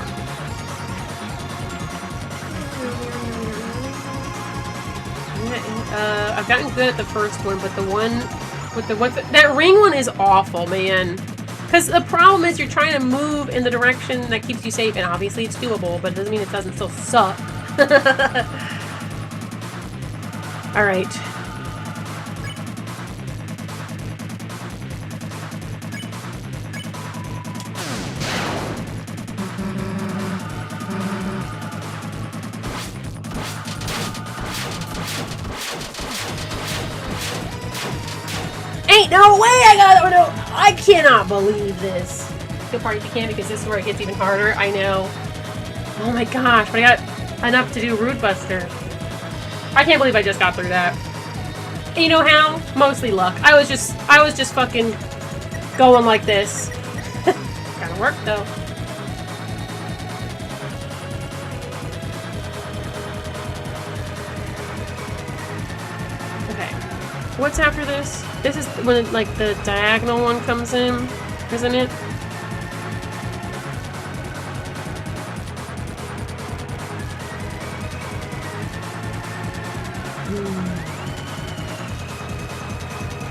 I've gotten good at the first one, but the one with that ring one is awful, man. Because the problem is you're trying to move in the direction that keeps you safe, and obviously it's doable, but it doesn't mean it doesn't still suck. Alright. Ain't no way I got it! No, I cannot believe this. Feel party if you can, because this is where it gets even harder. I know. Oh my gosh, but I got enough to do Root Buster. I can't believe I just got through that. And you know how? Mostly luck. I was just fucking going like this. Kinda worked though. Okay. What's after this? This is when, like, the diagonal one comes in, isn't it?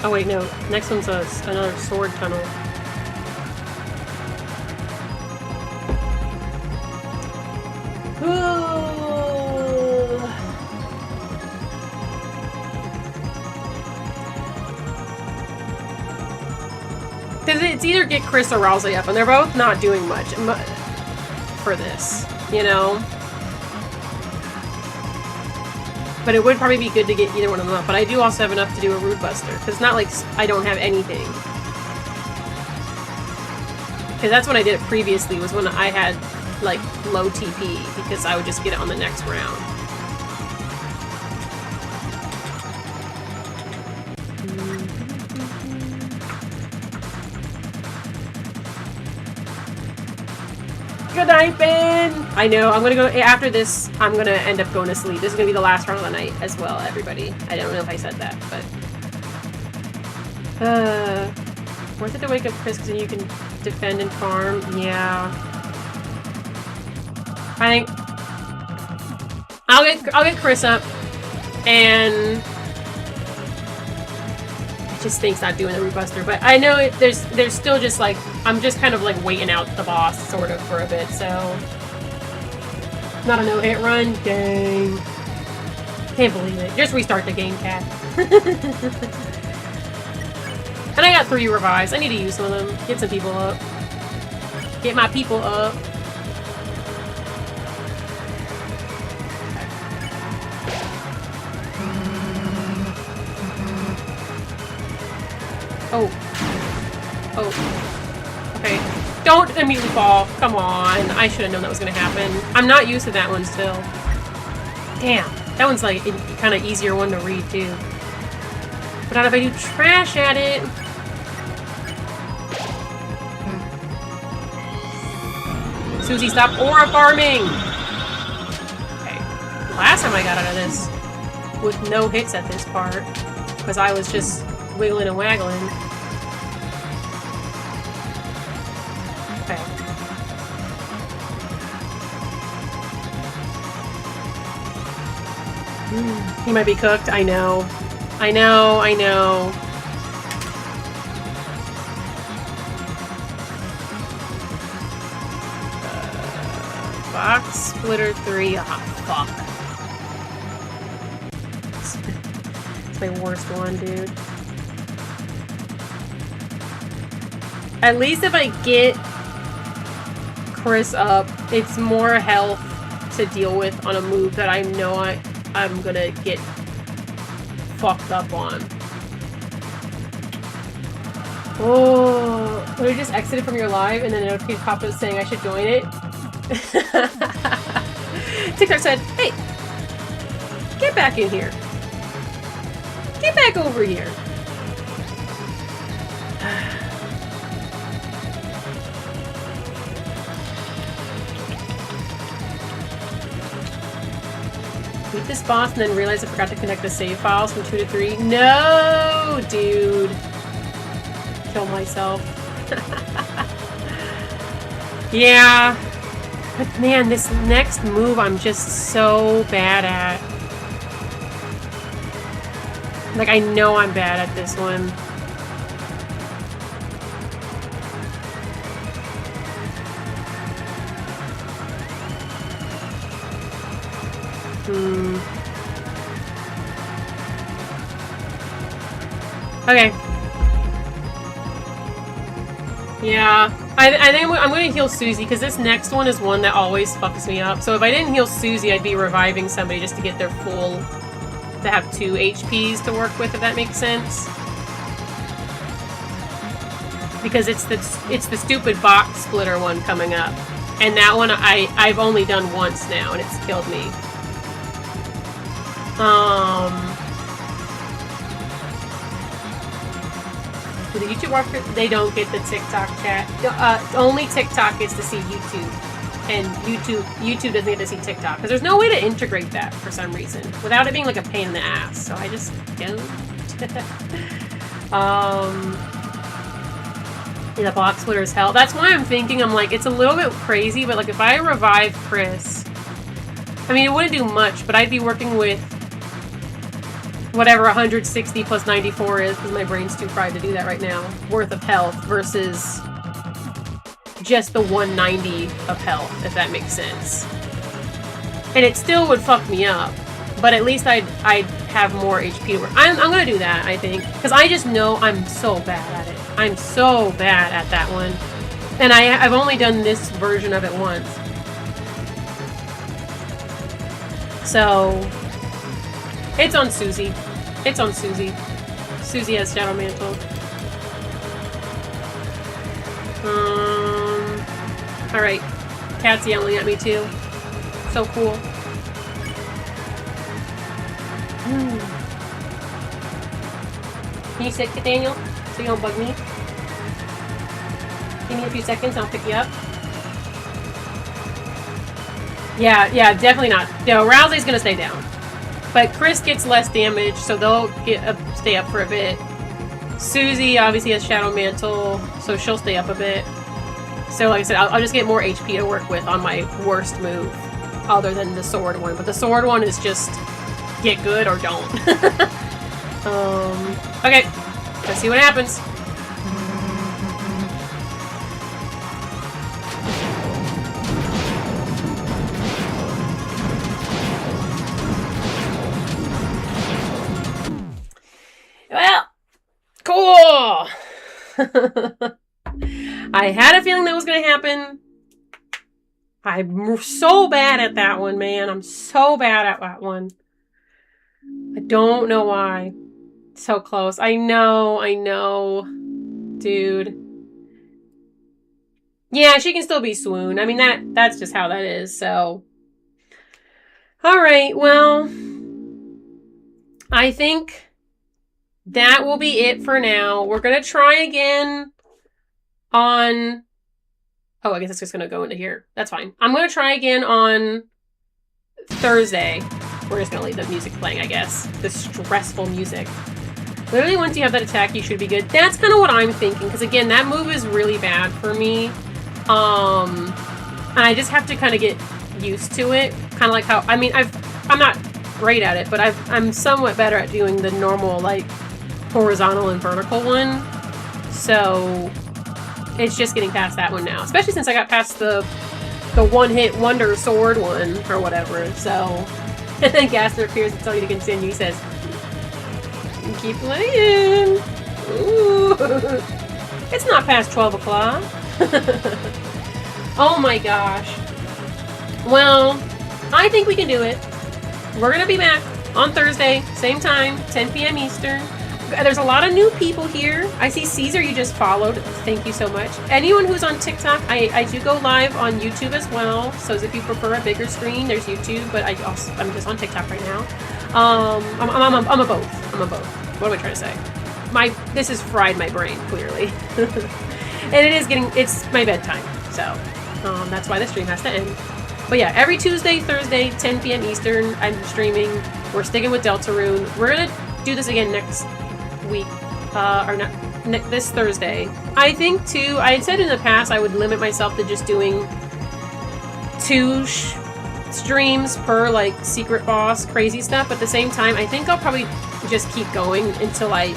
Oh wait, no. Next one's another sword tunnel. Because it's either get Chris or Rousey up, and they're both not doing much for this, you know? But it would probably be good to get either one of them up. But I do also have enough to do a Root Buster. Because it's not like I don't have anything. Because that's what I did it previously, was when I had, like, low TP. Because I would just get it on the next round. Good night, Ben! I know, I'm gonna go, after this, I'm gonna end up going to sleep. This is gonna be the last round of the night as well, everybody. I don't know if I said that, but... worth it to wake up Chris because then you can defend and farm? Yeah. I think... I'll get Chris up, and... just thinks not doing the Root Buster, but I know there's still just like, I'm just kind of like waiting out the boss sort of for a bit, so not a no-hit run. Dang, can't believe it. Just restart the game, cat. And I got 3 revives. I need to use some of them. Get some people up. Get my people up. Oh. Oh. Okay. Don't immediately fall. Come on. I should have known that was going to happen. I'm not used to that one still. Damn. That one's like a kind of easier one to read too. But not if I do trash at it. Susie, stop aura farming! Okay. Last time I got out of this with no hits at this part. Because I was just wiggling and waggling. Okay. He might be cooked. I know. I know. I know. Box Splitter 3. Ah, fuck. It's my worst one, dude. At least if I get Chris up, it's more health to deal with on a move that I know I'm gonna get fucked up on. Oh, we just exited from your live and then a notification popped up saying I should join it. TikTok said, hey, get back in here. Get back over here. Beat this boss and then realize I forgot to connect the save files from 2 to 3. No, dude. Kill myself. Yeah. But man, this next move I'm just so bad at. Like, I know I'm bad at this one. Okay. Yeah. I think I'm going to heal Susie, because this next one is one that always fucks me up. So if I didn't heal Susie, I'd be reviving somebody just to get their full... to have 2 HPs to work with, if that makes sense. Because it's the stupid box splitter one coming up. And that one I've only done once now, and it's killed me. Do the YouTube workers, they don't get the TikTok chat. Only TikTok gets to see YouTube. And YouTube doesn't get to see TikTok. Because there's no way to integrate that for some reason. Without it being like a pain in the ass. So I just don't. Yeah, the box splitter is hell. That's why I'm thinking, I'm like, it's a little bit crazy, but like if I revive Chris, I mean, it wouldn't do much, but I'd be working with whatever 160 plus 94 is, because my brain's too fried to do that right now, worth of health versus just the 190 of health, if that makes sense. And it still would fuck me up, but at least I'd have more HP to work. I'm gonna do that, I think, because I just know I'm so bad at it. I'm so bad at that one. And I've only done this version of it once. So, it's on Susie. It's on Susie. Susie has Shadow Mantle. Alright. Cat's yelling at me too. So cool. Can you sit, Daniel? So you don't bug me? Give me a few seconds and I'll pick you up. Yeah, definitely not. No, Rousey's gonna stay down. But Chris gets less damage, so they'll stay up for a bit. Susie obviously has Shadow Mantle, so she'll stay up a bit. So like I said, I'll just get more HP to work with on my worst move, other than the sword one. But the sword one is just get good or don't. Okay, let's see what happens. Well, cool! I had a feeling that was going to happen. I'm so bad at that one, man. I'm so bad at that one. I don't know why. So close. I know. Dude. Yeah, she can still be swoon. I mean, that's just how that is, so. Alright, well. I think that will be it for now. We're going to try again on... Oh, I guess it's just going to go into here. That's fine. I'm going to try again on Thursday. We're just going to leave the music playing, I guess. The stressful music. Literally, once you have that attack, you should be good. That's kind of what I'm thinking. Because, again, that move is really bad for me. And I just have to kind of get used to it. Kind of like how... I mean, I'm not great at it, but I'm somewhat better at doing the normal, like, horizontal and vertical one. So... it's just getting past that one now. Especially since I got past the one-hit wonder sword one, or whatever, so... And then Gaster appears to tell you to continue. He says, keep playing! Ooh! It's not past 12 o'clock! Oh my gosh. Well, I think we can do it. We're gonna be back on Thursday, same time, 10 p.m. Eastern. There's a lot of new people here. I see Caesar, you just followed. Thank you so much. Anyone who's on TikTok, I do go live on YouTube as well. So if you prefer a bigger screen, there's YouTube, but I'm just on TikTok right now. I'm a both. I'm a both. What am I trying to say? This has fried my brain, clearly. And it's my bedtime. So that's why the stream has to end. But yeah, every Tuesday, Thursday, 10 p.m. Eastern, I'm streaming. We're sticking with Deltarune. We're gonna do this again next week, or not this Thursday. I think too, I had said in the past I would limit myself to just doing 2 streams per like secret boss crazy stuff, but at the same time I think I'll probably just keep going until I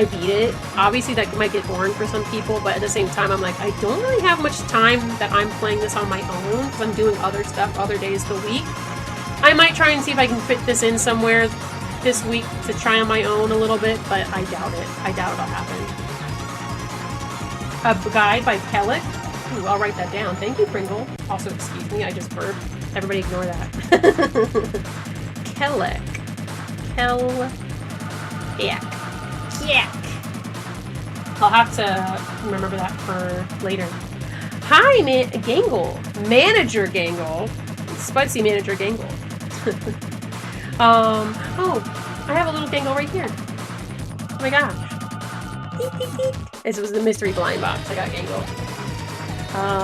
beat it. Obviously that might get boring for some people, but at the same time I'm like, I don't really have much time that I'm playing this on my own because I'm doing other stuff other days of the week. I might try and see if I can fit this in somewhere this week to try on my own a little bit, but I doubt it. I doubt it'll happen. A guide by Kellic. Ooh, I'll write that down. Thank you, Pringle. Also, excuse me, I just burped. Everybody ignore that. Kellic. Yeah. I'll have to remember that for later. Hi, Gangle. Manager Gangle. Spudsy Manager Gangle. Oh, I have a little Gangle right here. Oh my gosh. This was the mystery blind box. I got Gangle.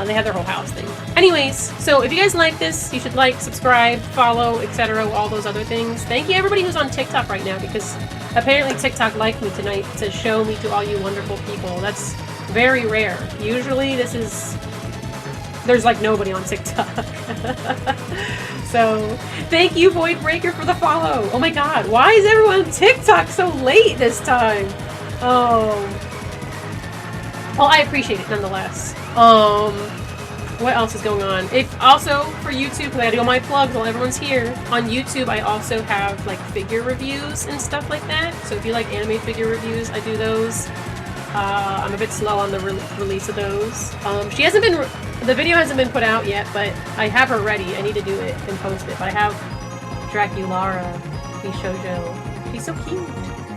They have their whole house thing. Anyways, so if you guys like this, you should like, subscribe, follow, etc., all those other things. Thank you everybody who's on TikTok right now, because apparently TikTok liked me tonight to show me to all you wonderful people. That's very rare. Usually there's like nobody on TikTok. So thank you, Void Breaker, for the follow. Oh my god, why is everyone on TikTok so late this time? Oh, well, I appreciate it nonetheless. What else is going on? Also for YouTube, because I gotta do all my plugs while everyone's here. On YouTube, I also have like figure reviews and stuff like that. So if you like anime figure reviews, I do those. I'm a bit slow on the release of those. The video hasn't been put out yet, but I have her ready. I need to do it and post it. But I have Draculara, Bishoujo. She's so cute.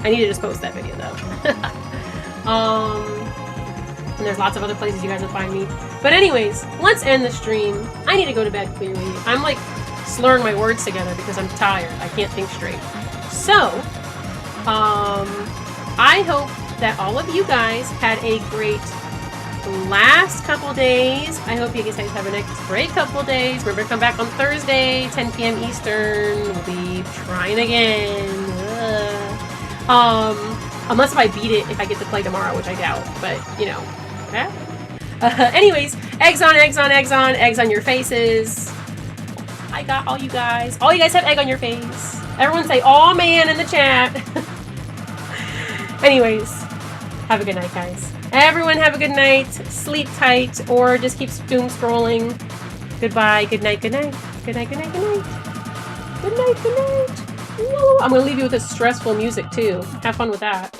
I need to just post that video though. And there's lots of other places you guys will find me. But anyways, let's end the stream. I need to go to bed clearly. I'm like slurring my words together because I'm tired. I can't think straight. So, I hope that all of you guys had a great last couple days. I hope you guys have a great couple days. We're gonna come back on Thursday, 10 p.m. Eastern. We'll be trying again. Unless if I beat it, if I get to play tomorrow, which I doubt. But, you know. Yeah. Anyways, eggs on your faces. I got all you guys. All you guys have egg on your face. Everyone say, "Aw, man," in the chat. Anyways, have a good night, guys. Everyone have a good night. Sleep tight, or just keep doom scrolling. Goodbye. Good night. Good night. Good night. Good night. Good night. Good night. Good night. I'm gonna leave you with this stressful music too. Have fun with that.